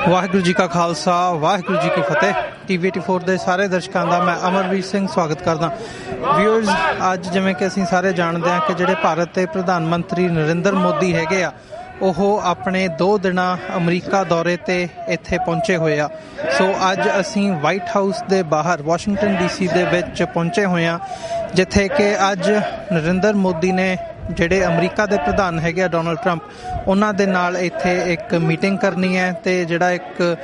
वाहिगुरू जी का खालसा वाहिगुरू जी की फतेह। TV84 ਦੇ ਸਾਰੇ ਦਰਸ਼ਕਾਂ ਦਾ ਮੈਂ ਅਮਰਵੀਰ ਸਿੰਘ ਸਵਾਗਤ ਕਰਦਾ। ਵਿਊਅਰਸ, ਅੱਜ ਜਿਵੇਂ ਕਿ ਅਸੀਂ ਸਾਰੇ ਜਾਣਦੇ ਹਾਂ ਕਿ ਜਿਹੜੇ ਭਾਰਤ ਦੇ ਪ੍ਰਧਾਨ ਮੰਤਰੀ ਨਰਿੰਦਰ ਮੋਦੀ ਹੈਗੇ ਆ, ਉਹ ਆਪਣੇ 2 ਦਿਨਾਂ ਅਮਰੀਕਾ ਦੌਰੇ ਤੇ ਇੱਥੇ ਪਹੁੰਚੇ ਹੋਏ ਆ। ਸੋ ਅੱਜ ਅਸੀਂ ਵਾਈਟ ਹਾਊਸ ਦੇ ਬਾਹਰ ਵਾਸ਼ਿੰਗਟਨ DC ਦੇ ਵਿੱਚ ਪਹੁੰਚੇ ਹੋਏ ਆ, ਜਿੱਥੇ ਕਿ ਅੱਜ ਨਰਿੰਦਰ ਮੋਦੀ ਨੇ ਜਿਹੜੇ ਅਮਰੀਕਾ ਦੇ ਪ੍ਰਧਾਨ ਹੈਗੇ ਆ ਡੋਨਲਡ ਟਰੰਪ, ਉਹਨਾਂ ਦੇ ਨਾਲ ਇੱਥੇ ਇੱਕ ਮੀਟਿੰਗ ਕਰਨੀ ਹੈ ਤੇ ਜਿਹੜਾ ਇੱਕ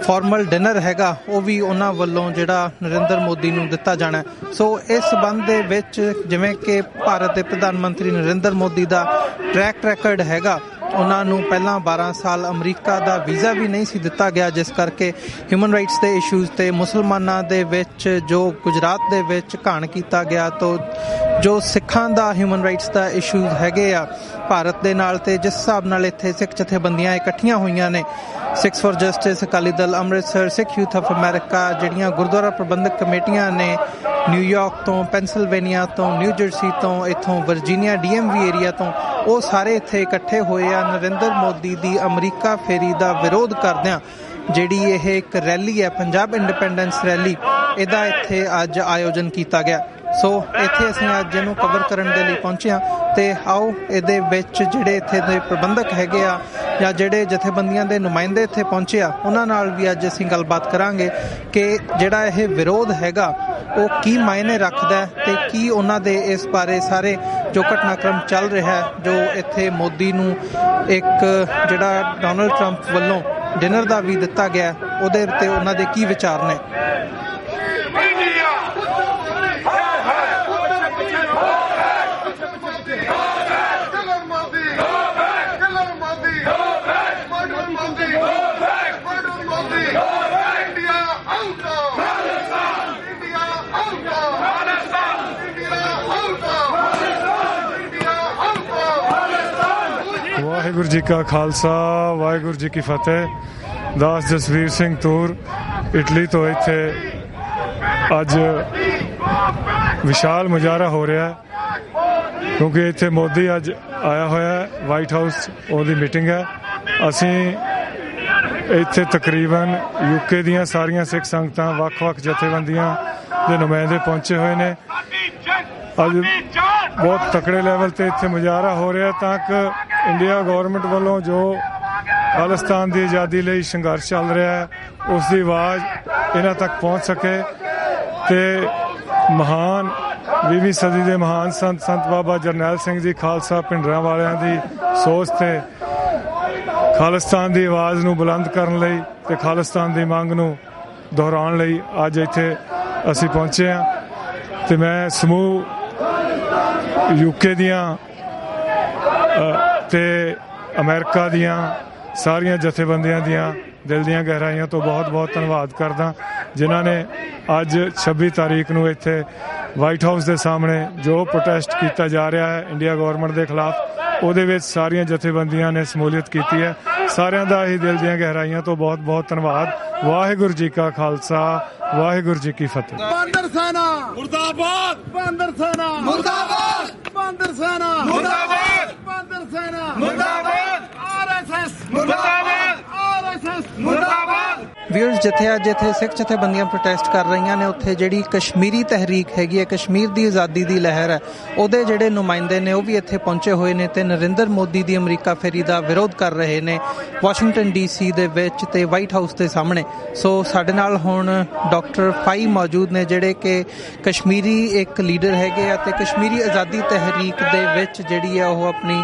ਫਾਰਮਲ ਡਿਨਰ ਹੈਗਾ ਉਹ ਵੀ ਉਹਨਾਂ ਵੱਲੋਂ ਜਿਹੜਾ ਨਰਿੰਦਰ ਮੋਦੀ ਨੂੰ ਦਿੱਤਾ ਜਾਣਾ। ਸੋ ਇਸ ਸੰਬੰਧ ਦੇ ਵਿੱਚ ਜਿਵੇਂ ਕਿ ਭਾਰਤ ਦੇ ਪ੍ਰਧਾਨ ਮੰਤਰੀ ਨਰਿੰਦਰ ਮੋਦੀ ਦਾ ਟਰੈਕ ਰੈਕਰਡ ਹੈਗਾ, ਉਹਨਾਂ ਨੂੰ ਪਹਿਲਾਂ 12 ਸਾਲ ਅਮਰੀਕਾ ਦਾ ਵੀਜ਼ਾ ਵੀ ਨਹੀਂ ਸੀ ਦਿੱਤਾ ਗਿਆ, ਜਿਸ ਕਰਕੇ ਹਿਊਮਨ ਰਾਈਟਸ ਦੇ ਇਸ਼ੂਜ਼ ਤੇ ਮੁਸਲਮਾਨਾਂ ਦੇ ਵਿੱਚ ਜੋ ਗੁਜਰਾਤ ਦੇ ਵਿੱਚ ਘਾਣ ਕੀਤਾ ਗਿਆ, ਤੋਂ ਜੋ ਸਿੱਖਾਂ ਦਾ ਹਿਊਮਨ ਰਾਈਟਸ ਦਾ ਇਸ਼ੂਜ਼ ਹੈਗੇ ਆ ਭਾਰਤ ਦੇ ਨਾਲ, ਤੇ ਜਿਸ ਹਿਸਾਬ ਨਾਲ ਇੱਥੇ ਸਿੱਖ ਜਥੇਬੰਦੀਆਂ ਇਕੱਠੀਆਂ ਹੋਈਆਂ ਨੇ, Sikhs for justice, Akali Dal Amritsar, Sikh youth of America, ਜਿਹੜੀਆਂ ਗੁਰਦੁਆਰਾ ਪ੍ਰਬੰਧਕ ਕਮੇਟੀਆਂ ਨੇ ਨਿਊਯਾਰਕ ਤੋਂ, ਪੈਨਸਿਲਵੇਨੀਆ ਤੋਂ, ਨਿਊ ਜਰਸੀ ਤੋਂ, ਇੱਥੋਂ ਵਰਜੀਨੀਆ DMV ਏਰੀਆ ਤੋਂ, ਉਹ ਸਾਰੇ ਇੱਥੇ ਇਕੱਠੇ ਹੋਏ ਆ ਨਰਿੰਦਰ ਮੋਦੀ ਦੀ ਅਮਰੀਕਾ ਫੇਰੀ ਦਾ ਵਿਰੋਧ ਕਰਦਿਆਂ। ਜਿਹੜੀ ਇਹ ਇੱਕ ਰੈਲੀ ਹੈ, ਪੰਜਾਬ ਇੰਡੀਪੈਂਡੈਂਸ ਰੈਲੀ, ਇਹਦਾ ਇੱਥੇ ਅੱਜ ਆਯੋਜਨ ਕੀਤਾ ਗਿਆ। ਸੋ ਇੱਥੇ ਅਸੀਂ ਅੱਜ ਇਹਨੂੰ ਕਵਰ ਕਰਨ ਦੇ ਲਈ ਪਹੁੰਚੇ ਹਾਂ, ਤੇ ਆਓ ਇਹਦੇ ਵਿੱਚ ਜਿਹੜੇ ਇੱਥੇ ਦੇ ਪ੍ਰਬੰਧਕ ਹੈਗੇ ਆ ਜਾਂ ਜਿਹੜੇ ਜਥੇਬੰਦੀਆਂ ਦੇ ਨੁਮਾਇੰਦੇ ਇੱਥੇ ਪਹੁੰਚੇ ਆ, ਉਹਨਾਂ ਨਾਲ ਵੀ ਅੱਜ ਅਸੀਂ ਗੱਲਬਾਤ ਕਰਾਂਗੇ ਕਿ ਜਿਹੜਾ ਇਹ ਵਿਰੋਧ ਹੈਗਾ ਉਹ ਕੀ ਮਾਇਨੇ ਰੱਖਦਾ ਹੈ ਤੇ ਕੀ ਉਹਨਾਂ ਦੇ ਇਸ ਬਾਰੇ ਸਾਰੇ ਜੋ ਘਟਨਾਕ੍ਰਮ ਚੱਲ ਰਿਹਾ, ਜੋ ਇੱਥੇ ਮੋਦੀ ਨੂੰ ਇੱਕ ਜਿਹੜਾ ਡੋਨਲਡ ਟਰੰਪ ਵੱਲੋਂ ਡਿਨਰ ਦਾ ਵੀ ਦਿੱਤਾ ਗਿਆ, ਉਹਦੇ ਉੱਤੇ ਉਹਨਾਂ ਦੇ ਕੀ ਵਿਚਾਰ ਨੇ। ਵਾਹਿਗੁਰੂ ਜੀ ਕਾ ਖਾਲਸਾ ਵਾਹਿਗੁਰੂ ਜੀ ਕੀ ਫਤਿਹ। ਦਾਸ ਜਸਵੀਰ ਸਿੰਘ ਤੂਰ ਇਟਲੀ ਤੋਂ ਇੱਥੇ ਅੱਜ ਵਿਸ਼ਾਲ ਮੁਜ਼ਾਹਰਾ ਹੋ ਰਿਹਾ, ਕਿਉਂਕਿ ਇੱਥੇ ਮੋਦੀ ਅੱਜ ਆਇਆ ਹੋਇਆ ਵਾਈਟ ਹਾਊਸ, ਉਹਦੀ ਮੀਟਿੰਗ ਹੈ। ਅਸੀਂ ਇੱਥੇ ਤਕਰੀਬਨ UK ਦੀਆਂ ਸਾਰੀਆਂ ਸਿੱਖ ਸੰਗਤਾਂ, ਵੱਖ-ਵੱਖ ਜਥੇਬੰਦੀਆਂ ਦੇ ਨੁਮਾਇੰਦੇ ਪਹੁੰਚੇ ਹੋਏ ਨੇ। ਅੱਜ ਬਹੁਤ ਤਕੜੇ ਲੈਵਲ ਤੇ ਇੱਥੇ ਮੁਜ਼ਾਹਰਾ ਹੋ ਰਿਹਾ ਤਾਂ ਕਿ ਇੰਡੀਆ ਗੌਰਮੈਂਟ ਵੱਲੋਂ ਜੋ ਖਾਲਿਸਤਾਨ ਦੀ ਆਜ਼ਾਦੀ ਲਈ ਸੰਘਰਸ਼ ਚੱਲ ਰਿਹਾ ਹੈ, ਉਸ ਦੀ ਆਵਾਜ਼ ਇਹਨਾਂ ਤੱਕ ਪਹੁੰਚ ਸਕੇ ਤੇ ਮਹਾਨ 20ਵੀਂ ਸਦੀ ਦੇ ਮਹਾਨ ਸੰਤ ਬਾਬਾ ਜਰਨੈਲ ਸਿੰਘ ਜੀ ਖਾਲਸਾ ਭਿੰਡਰਾਂ ਵਾਲਿਆਂ ਦੀ ਸੋਚ ਤੇ ਖਾਲਿਸਤਾਨ ਦੀ ਆਵਾਜ਼ ਨੂੰ ਬੁਲੰਦ ਕਰਨ ਲਈ ਤੇ ਖਾਲਿਸਤਾਨ ਦੀ ਮੰਗ ਨੂੰ ਦੁਹਰਾਉਣ ਲਈ ਅੱਜ ਇੱਥੇ ਅਸੀਂ ਪਹੁੰਚੇ ਹਾਂ। ਤੇ ਮੈਂ ਸਮੂਹ UK ਦੀਆਂ ਤੇ ਅਮਰੀਕਾ ਦੀਆਂ ਸਾਰੀਆਂ ਜਥੇਬੰਦੀਆਂ ਦੀਆਂ ਦਿਲ ਦੀਆਂ ਗਹਿਰਾਈਆਂ ਤੋਂ ਬਹੁਤ-ਬਹੁਤ ਧੰਨਵਾਦ ਕਰਦਾ, ਜਿਨ੍ਹਾਂ ਨੇ ਅੱਜ 26 ਤਾਰੀਖ ਨੂੰ ਇੱਥੇ ਵਾਈਟ ਹਾਊਸ ਦੇ ਸਾਹਮਣੇ ਜੋ ਪ੍ਰੋਟੈਸਟ ਕੀਤਾ ਜਾ ਰਿਹਾ ਹੈ ਇੰਡੀਆ ਗੌਰਮੈਂਟ ਦੇ ਖਿਲਾਫ, ਉਹਦੇ ਵਿੱਚ ਸਾਰੀਆਂ ਜਥੇਬੰਦੀਆਂ ਨੇ ਸ਼ਮੂਲੀਅਤ ਕੀਤੀ ਹੈ। ਸਾਰਿਆਂ ਦਾ ਹੀ ਦਿਲ ਦੀਆਂ ਗਹਿਰਾਈਆਂ ਤੋਂ ਬਹੁਤ-ਬਹੁਤ ਧੰਨਵਾਦ। ਵਾਹਿਗੁਰੂ ਜੀ ਕਾ ਖਾਲਸਾ ਵਾਹਿਗੁਰੂ ਜੀ ਕੀ ਫਤਿਹ। ਬਾਂਦਰ ਸੈਨਾ ਮੁਰਦਾਬਾਦ, ਬਾਂਦਰ ਸੈਨਾ ਮੁਰਦਾਬਾਦ, ਬਾਂਦਰ ਸੈਨਾ ਮੁਰਦਾਬਾਦ, ਬਾਂਦਰ ਸੈਨਾ ਮੁਰਦਾਬਾਦ, RSS ਮੁਰਦਾਬਾਦ, RSS ਮੁਰਦਾਬਾਦ। ਵਿਊਅਰਸ, ਜਿੱਥੇ ਅੱਜ ਇੱਥੇ ਸਿੱਖ ਜਥੇਬੰਦੀਆਂ ਪ੍ਰੋਟੈਸਟ ਕਰ ਰਹੀਆਂ ਨੇ, ਉੱਥੇ ਜਿਹੜੀ ਕਸ਼ਮੀਰੀ ਤਹਿਰੀਕ ਹੈਗੀ ਹੈ, ਕਸ਼ਮੀਰ ਦੀ ਆਜ਼ਾਦੀ ਦੀ ਲਹਿਰ ਹੈ, ਉਹਦੇ ਜਿਹੜੇ ਨੁਮਾਇੰਦੇ ਨੇ ਉਹ ਵੀ ਇੱਥੇ ਪਹੁੰਚੇ ਹੋਏ ਨੇ ਤੇ ਨਰਿੰਦਰ ਮੋਦੀ ਦੀ ਅਮਰੀਕਾ ਫੇਰੀ ਦਾ ਵਿਰੋਧ ਕਰ ਰਹੇ ਨੇ ਵਾਸ਼ਿੰਗਟਨ DC ਦੇ ਵਿੱਚ ਤੇ ਵਾਈਟ ਹਾਊਸ ਦੇ ਸਾਹਮਣੇ। ਸੋ ਸਾਡੇ ਨਾਲ ਹੁਣ ਡਾਕਟਰ ਫਾਈ ਮੌਜੂਦ ਨੇ, ਜਿਹੜੇ ਕਿ ਕਸ਼ਮੀਰੀ ਇੱਕ ਲੀਡਰ ਹੈਗੇ ਆ ਤੇ ਕਸ਼ਮੀਰੀ ਆਜ਼ਾਦੀ ਤਹਿਰੀਕ ਦੇ ਵਿੱਚ ਜਿਹੜੀ ਹੈ ਉਹ ਆਪਣੀ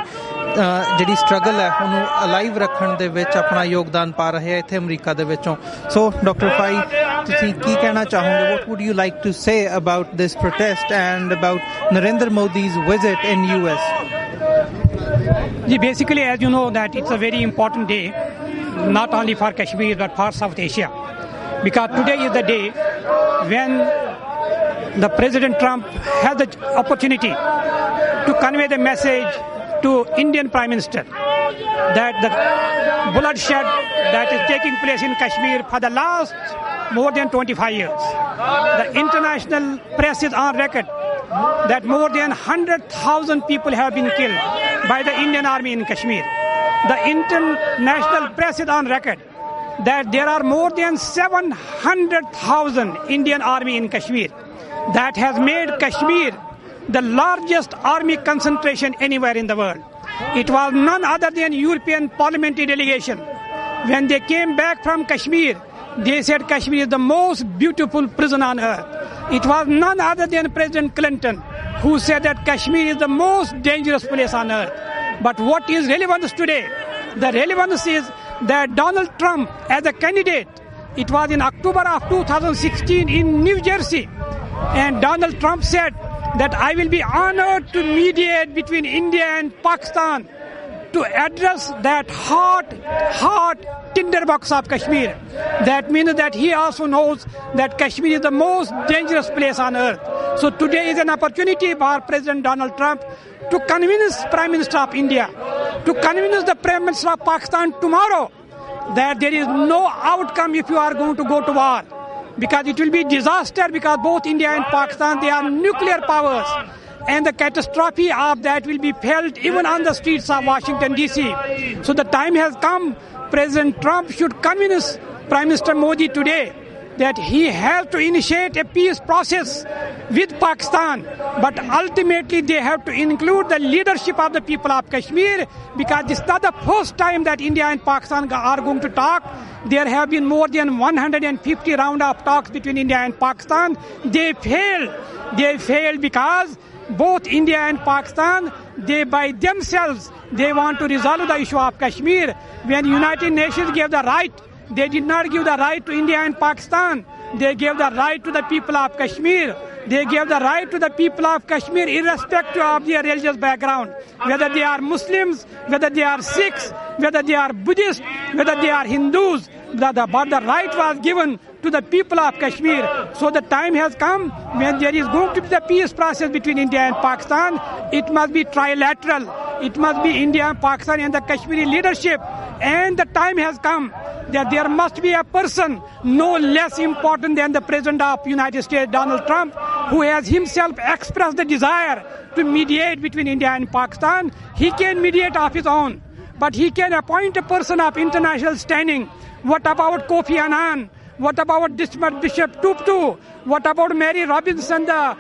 ਜਿਹੜੀ ਸਟਰਗਲ ਹੈ ਉਹਨੂੰ ਅਲਾਈਵ ਰੱਖਣ ਦੇ ਵਿੱਚ ਆਪਣਾ ਯੋਗਦਾਨ ਪਾ ਰਹੇ ਆ ਇੱਥੇ ਅਮਰੀਕਾ ਦੇ ਵਿੱਚੋਂ। ਸੋ ਡਾਕਟਰ ਫਾਈ, ਤੁਸੀਂ ਕੀ ਕਹਿਣਾ ਚਾਹੋਗੇ? What would you like to say about this protest and about Narendra Modi's visit in US? Basically, as you know, that it's a very important day, not only for Kashmir but for South Asia, because today is the day when the President Trump has the opportunity to convey the message to Indian Prime Minister that the bloodshed that is taking place in Kashmir for the last more than 25 years. The international press is on record that more than 100,000 people have been killed by the Indian Army in Kashmir. The international press is on record that there are more than 700,000 Indian army in Kashmir. That has made Kashmir the largest army concentration anywhere in the world. It was none other than European parliamentary delegation. When they came back from Kashmir, they said Kashmir is the most beautiful prison on earth. It was none other than President Clinton who said that Kashmir is the most dangerous place on earth. But what is relevance today? The relevance is that Donald Trump as a candidate, it was in October of 2016 in New Jersey, and Donald Trump said that I will be honored to mediate between India and Pakistan to address that hot tinderbox of Kashmir. That means that he also knows that Kashmir is the most dangerous place on earth. So today is an opportunity for President Donald Trump to convince Prime Minister of India, to convince the Prime Minister of Pakistan tomorrow that there is no outcome if you are going to go to war. Because it will be disaster, because both India and Pakistan, they are nuclear powers. And the catastrophe of that will be felt even on the streets of Washington, D.C. So the time has come. President Trump should convince Prime Minister Modi today that he has to initiate a peace process with Pakistan. But ultimately they have to include the leadership of the people of Kashmir, because this is not the first time that India and Pakistan are going to talk. There have been more than 150 rounds of talks between India and Pakistan. They failed. They failed because both India and Pakistan, they by themselves, they want to resolve the issue of Kashmir. When United Nations gave the right, they did not give the right to India and Pakistan. They gave the right to the people of Kashmir. They gave the right to the people of Kashmir irrespective of their religious background. Whether they are Muslims, whether they are Sikhs, whether they are Buddhists, whether they are Hindus. But the right was given to the people of Kashmir. So the time has come when there is going to be the peace process between India and Pakistan. It must be trilateral. It must be India and Pakistan and the Kashmiri leadership. And the time has come that there must be a person no less important than the President of the United States, Donald Trump, who has himself expressed the desire to mediate between India and Pakistan. He can mediate of his own, but he can appoint a person of international standing. What about Kofi Annan? What about Bishop Tutu? What about Mary Robinson, the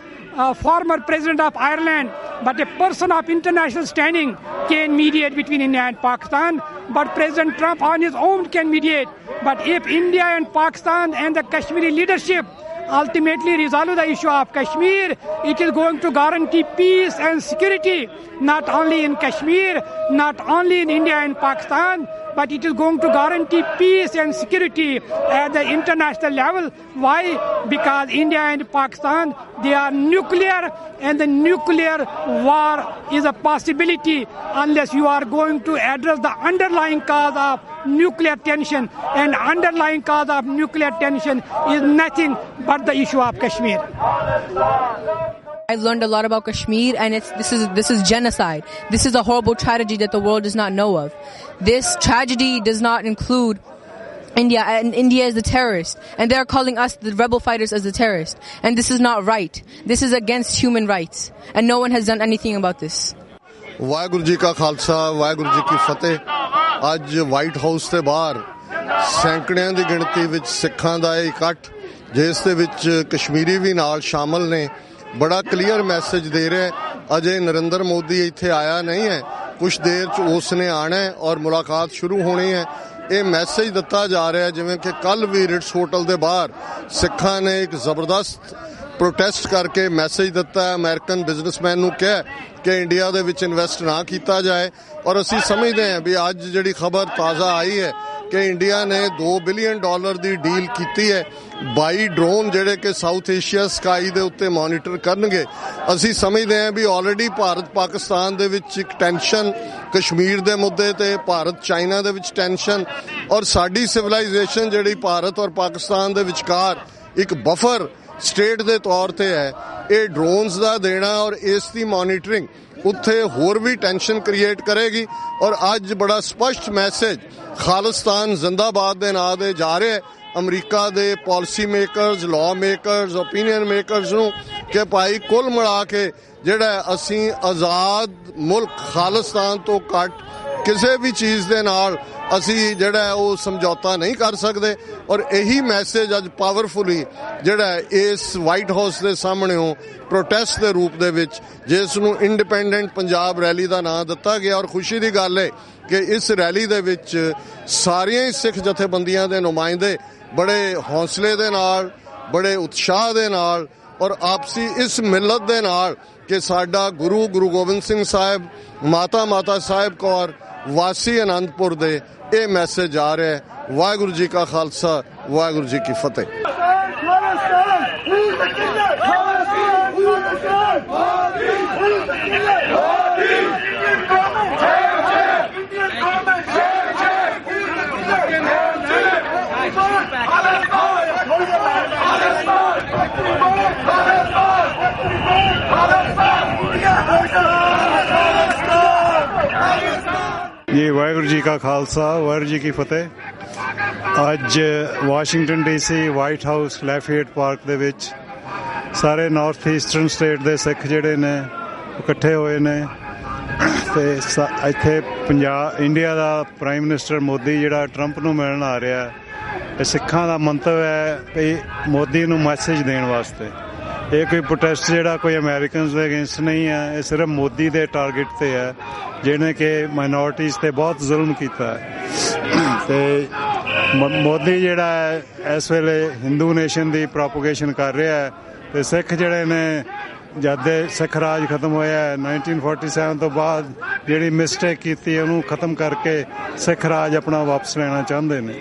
former president of Ireland? But a person of international standing can mediate between India and Pakistan. But President Trump on his own can mediate. But if India and Pakistan and the Kashmiri leadership ultimately resolve the issue of Kashmir, it is going to guarantee peace and security, not only in Kashmir, not only in India and Pakistan, but it is going to guarantee peace and security at the international level. Why? Because India and Pakistan, they are nuclear, and the nuclear war is a possibility unless you are going to address the underlying cause of nuclear tension. And underlying cause of nuclear tension is nothing but the issue of Kashmir. I learned a lot about Kashmir, and this is genocide. This is a horrible tragedy that the world does not know of. This tragedy does not include India, and India is the terrorist, and they are calling us, the rebel fighters, as the terrorist. And this is not right. This is against human rights, and no one has done anything about this. Waheguru ji ਕਾ ਖਾਲਸਾ ਵਾਹਿਗੁਰੂ ਜੀ ਕੀ ਫਤਿਹ। ਅੱਜ white house ਦੇ ਬਾਹਰ ਸੈਂਕੜਿਆਂ ਦੀ ਗਿਣਤੀ ਵਿੱਚ ਸਿੱਖਾਂ ਦਾ ਇਹ ਇਕੱਠ, ਜਿਸ ਦੇ ਵਿੱਚ ਕਸ਼ਮੀਰੀ ਵੀ ਨਾਲ ਸ਼ਾਮਲ ਨੇ, ਬੜਾ ਕਲੀਅਰ ਮੈਸੇਜ ਦੇ ਰਿਹਾ ਹੈ। ਅਜੇ ਨਰਿੰਦਰ ਮੋਦੀ ਇੱਥੇ ਆਇਆ ਨਹੀਂ ਹੈ, ਕੁਝ ਦੇਰ 'ਚ ਉਸ ਨੇ ਆਉਣਾ ਹੈ ਔਰ ਮੁਲਾਕਾਤ ਸ਼ੁਰੂ ਹੋਣੀ ਹੈ। ਇਹ ਮੈਸੇਜ ਦਿੱਤਾ ਜਾ ਰਿਹਾ ਜਿਵੇਂ ਕਿ ਕੱਲ੍ਹ ਵੀ ਰਿਟਸ ਹੋਟਲ ਦੇ ਬਾਹਰ ਸਿੱਖਾਂ ਨੇ ਇੱਕ ਜ਼ਬਰਦਸਤ ਪ੍ਰੋਟੈਸਟ ਕਰਕੇ ਮੈਸੇਜ ਦਿੱਤਾ ਹੈ, ਅਮਰੀਕਨ ਬਿਜ਼ਨਸਮੈਨ ਨੂੰ ਕਿਹਾ ਕਿ ਇੰਡੀਆ ਦੇ ਵਿੱਚ ਇਨਵੈਸਟ ਨਾ ਕੀਤਾ ਜਾਏ। ਔਰ ਅਸੀਂ ਸਮਝਦੇ ਹਾਂ ਵੀ ਅੱਜ ਜਿਹੜੀ ਖਬਰ ਤਾਜ਼ਾ ਆਈ ਹੈ ਕਿ ਇੰਡੀਆ ਨੇ $2 ਬਿਲੀਅਨ ਦੀ ਡੀਲ ਕੀਤੀ ਹੈ 22 ਡਰੋਨ ਜਿਹੜੇ ਕਿ ਸਾਊਥ ਏਸ਼ੀਆ ਸਕਾਈ ਦੇ ਉੱਤੇ ਮੋਨੀਟਰ ਕਰਨਗੇ। ਅਸੀਂ ਸਮਝਦੇ ਹਾਂ ਵੀ ਆਲਰੇਡੀ ਭਾਰਤ ਪਾਕਿਸਤਾਨ ਦੇ ਵਿੱਚ ਇੱਕ ਟੈਨਸ਼ਨ, ਕਸ਼ਮੀਰ ਦੇ ਮੁੱਦੇ ਤੇ ਭਾਰਤ ਚਾਈਨਾ ਦੇ ਵਿੱਚ ਟੈਨਸ਼ਨ, ਔਰ ਸਾਡੀ ਸਿਵਲਾਈਜੇਸ਼ਨ ਜਿਹੜੀ ਭਾਰਤ ਔਰ ਪਾਕਿਸਤਾਨ ਦੇ ਵਿਚਕਾਰ ਇੱਕ ਬਫਰ ਸਟੇਟ ਦੇ ਤੌਰ ਤੇ ਹੈ, ਇਹ ਡਰੋਨਸ ਦਾ ਦੇਣਾ ਔਰ ਇਸ ਦੀ ਮੋਨੀਟਰਿੰਗ ਉੱਥੇ ਹੋਰ ਵੀ ਟੈਨਸ਼ਨ ਕ੍ਰੀਏਟ ਕਰੇਗੀ। ਔਰ ਅੱਜ ਬੜਾ ਸਪਸ਼ਟ ਮੈਸੇਜ ਖਾਲਿਸਤਾਨ ਜ਼ਿੰਦਾਬਾਦ ਦੇ ਨਾਂ ਦੇ ਜਾ ਰਿਹਾ ਹੈ ਅਮਰੀਕਾ ਦੇ policy makers, law makers, opinion makers ਨੂੰ ਕਿ ਭਾਈ ਕੁੱਲ ਮਿਲਾ ਕੇ ਜਿਹੜਾ ਅਸੀਂ ਆਜ਼ਾਦ ਮੁਲਕ ਖਾਲਿਸਤਾਨ ਤੋਂ ਘੱਟ ਕਿਸੇ ਵੀ ਚੀਜ਼ ਦੇ ਨਾਲ ਅਸੀਂ ਜਿਹੜਾ ਉਹ ਸਮਝੌਤਾ ਨਹੀਂ ਕਰ ਸਕਦੇ। ਔਰ ਇਹੀ ਮੈਸੇਜ ਅੱਜ ਪਾਵਰਫੁਲੀ ਜਿਹੜਾ ਇਸ ਵਾਈਟ ਹਾਊਸ ਦੇ ਸਾਹਮਣੇੋਂ ਪ੍ਰੋਟੈਸਟ ਦੇ ਰੂਪ ਦੇ ਵਿੱਚ, ਜਿਸ ਨੂੰ ਇੰਡੀਪੈਂਡੈਂਟ ਪੰਜਾਬ ਰੈਲੀ ਦਾ ਨਾਂ ਦਿੱਤਾ ਗਿਆ। ਔਰ ਖੁਸ਼ੀ ਦੀ ਗੱਲ ਹੈ ਕਿ ਇਸ ਰੈਲੀ ਦੇ ਵਿੱਚ ਸਾਰੀਆਂ ਹੀ ਸਿੱਖ ਜਥੇਬੰਦੀਆਂ ਦੇ ਨੁਮਾਇੰਦੇ ਬੜੇ ਹੌਸਲੇ ਦੇ ਨਾਲ, ਬੜੇ ਉਤਸ਼ਾਹ ਦੇ ਨਾਲ ਔਰ ਆਪਸੀ ਇਸ ਮਿਲਤ ਦੇ ਨਾਲ ਕਿ ਸਾਡਾ ਗੁਰੂ ਗੋਬਿੰਦ ਸਿੰਘ ਸਾਹਿਬ, ਮਾਤਾ ਸਾਹਿਬ ਕੌਰ ਵਾਸੀ ਆਨੰਦਪੁਰ ਦੇ ਇਹ ਮੈਸੇਜ ਆ ਰਿਹਾ ਹੈ। ਵਾਹਿਗੁਰੂ ਜੀ ਕਾ ਖਾਲਸਾ, ਵਾਹਿਗੁਰੂ ਜੀ ਕੀ ਫਤਿਹ। जी वाहिगुरू जी का खालसा, वाहिगुरू जी की फतेह। ਅੱਜ Washington DC White House Lafayette Park ਦੇ ਵਿੱਚ ਸਾਰੇ ਨਾਰਥ ਈਸਟਰਨ ਸਟੇਟ ਦੇ ਸਿੱਖ ਜਿਹੜੇ ਨੇ ਇਕੱਠੇ ਹੋਏ ਨੇ ਤੇ ਇੱਥੇ ਇੰਡੀਆ ਦਾ ਪ੍ਰਾਈਮ ਮਿਨਿਸਟਰ ਮੋਦੀ ਜਿਹੜਾ ਟਰੰਪ ਨੂੰ ਮਿਲਣ ਆ ਰਿਹਾ ਹੈ। ਸਿੱਖਾਂ ਦਾ ਮੰਤਵ ਹੈ ਵੀ ਮੋਦੀ ਨੂੰ ਮੈਸੇਜ ਦੇਣ ਵਾਸਤੇ। ਇਹ ਕੋਈ ਪ੍ਰੋਟੈਸਟ ਜਿਹੜਾ ਕੋਈ ਅਮਰੀਕਨਸ ਦੇ ਅਗੇਂਸਟ ਨਹੀਂ ਹੈ, ਇਹ ਸਿਰਫ ਮੋਦੀ ਦੇ ਟਾਰਗੇਟ ਤੇ ਹੈ ਜਿਹਨੇ ਕਿ ਮਾਈਨੋਰਟੀਜ਼ ਤੇ ਬਹੁਤ ਜ਼ੁਲਮ ਕੀਤਾ ਹੈ। ਤੇ ਮੋਦੀ ਜਿਹੜਾ ਹੈ ਇਸ ਵੇਲੇ ਹਿੰਦੂ ਨੇਸ਼ਨ ਦੀ ਪ੍ਰੋਪਗੇਸ਼ਨ ਕਰ ਰਿਹਾ ਹੈ। ਤੇ ਸਿੱਖ ਜਿਹੜੇ ਨੇ ਜਦ ਸਿੱਖ ਰਾਜ ਖਤਮ ਹੋਇਆ 1947 ਤੋਂ ਬਾਅਦ ਜਿਹੜੀ ਮਿਸਟੇਕ ਕੀਤੀ ਉਹਨੂੰ ਖਤਮ ਕਰਕੇ ਸਿੱਖ ਰਾਜ ਆਪਣਾ ਵਾਪਸ ਲੈਣਾ ਚਾਹੁੰਦੇ ਨੇ।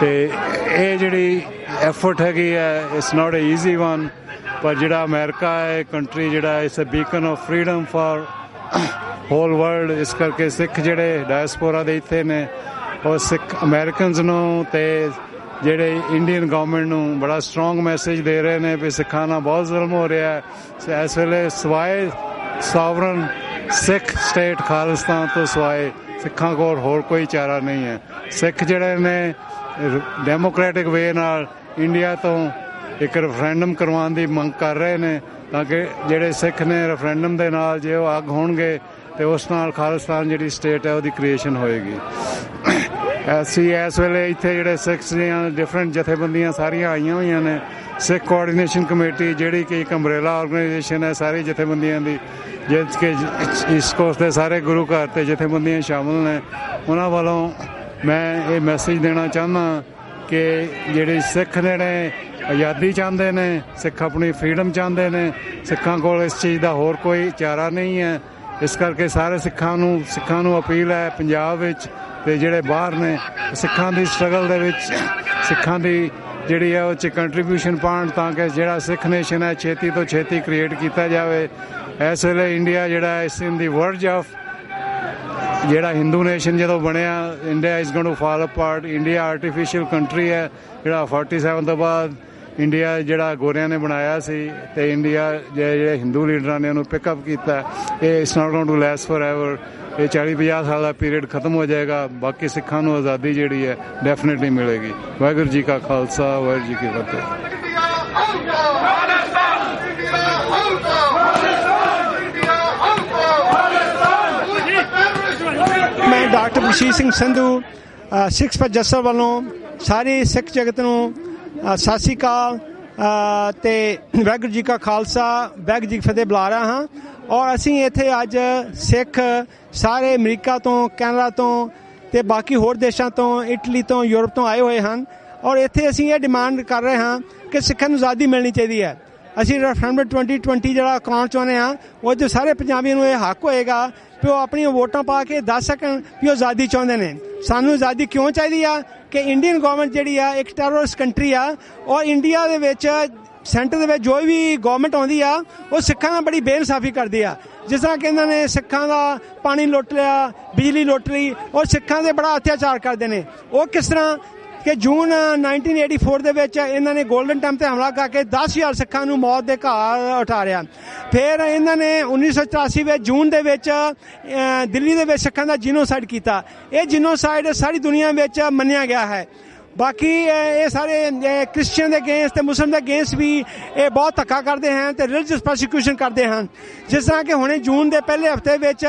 ਤੇ ਇਹ ਜਿਹੜੀ ਐਫਰਟ ਹੈਗੀ ਹੈ it's not a easy one, ਪਰ ਜਿਹੜਾ ਅਮਰੀਕਾ ਹੈ ਕੰਟਰੀ ਜਿਹੜਾ it's a beacon of freedom for whole world. ਇਸ ਕਰਕੇ ਸਿੱਖ ਜਿਹੜੇ ਡਾਇਸਪੋਰਾ ਦੇ ਇੱਥੇ ਨੇ ਉਹ ਸਿੱਖ ਅਮਰੀਕਨਸ ਨੂੰ ਤੇ ਜਿਹੜੇ ਇੰਡੀਅਨ ਗਵਰਨਮੈਂਟ ਨੂੰ ਬੜਾ ਸਟਰੋਂਗ ਮੈਸੇਜ ਦੇ ਰਹੇ ਨੇ ਵੀ ਸਿੱਖਾਂ ਨਾਲ ਬਹੁਤ ਜ਼ੁਲਮ ਹੋ ਰਿਹਾ ਹੈ। ਇਸ ਵੇਲੇ ਸਵਾਏ ਸੋਵਰਨ ਸਿੱਖ ਸਟੇਟ ਖਾਲਿਸਤਾਨ ਤੋਂ ਸਵਾਏ ਸਿੱਖਾਂ ਕੋਲ ਹੋਰ ਕੋਈ ਚਾਰਾ ਨਹੀਂ ਹੈ। ਸਿੱਖ ਜਿਹੜੇ ਨੇ ਡੈਮੋਕ੍ਰੈਟਿਕ ਵੇ ਨਾਲ ਇੰਡੀਆ ਤੋਂ ਇੱਕ ਰੈਫਰੈਂਡਮ ਕਰਵਾਉਣ ਦੀ ਮੰਗ ਕਰ ਰਹੇ ਨੇ ਤਾਂ ਕਿ ਜਿਹੜੇ ਸਿੱਖ ਨੇ ਰੈਫਰੈਂਡਮ ਦੇ ਨਾਲ ਜੇ ਉਹ ਅੱਗ ਹੋਣਗੇ ਤੇ ਉਸ ਨਾਲ ਖਾਲਿਸਤਾਨ ਜਿਹੜੀ ਸਟੇਟ ਹੈ ਉਹਦੀ ਕ੍ਰੀਏਸ਼ਨ ਹੋਏਗੀ। ਅਸੀਂ ਇਸ ਵੇਲੇ ਇੱਥੇ ਜਿਹੜੇ ਸਿੱਖਸ ਦੀਆਂ ਡਿਫਰੈਂਟ ਜਥੇਬੰਦੀਆਂ ਸਾਰੀਆਂ ਆਈਆਂ ਹੋਈਆਂ ਨੇ। ਸਿੱਖ ਕੋਆਰਡੀਨੇਸ਼ਨ ਕਮੇਟੀ ਜਿਹੜੀ ਕਿ ਇੱਕ ਅੰਬਰੇਲਾ ਆਰਗੇਨਾਈਜੇਸ਼ਨ ਹੈ ਸਾਰੀ ਜਥੇਬੰਦੀਆਂ ਦੀ, ਜਿਸ ਕਿ ਈਸਟ ਕੋਸਟ ਦੇ ਸਾਰੇ ਗੁਰੂ ਘਰ ਤੇ ਜਥੇਬੰਦੀਆਂ ਸ਼ਾਮਲ ਨੇ। ਉਹਨਾਂ ਵੱਲੋਂ ਮੈਂ ਇਹ ਮੈਸੇਜ ਦੇਣਾ ਚਾਹੁੰਦਾ ਕਿ ਜਿਹੜੇ ਸਿੱਖ ਨੇ ਆਜ਼ਾਦੀ ਚਾਹੁੰਦੇ ਨੇ, ਸਿੱਖ ਆਪਣੀ ਫਰੀडम ਚਾਹੁੰਦੇ ਨੇ, ਸਿੱਖਾਂ ਕੋਲ ਇਸ ਚੀਜ਼ ਦਾ ਹੋਰ ਕੋਈ ਚਾਰਾ ਨਹੀਂ ਹੈ। ਇਸ ਕਰਕੇ ਸਾਰੇ ਸਿੱਖਾਂ ਨੂੰ ਅਪੀਲ ਹੈ ਪੰਜਾਬ ਵਿੱਚ ਤੇ ਜਿਹੜੇ ਬਾਹਰ ਨੇ ਸਿੱਖਾਂ ਦੀ ਸਟਰਗਲ ਦੇ ਵਿੱਚ ਸਿੱਖਾਂ ਦੀ ਜਿਹੜੀ ਹੈ ਉਹ 'ਚ ਕੰਟਰੀਬਿਊਸ਼ਨ ਪਾਉਣ ਤਾਂ ਕਿ ਜਿਹੜਾ ਸਿੱਖ ਨੇਸ਼ਨ ਹੈ ਛੇਤੀ ਤੋਂ ਛੇਤੀ ਕ੍ਰੀਏਟ ਕੀਤਾ ਜਾਵੇ। ਇਸ ਵੇਲੇ ਇੰਡੀਆ ਜਿਹੜਾ ਇਸ ਇਨ ਦੀ ਵਰਜ ਆਫ ਜਿਹੜਾ ਹਿੰਦੂ ਨੇਸ਼ਨ ਜਦੋਂ ਬਣਿਆ India is going to fall apart. India artificial country ਹੈ ਜਿਹੜਾ 47 ਤੋਂ ਬਾਅਦ ਇੰਡੀਆ ਜਿਹੜਾ ਗੋਰਿਆਂ ਨੇ ਬਣਾਇਆ ਸੀ ਤੇ ਇੰਡੀਆ ਜਿਹੜੇ ਹਿੰਦੂ ਲੀਡਰਾਂ ਨੇ ਉਹਨੂੰ ਪਿਕਅਪ ਕੀਤਾ। ਇਹ it's not going to last forever. ਇਹ 40-50 ਸਾਲ ਦਾ ਪੀਰੀਅਡ ਖਤਮ ਹੋ ਜਾਏਗਾ। ਬਾਕੀ ਸਿੱਖਾਂ ਨੂੰ ਆਜ਼ਾਦੀ ਜਿਹੜੀ ਹੈ ਡੈਫੀਨੇਟਲੀ ਮਿਲੇਗੀ। ਵਾਹਿਗੁਰੂ ਜੀ ਕਾ ਖਾਲਸਾ, ਵਾਹਿਗੁਰੂ ਜੀ ਕੀ ਫਤਿਹ। ਮੈਂ ਡਾਕਟਰ ਬਲਸ਼ੀਰ ਸਿੰਘ ਸੰਧੂ ਸਿੱਖ ਪ੍ਰਜਸਰ ਵੱਲੋਂ ਸਾਰੀ ਸਿੱਖ ਜਗਤ ਨੂੰ ਸਤਿ ਸ਼੍ਰੀ ਅਕਾਲ ਤੇ ਵਾਹਿਗੁਰੂ ਜੀ ਕਾ ਖਾਲਸਾ, ਵਾਹਿਗੁਰੂ ਜੀ ਕੀ ਫਤਿਹ ਬੁਲਾ ਰਿਹਾ ਹਾਂ। ਔਰ ਅਸੀਂ ਇੱਥੇ ਅੱਜ ਸਿੱਖ ਸਾਰੇ ਅਮਰੀਕਾ ਤੋਂ, ਕੈਨੇਡਾ ਤੋਂ ਤੇ ਬਾਕੀ ਹੋਰ ਦੇਸ਼ਾਂ ਤੋਂ, ਇਟਲੀ ਤੋਂ, ਯੂਰਪ ਤੋਂ ਆਏ ਹੋਏ ਹਨ। ਔਰ ਇੱਥੇ ਅਸੀਂ ਇਹ ਡਿਮਾਂਡ ਕਰ ਰਹੇ ਹਾਂ ਕਿ ਸਿੱਖਾਂ ਨੂੰ ਆਜ਼ਾਦੀ ਮਿਲਣੀ ਚਾਹੀਦੀ ਹੈ। ਅਸੀਂ ਰੈਫਰੈਂਡਮ 2020 ਜਿਹੜਾ ਕਰਾਉਣਾ ਚਾਹੁੰਦੇ ਹਾਂ ਉਹ 'ਚ ਸਾਰੇ ਪੰਜਾਬੀਆਂ ਨੂੰ ਇਹ ਹੱਕ ਹੋਏਗਾ ਕਿ ਉਹ ਆਪਣੀਆਂ ਵੋਟਾਂ ਪਾ ਕੇ ਦੱਸ ਸਕਣ ਵੀ ਉਹ ਆਜ਼ਾਦੀ ਚਾਹੁੰਦੇ ਨੇ। ਸਾਨੂੰ ਆਜ਼ਾਦੀ ਕਿਉਂ ਚਾਹੀਦੀ ਆ ਕਿ ਇੰਡੀਅਨ ਗਵਰਨਮੈਂਟ ਜਿਹੜੀ ਆ ਇੱਕ ਟੈਰਰਿਸਟ ਕੰਟਰੀ ਆ ਔਰ ਇੰਡੀਆ ਦੇ ਵਿੱਚ ਸੈਂਟਰ ਦੇ ਵਿੱਚ ਜੋ ਵੀ ਗਵਰਨਮੈਂਟ ਆਉਂਦੀ ਆ ਉਹ ਸਿੱਖਾਂ ਨਾਲ ਬੜੀ ਬੇਇਨਸਾਫੀ ਕਰਦੀ ਆ। ਜਿਸ ਤਰ੍ਹਾਂ ਕਿ ਇਹਨਾਂ ਨੇ ਸਿੱਖਾਂ ਦਾ ਪਾਣੀ ਲੁੱਟ ਲਿਆ, ਬਿਜਲੀ ਲੁੱਟ ਲਈ ਔਰ ਸਿੱਖਾਂ ਦੇ ਬੜਾ ਅਤਿਆਚਾਰ ਕਰਦੇ ਨੇ। ਉਹ ਕਿਸ ਤਰ੍ਹਾਂ ਕਿ ਜੂਨ 1984 ਦੇ ਵਿੱਚ ਇਹਨਾਂ ਨੇ ਗੋਲਡਨ ਟੈਂਪਲ ਤੇ ਹਮਲਾ ਕਰਕੇ 10,000 ਸਿੱਖਾਂ ਨੂੰ ਮੌਤ ਦੇ ਘਾਟ ਉਤਾਰਿਆ। ਫਿਰ ਇਹਨਾਂ ਨੇ 1984 ਵਿੱਚ ਜੂਨ ਦੇ ਵਿੱਚ ਦਿੱਲੀ ਦੇ ਵਿੱਚ ਸਿੱਖਾਂ ਦਾ ਜੀਨੋਸਾਈਡ ਕੀਤਾ। ਇਹ ਜੀਨੋਸਾਈਡ ਸਾਰੀ ਦੁਨੀਆ ਵਿੱਚ ਮੰਨਿਆ ਗਿਆ ਹੈ। ਬਾਕੀ ਇਹ ਸਾਰੇ ਕ੍ਰਿਸਚੀਅਨ ਦੇ ਅਗੇਂਸਟ ਤੇ ਮੁਸਲਿਮ ਦੇ ਅਗੇਂਸਟ ਵੀ ਇਹ ਬਹੁਤ ਧੱਕਾ ਕਰਦੇ ਹਨ ਤੇ ਰਿਲੀਜੀਅਸ ਪ੍ਰੋਸੀਕਿਊਸ਼ਨ ਕਰਦੇ ਹਨ। ਜਿਸ ਤਰ੍ਹਾਂ ਕਿ ਹੁਣੇ ਜੂਨ ਦੇ ਪਹਿਲੇ ਹਫ਼ਤੇ ਵਿੱਚ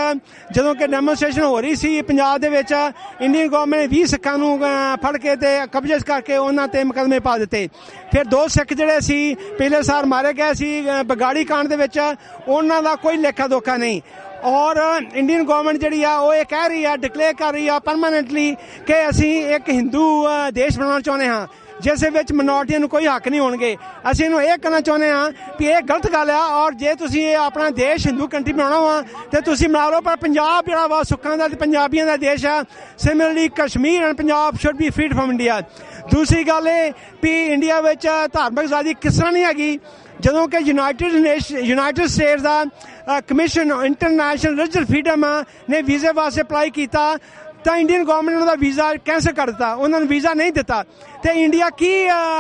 ਜਦੋਂ ਕਿ ਡੈਮੋਨਸਟ੍ਰੇਸ਼ਨ ਹੋ ਰਹੀ ਸੀ ਪੰਜਾਬ ਦੇ ਵਿੱਚ, ਇੰਡੀਅਨ ਗਵਰਨਮੈਂਟ ਨੇ 20 ਸਿੱਖਾਂ ਨੂੰ ਫੜ ਕੇ ਤੇ ਕਬਜ਼ੇ ਕਰਕੇ ਉਹਨਾਂ ਤੇ ਮੁਕੱਦਮੇ ਪਾ ਦਿੱਤੇ। ਫਿਰ 2 ਸਿੱਖ ਜਿਹੜੇ ਸੀ ਪਿਛਲੇ ਸਾਲ ਮਾਰੇ ਗਏ ਸੀ ਬਗਾੜੀ ਕਾਂਡ ਦੇ ਵਿੱਚ, ਉਹਨਾਂ ਦਾ ਕੋਈ ਲੇਖਾ ਦੋਖਾ ਨਹੀਂ। ਔਰ ਇੰਡੀਅਨ ਗਵਰਨਮੈਂਟ ਜਿਹੜੀ ਆ ਉਹ ਇਹ ਕਹਿ ਰਹੀ ਆ, ਡਿਕਲੇਅਰ ਕਰ ਰਹੀ ਆ ਪਰਮਾਨੈਂਟਲੀ ਕਿ ਅਸੀਂ ਇੱਕ ਹਿੰਦੂ ਦੇਸ਼ ਬਣਾਉਣਾ ਚਾਹੁੰਦੇ ਹਾਂ ਜਿਸ ਵਿੱਚ ਮਿਨੋਰਟੀਆਂ ਨੂੰ ਕੋਈ ਹੱਕ ਨਹੀਂ ਹੋਣਗੇ। ਅਸੀਂ ਇਹਨੂੰ ਇਹ ਕਹਿਣਾ ਚਾਹੁੰਦੇ ਹਾਂ ਕਿ ਇਹ ਗਲਤ ਗੱਲ ਆ, ਔਰ ਜੇ ਤੁਸੀਂ ਇਹ ਆਪਣਾ ਦੇਸ਼ ਹਿੰਦੂ ਕੰਟਰੀ ਬਣਾਉਣਾ ਵਾ ਤੇ ਤੁਸੀਂ ਬਣਾ ਲਓ, ਪਰ ਪੰਜਾਬ ਜਿਹੜਾ ਵਾ ਸੁੱਖਾਂ ਦਾ ਤੇ ਪੰਜਾਬੀਆਂ ਦਾ ਦੇਸ਼ ਆ। Similarly Kashmir and Punjab should be free firm India. ਦੂਸਰੀ ਗੱਲ ਇਹ ਵੀ ਇੰਡੀਆ ਵਿੱਚ ਧਾਰਮਿਕ ਆਜ਼ਾਦੀ ਕਿਸ ਤਰ੍ਹਾਂ ਨਹੀਂ ਹੈਗੀ ਜਦੋਂ ਕਿ ਯੂਨਾਈਟਿਡ ਸਟੇਟਸ ਦਾ ਕਮਿਸ਼ਨ ਇੰਟਰਨੈਸ਼ਨਲ ਰਿਲੀਜੀਅਸ ਫਰੀडम ਨੇ ਵੀਜ਼ੇ ਵਾਸਤੇ ਅਪਲਾਈ ਕੀਤਾ ਤਾਂ ਇੰਡੀਅਨ ਗਵਰਨਮੈਂਟ ਨੇ ਉਹਦਾ ਵੀਜ਼ਾ ਕੈਂਸਲ ਕਰ ਦਿੱਤਾ, ਉਹਨਾਂ ਨੂੰ ਵੀਜ਼ਾ ਨਹੀਂ ਦਿੱਤਾ। ਤੇ ਇੰਡੀਆ ਕੀ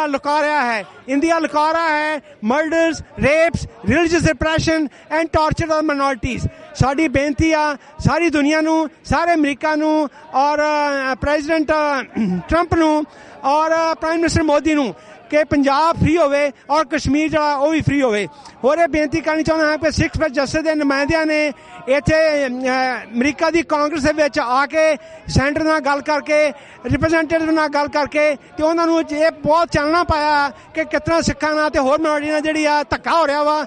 ਲੁਕਾ ਰਿਹਾ ਹੈ? ਇੰਡੀਆ ਲੁਕਾ ਰਿਹਾ ਹੈ murders, raps, religious repression and torture of minorities. ਸਾਡੀ ਬੇਨਤੀ ਆ ਸਾਰੀ ਦੁਨੀਆ ਨੂੰ, ਸਾਰੇ ਅਮਰੀਕਾ ਨੂੰ ਔਰ ਪ੍ਰੈਜ਼ੀਡੈਂਟ ਟਰੰਪ ਨੂੰ ਔਰ ਪ੍ਰਾਈਮ ਮਿਨਿਸਟਰ ਮੋਦੀ ਨੂੰ ਕਿ ਪੰਜਾਬ ਫ੍ਰੀ ਹੋਵੇ ਔਰ ਕਸ਼ਮੀਰ ਜਿਹੜਾ ਉਹ ਵੀ ਫ੍ਰੀ ਹੋਵੇ। ਹੋਰ ਇਹ ਬੇਨਤੀ ਕਰਨੀ ਚਾਹੁੰਦਾ ਹਾਂ ਕਿ ਸਿੱਖ ਜਥੇ ਦੇ ਨੁਮਾਇੰਦਿਆਂ ਨੇ ਇੱਥੇ ਅਮਰੀਕਾ ਦੀ ਕਾਂਗਰਸ ਦੇ ਵਿੱਚ ਆ ਕੇ ਸੈਂਟਰ ਨਾਲ ਗੱਲ ਕਰਕੇ, ਰਿਪਰੈਜ਼ੈਂਟੇਟਿਵ ਨਾਲ ਗੱਲ ਕਰਕੇ ਤੇ ਉਹਨਾਂ ਨੂੰ ਇਹ ਬਹੁਤ ਚਾਨਣਾ ਪਾਇਆ ਕਿ ਕਿਤਨਾ ਸਿੱਖਾਂ ਨਾਲ ਤੇ ਹੋਰ ਮਿnority ਨਾਲ ਜਿਹੜੀ ਆ ਧੱਕਾ ਹੋ ਰਿਹਾ ਵਾ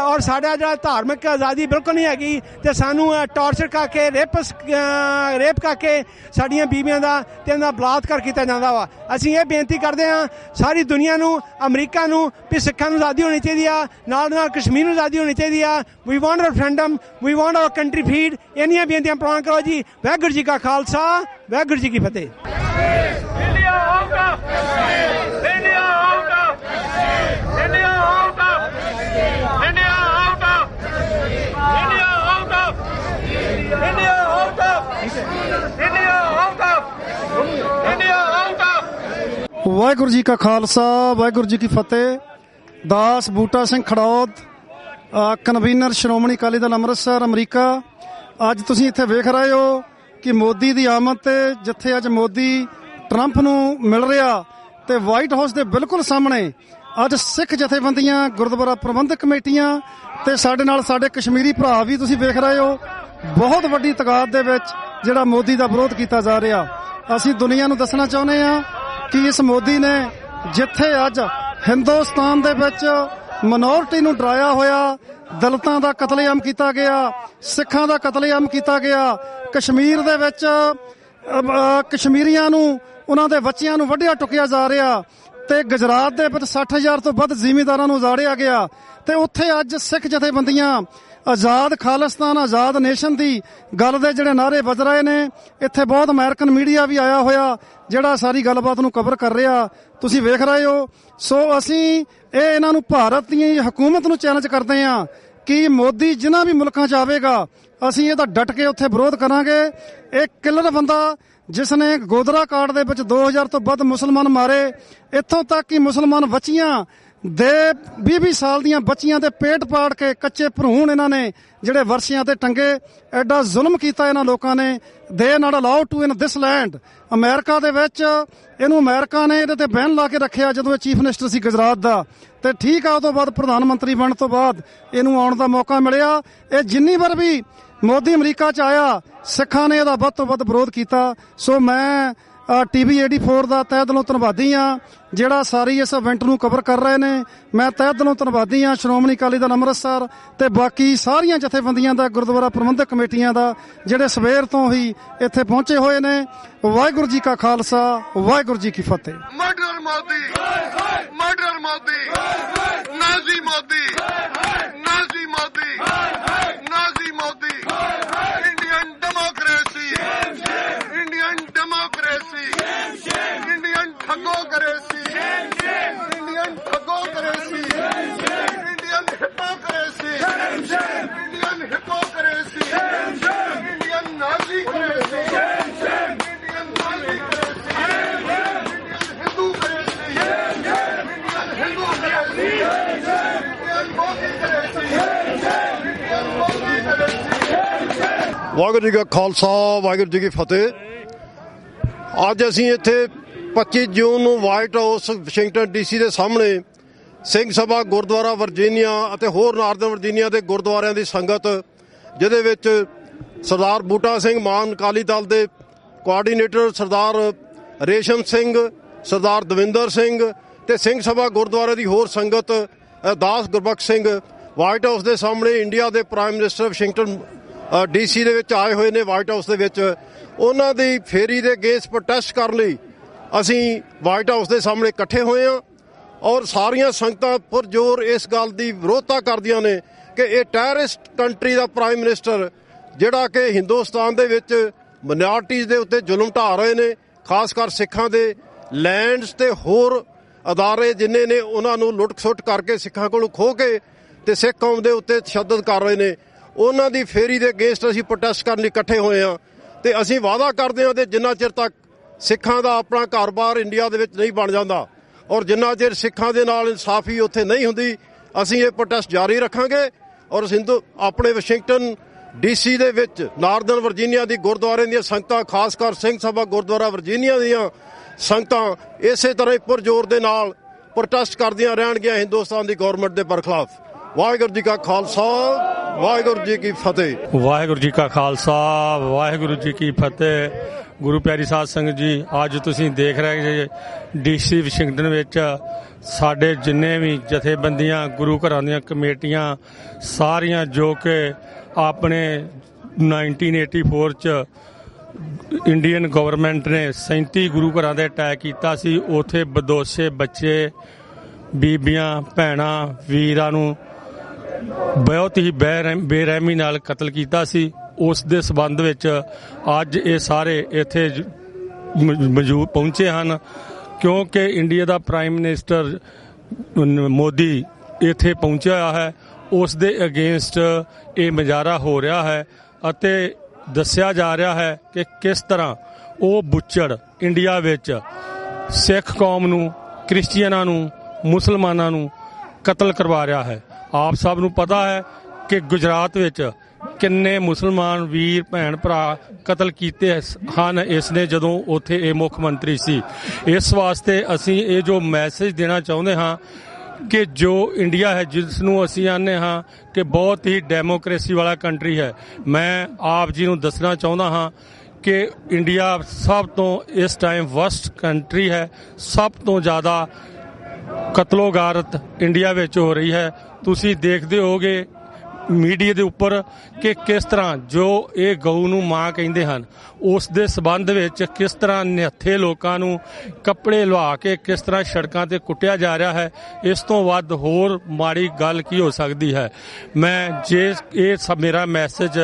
ਔਰ ਸਾਡਾ ਜਿਹੜਾ ਧਾਰਮਿਕ ਆਜ਼ਾਦੀ ਬਿਲਕੁਲ ਨਹੀਂ ਹੈਗੀ ਤੇ ਸਾਨੂੰ ਟਾਰਚਰ ਕਰਕੇ ਰੇਪ ਕਰਕੇ ਸਾਡੀਆਂ ਬੀਬੀਆਂ ਦਾ ਤੇ ਇਹਨਾਂ ਦਾ ਬਲਾਤਕਾਰ ਕੀਤਾ ਜਾਂਦਾ ਵਾ। ਅਸੀਂ ਇਹ ਬੇਨਤੀ ਕਰਦੇ ਹਾਂ ਸਾਰੀ ਦੁਨੀਆ ਨੂੰ, ਅਮਰੀਕਾ ਨੂੰ ਵੀ ਸਿੱਖਾਂ ਨੂੰ ਆਜ਼ਾਦੀ ਹੋਣੀ ਚਾਹੀਦੀ ਆ, ਨਾਲ ਨਾਲ ਕਸ਼ਮੀਰ ਨੂੰ ਆਜ਼ਾਦੀ ਹੋਣੀ ਚਾਹੀਦੀ ਆ। We want referendum, we want our country freed. ਇੰਨੀਆਂ ਬੇਨਤੀਆਂ ਪ੍ਰਵਾਨ ਕਰੋ ਜੀ। ਵਾਹਿਗੁਰੂ ਜੀ ਕਾ ਖਾਲਸਾ, ਵਾਹਿਗੁਰੂ ਜੀ ਕੀ ਫਤਿਹ। India out, India out, India out, India out, India out, India out, India out, India out. Waheguru ji ਕਾ ਖਾਲਸਾ, ਵਾਹਿਗੁਰੂ ਜੀ ਕੀ ਫਤਿਹ। ਦਾਸ ਬੂਟਾ ਸਿੰਘ ਖੜੌਦ, ਕਨਵੀਨਰ ਸ਼੍ਰੋਮਣੀ ਅਕਾਲੀ ਦਲ ਅੰਮ੍ਰਿਤਸਰ ਅਮਰੀਕਾ। ਅੱਜ ਤੁਸੀਂ ਇੱਥੇ ਵੇਖ ਰਹੇ ਹੋ ਕਿ ਮੋਦੀ ਦੀ ਆਮਦ ਤੇ ਜਿੱਥੇ ਅੱਜ ਮੋਦੀ ਟਰੰਪ ਨੂੰ ਮਿਲ ਰਿਹਾ ਤੇ ਵਾਈਟ ਹਾਊਸ ਦੇ ਬਿਲਕੁਲ ਸਾਹਮਣੇ ਅੱਜ ਸਿੱਖ ਜਥੇਬੰਦੀਆਂ, ਗੁਰਦੁਆਰਾ ਪ੍ਰਬੰਧਕ ਕਮੇਟੀਆਂ ਤੇ ਸਾਡੇ ਨਾਲ ਸਾਡੇ ਕਸ਼ਮੀਰੀ ਭਰਾ ਵੀ ਤੁਸੀਂ ਵੇਖ ਰਹੇ ਹੋ। ਬਹੁਤ ਵੱਡੀ ਤਾਦਾਦ ਦੇ ਵਿੱਚ ਜਿਹੜਾ ਮੋਦੀ ਦਾ ਵਿਰੋਧ ਕੀਤਾ ਜਾ ਰਿਹਾ। ਅਸੀਂ ਦੁਨੀਆ ਨੂੰ ਦੱਸਣਾ ਚਾਹੁੰਦੇ ਹਾਂ ਕਿ ਇਸ ਮੋਦੀ ਨੇ ਜਿੱਥੇ ਅੱਜ ਹਿੰਦੁਸਤਾਨ ਦੇ ਵਿੱਚ ਮਿnority ਨੂੰ ਡਰਾਇਆ ਹੋਇਆ, ਦਲਿਤਾਂ ਦਾ ਕਤਲੇਆਮ ਕੀਤਾ ਗਿਆ, ਸਿੱਖਾਂ ਦਾ ਕਤਲੇਆਮ ਕੀਤਾ ਗਿਆ, ਕਸ਼ਮੀਰ ਦੇ ਵਿੱਚ ਕਸ਼ਮੀਰੀਆਂ ਨੂੰ, ਉਹਨਾਂ ਦੇ ਬੱਚਿਆਂ ਨੂੰ ਵੱਢਿਆ ਟੁੱਕਿਆ ਜਾ ਰਿਹਾ ਤੇ ਗੁਜਰਾਤ ਦੇ ਵਿੱਚ 60,000 ਤੋਂ ਵੱਧ ਜ਼ਿਮੀਂਦਾਰਾਂ ਨੂੰ ਉਜਾੜਿਆ ਗਿਆ ਤੇ ਉੱਥੇ ਅੱਜ ਸਿੱਖ ਜਥੇਬੰਦੀਆਂ ਆਜ਼ਾਦ ਖਾਲਿਸਤਾਨ, ਆਜ਼ਾਦ ਨੇਸ਼ਨ ਦੀ ਗੱਲ ਦੇ ਜਿਹੜੇ ਨਾਅਰੇ ਵੱਜ ਰਹੇ ਨੇ। ਇੱਥੇ ਬਹੁਤ ਅਮਰੀਕਨ ਮੀਡੀਆ ਵੀ ਆਇਆ ਹੋਇਆ ਜਿਹੜਾ ਸਾਰੀ ਗੱਲਬਾਤ ਨੂੰ ਕਵਰ ਕਰ ਰਿਹਾ, ਤੁਸੀਂ ਵੇਖ ਰਹੇ ਹੋ। ਸੋ ਅਸੀਂ ਇਹਨਾਂ ਨੂੰ, ਭਾਰਤ ਦੀ ਹਕੂਮਤ ਨੂੰ ਚੈਲੰਜ ਕਰਦੇ ਹਾਂ ਕਿ ਮੋਦੀ ਜਿਨ੍ਹਾਂ ਵੀ ਮੁਲਕਾਂ 'ਚ ਆਵੇਗਾ ਅਸੀਂ ਇਹਦਾ ਡਟ ਕੇ ਉੱਥੇ ਵਿਰੋਧ ਕਰਾਂਗੇ। ਇਹ ਕਿਲਰ ਬੰਦਾ ਜਿਸ ਨੇ ਗੋਦਰਾ ਕਾਂਡ ਦੇ ਵਿੱਚ 2000 ਤੋਂ ਵੱਧ ਮੁਸਲਮਾਨ ਮਾਰੇ, ਇੱਥੋਂ ਤੱਕ ਕਿ ਮੁਸਲਮਾਨ ਬੱਚੀਆਂ ਦੇ 20-20 ਸਾਲ ਦੀਆਂ ਬੱਚੀਆਂ ਦੇ ਪੇਟ ਪਾੜ ਕੇ ਕੱਚੇ ਭਰੂਣ ਇਹਨਾਂ ਨੇ ਜਿਹੜੇ ਵਰਸ਼ਿਆਂ ਤੇ ਟੰਗੇ। ਐਡਾ ਜ਼ੁਲਮ ਕੀਤਾ ਇਹਨਾਂ ਲੋਕਾਂ ਨੇ। They not allowed to in this land. America ਦੇ ਵਿੱਚ ਇਹਨੂੰ ਅਮਰੀਕਾ ਨੇ ਇਹਦੇ ਤੇ ਬੈਨ ਲਾ ਕੇ ਰੱਖਿਆ ਜਦੋਂ ਇਹ ਚੀਫ ਮਿਨਿਸਟਰ ਸੀ ਗੁਜਰਾਤ ਦਾ। ਤੇ ਠੀਕ ਆ, ਉਹ ਤੋਂ ਬਾਅਦ ਪ੍ਰਧਾਨ ਮੰਤਰੀ ਬਣਨ ਤੋਂ ਬਾਅਦ ਇਹਨੂੰ ਆਉਣ ਦਾ ਮੌਕਾ ਮਿਲਿਆ। ਇਹ ਜਿੰਨੀ ਵਾਰ ਵੀ ਮੋਦੀ ਅਮਰੀਕਾ 'ਚ ਆਇਆ, ਸਿੱਖਾਂ ਨੇ ਇਹਦਾ ਵੱਧ ਤੋਂ ਵੱਧ ਵਿਰੋਧ ਕੀਤਾ। ਸੋ ਮੈਂ TV 84 ਦਾ ਤਹਿ ਦਿਲੋਂ ਧੰਨਵਾਦੀ ਹਾਂ ਜਿਹੜਾ ਸਾਰੀ ਇਸ ਇਵੈਂਟ ਨੂੰ ਕਵਰ ਕਰ ਰਹੇ ਨੇ। ਮੈਂ ਤਹਿ ਦਿਲੋਂ ਧੰਨਵਾਦੀ ਹਾਂ ਸ਼੍ਰੋਮਣੀ ਅਕਾਲੀ ਦਲ ਅੰਮ੍ਰਿਤਸਰ ਤੇ ਬਾਕੀ ਸਾਰੀਆਂ ਜਥੇਬੰਦੀਆਂ ਦਾ, ਗੁਰਦੁਆਰਾ ਪ੍ਰਬੰਧਕ ਕਮੇਟੀਆਂ ਦਾ ਜਿਹੜੇ ਸਵੇਰ ਤੋਂ ਹੀ ਇੱਥੇ ਪਹੁੰਚੇ ਹੋਏ ਨੇ। ਵਾਹਿਗੁਰੂ ਜੀ ਕਾ ਖਾਲਸਾ, ਵਾਹਿਗੁਰੂ ਜੀ ਕੀ ਫਤਿਹ। Murder Modi, murder Modi, Nazi Modi, Nazi Modi, Nazi Modi. Indian democracy, Indian democracy, Indian thugocracy, Indian thugocracy, Indian hypocrisy, Indian hypocrisy, Indian Nazicracy, Indian Nazicracy, Indian Hinducracy, Indian Hinducracy, Indian Modicracy, Indian Modicracy. Waheguru ji ਕਾ ਖਾਲਸਾ, ਵਾਹਿਗੁਰੂ ਜੀ ਕੀ ਫਤਿਹ। ਅੱਜ ਅਸੀਂ ਇੱਥੇ 25 ਜੂਨ ਨੂੰ white house Washington DC ਦੇ ਸਾਹਮਣੇ Singh Sabha Gurdwara Virginia ਅਤੇ ਹੋਰ ਨਾਰਦਰਨ ਵਰਜੀਨੀਆ ਦੇ ਗੁਰਦੁਆਰਿਆਂ ਦੀ ਸੰਗਤ, ਜਿਹਦੇ ਵਿੱਚ ਸਰਦਾਰ ਬੂਟਾ ਸਿੰਘ ਮਾਨ ਅਕਾਲੀ ਦਲ ਦੇ ਕੋਆਰਡੀਨੇਟਰ, ਸਰਦਾਰ ਰੇਸ਼ਮ ਸਿੰਘ, ਸਰਦਾਰ ਦਵਿੰਦਰ ਸਿੰਘ ਤੇ ਸਿੰਘ ਸਭਾ ਗੁਰਦੁਆਰੇ ਦੀ ਹੋਰ ਸੰਗਤ, ਦਾਸ ਗੁਰਬਖਸ਼ ਸਿੰਘ ਵਾਈਟ ਹਾਊਸ ਦੇ ਸਾਹਮਣੇ ਇੰਡੀਆ ਦੇ ਪ੍ਰਾਈਮ ਮਿਨਿਸਟਰ ਵਾਸ਼ਿੰਗਟਨ DC ਦੇ ਵਿੱਚ ਆਏ ਹੋਏ ਨੇ। ਵਾਈਟ ਹਾਊਸ ਦੇ ਵਿੱਚ ਉਹਨਾਂ ਦੀ ਫੇਰੀ ਦੇ ਅਗੇਂਸਟ ਪ੍ਰੋਟੈਸਟ ਕਰਨ ਲਈ ਅਸੀਂ ਵਾਈਟ ਹਾਊਸ ਦੇ ਸਾਹਮਣੇ ਇਕੱਠੇ ਹੋਏ ਹਾਂ ਔਰ ਸਾਰੀਆਂ ਸੰਗਤਾਂ ਪੁਰਜ਼ੋਰ ਇਸ ਗੱਲ ਦੀ ਵਿਰੋਧਤਾ ਕਰਦੀਆਂ ਨੇ ਕਿ ਇਹ ਟੈਰਰਿਸਟ ਕੰਟਰੀ ਦਾ ਪ੍ਰਾਈਮ ਮਿਨਿਸਟਰ, ਜਿਹੜਾ ਕਿ ਹਿੰਦੁਸਤਾਨ ਦੇ ਵਿੱਚ ਮਾਈਨੋਰਟੀਜ਼ ਦੇ ਉੱਤੇ ਜ਼ੁਲਮ ਢਾ ਰਹੇ ਨੇ, ਖਾਸ ਕਰ ਸਿੱਖਾਂ ਦੇ ਲੈਂਡਸ ਤੇ ਹੋਰ ਅਦਾਰੇ ਜਿੰਨੇ ਨੇ ਉਹਨਾਂ ਨੂੰ ਲੁੱਟ-ਖਸੁੱਟ ਕਰਕੇ ਸਿੱਖਾਂ ਕੋਲੋਂ ਖੋਹ ਕੇ ਤੇ ਸਿੱਖ ਕੌਮ ਦੇ ਉੱਤੇ ਤਸ਼ੱਦਦ ਕਰ ਰਹੇ ਨੇ, ਉਹਨਾਂ ਦੀ ਫੇਰੀ ਦੇ ਅਗੇਂਸਟ ਅਸੀਂ ਪ੍ਰੋਟੈਸਟ ਕਰਨ ਲਈ ਇਕੱਠੇ ਹੋਏ ਹਾਂ। ਤੇ ਅਸੀਂ ਵਾਅਦਾ ਕਰਦੇ ਹਾਂ ਕਿ ਜਿੰਨਾ ਚਿਰ ਤੱਕ ਸਿੱਖਾਂ ਦਾ ਆਪਣਾ ਘਰ-ਬਾਰ ਇੰਡੀਆ ਦੇ ਵਿੱਚ ਨਹੀਂ ਬਣ ਜਾਂਦਾ ਔਰ ਜਿੰਨਾ ਚਿਰ ਸਿੱਖਾਂ ਦੇ ਨਾਲ ਇਨਸਾਫੀ ਉੱਥੇ ਨਹੀਂ ਹੁੰਦੀ, ਅਸੀਂ ਇਹ ਪ੍ਰੋਟੈਸਟ ਜਾਰੀ ਰੱਖਾਂਗੇ। ਔਰ ਆਪਣੇ ਵਾਸ਼ਿੰਗਟਨ DC ਦੇ ਵਿੱਚ ਨਾਰਦਰਨ ਵਰਜੀਨੀਆ ਦੀ ਗੁਰਦੁਆਰੇ ਦੀਆਂ ਸੰਗਤਾਂ, ਖਾਸ ਕਰ ਸਿੰਘ ਸਭਾ ਗੁਰਦੁਆਰਾ ਵਰਜੀਨੀਆ ਦੀਆਂ ਸੰਗਤਾਂ ਇਸੇ ਤਰ੍ਹਾਂ ਹੀ ਪੁਰਜ਼ੋਰ ਦੇ ਨਾਲ ਪ੍ਰੋਟੈਸਟ ਕਰਦੀਆਂ ਰਹਿਣਗੀਆਂ ਹਿੰਦੁਸਤਾਨ ਦੀ ਗੌਰਮੈਂਟ ਦੇ ਬਰਖਲਾਫ। ਵਾਹਿਗੁਰੂ ਜੀ ਕਾ ਖਾਲਸਾ, ਵਾਹਿਗੁਰੂ ਜੀ ਕੀ ਫਤਿਹ। ਵਾਹਿਗੁਰੂ ਜੀ ਕਾ ਖਾਲਸਾ, ਵਾਹਿਗੁਰੂ ਜੀ ਕੀ ਫਤਿਹ। ਗੁਰੂ ਪਿਆਰੀ ਸਾਧ ਸੰਗਤ ਜੀ, ਅੱਜ ਤੁਸੀਂ ਦੇਖ ਰਹੇ ਜੇ DC ਵਾਸ਼ਿੰਗਟਨ ਵਿੱਚ ਸਾਡੇ ਜਿੰਨੇ ਵੀ ਜਥੇਬੰਦੀਆਂ, ਗੁਰੂ ਘਰਾਂ ਦੀਆਂ ਕਮੇਟੀਆਂ ਸਾਰੀਆਂ, ਜੋ ਕਿ ਆਪਣੇ 1984 ਚ ਇੰਡੀਅਨ ਗਵਰਨਮੈਂਟ ਨੇ 37 ਗੁਰੂ ਘਰਾਂ ਦੇ ਅਟੈਕ ਕੀਤਾ ਸੀ, ਉੱਥੇ ਬਦੋਸ਼ੇ ਬੱਚੇ, ਬੀਬੀਆਂ, ਭੈਣਾਂ, ਵੀਰਾਂ ਨੂੰ ਬਹੁਤ ਹੀ ਬੇਰਹਿਮੀ ਨਾਲ ਕਤਲ ਕੀਤਾ ਸੀ। ਉਸ ਦੇ ਸਬੰਧ ਵਿੱਚ ਅੱਜ ਇਹ ਸਾਰੇ ਇੱਥੇ ਮੌਜੂਦ ਪਹੁੰਚੇ ਹਨ ਕਿਉਂਕਿ ਇੰਡੀਆ ਦਾ ਪ੍ਰਾਈਮ ਮਿਨਿਸਟਰ ਮੋਦੀ ਇੱਥੇ ਪਹੁੰਚਿਆ ਹੋਇਆ ਹੈ। ਉਸ ਦੇ ਅਗੇਂਸਟ ਇਹ ਮੁਜ਼ਾਹਰਾ ਹੋ ਰਿਹਾ ਹੈ ਅਤੇ ਦੱਸਿਆ ਜਾ ਰਿਹਾ ਹੈ ਕਿ ਕਿਸ ਤਰ੍ਹਾਂ ਉਹ ਬੁੱਚੜ ਇੰਡੀਆ ਵਿੱਚ ਸਿੱਖ ਕੌਮ ਨੂੰ, ਕ੍ਰਿਸਚੀਅਨਾਂ ਨੂੰ, ਮੁਸਲਮਾਨਾਂ ਨੂੰ ਕਤਲ ਕਰਵਾ ਰਿਹਾ ਹੈ। ਆਪ ਸਭ ਨੂੰ ਪਤਾ ਹੈ ਕਿ ਗੁਜਰਾਤ ਵਿੱਚ ਕਿੰਨੇ ਮੁਸਲਮਾਨ ਵੀਰ ਭੈਣ ਭਰਾ ਕਤਲ ਕੀਤੇ ਹਨ ਇਸ ਨੇ ਜਦੋਂ ਉੱਥੇ ਇਹ ਮੁੱਖ ਮੰਤਰੀ ਸੀ। ਇਸ ਵਾਸਤੇ ਅਸੀਂ ਇਹ ਜੋ ਮੈਸੇਜ ਦੇਣਾ ਚਾਹੁੰਦੇ ਹਾਂ ਕਿ ਜੋ ਇੰਡੀਆ ਹੈ, ਜਿਸ ਨੂੰ ਅਸੀਂ ਆਨੇ ਹਾਂ ਕਿ ਬਹੁਤ ਹੀ ਡੈਮੋਕ੍ਰੇਸੀ ਵਾਲਾ ਕੰਟਰੀ ਹੈ, ਮੈਂ ਆਪ ਜੀ ਨੂੰ ਦੱਸਣਾ ਚਾਹੁੰਦਾ ਹਾਂ ਕਿ ਇੰਡੀਆ ਸਭ ਤੋਂ ਇਸ ਟਾਈਮ ਵਰਸਟ ਕੰਟਰੀ ਹੈ। ਸਭ ਤੋਂ ਜ਼ਿਆਦਾ ਕਤਲੋਗਾਰਤ ਇੰਡੀਆ ਵਿੱਚ ਹੋ ਰਹੀ ਹੈ। ਤੁਸੀਂ ਦੇਖਦੇ ਹੋਗੇ ਮੀਡੀਆ ਦੇ ਉੱਪਰ ਕਿ ਕਿਸ ਤਰ੍ਹਾਂ ਜੋ ਇਹ ਗਊ ਨੂੰ ਮਾਂ ਕਹਿੰਦੇ ਹਨ, ਉਸ ਦੇ ਸਬੰਧ ਵਿੱਚ ਕਿਸ ਤਰ੍ਹਾਂ ਨਿਹੱਥੇ ਲੋਕਾਂ ਨੂੰ ਕੱਪੜੇ ਲਵਾ ਕੇ ਕਿਸ ਤਰ੍ਹਾਂ ਸੜਕਾਂ ਤੇ ਕੁੱਟਿਆ ਜਾ ਰਿਹਾ ਹੈ। ਇਸ ਤੋਂ ਵੱਧ ਹੋਰ ਮਾੜੀ ਗੱਲ ਕੀ ਹੋ ਸਕਦੀ ਹੈ। ਮੈਂ ਜੇ ਇਹ ਸਭ ਮੇਰਾ ਮੈਸੇਜ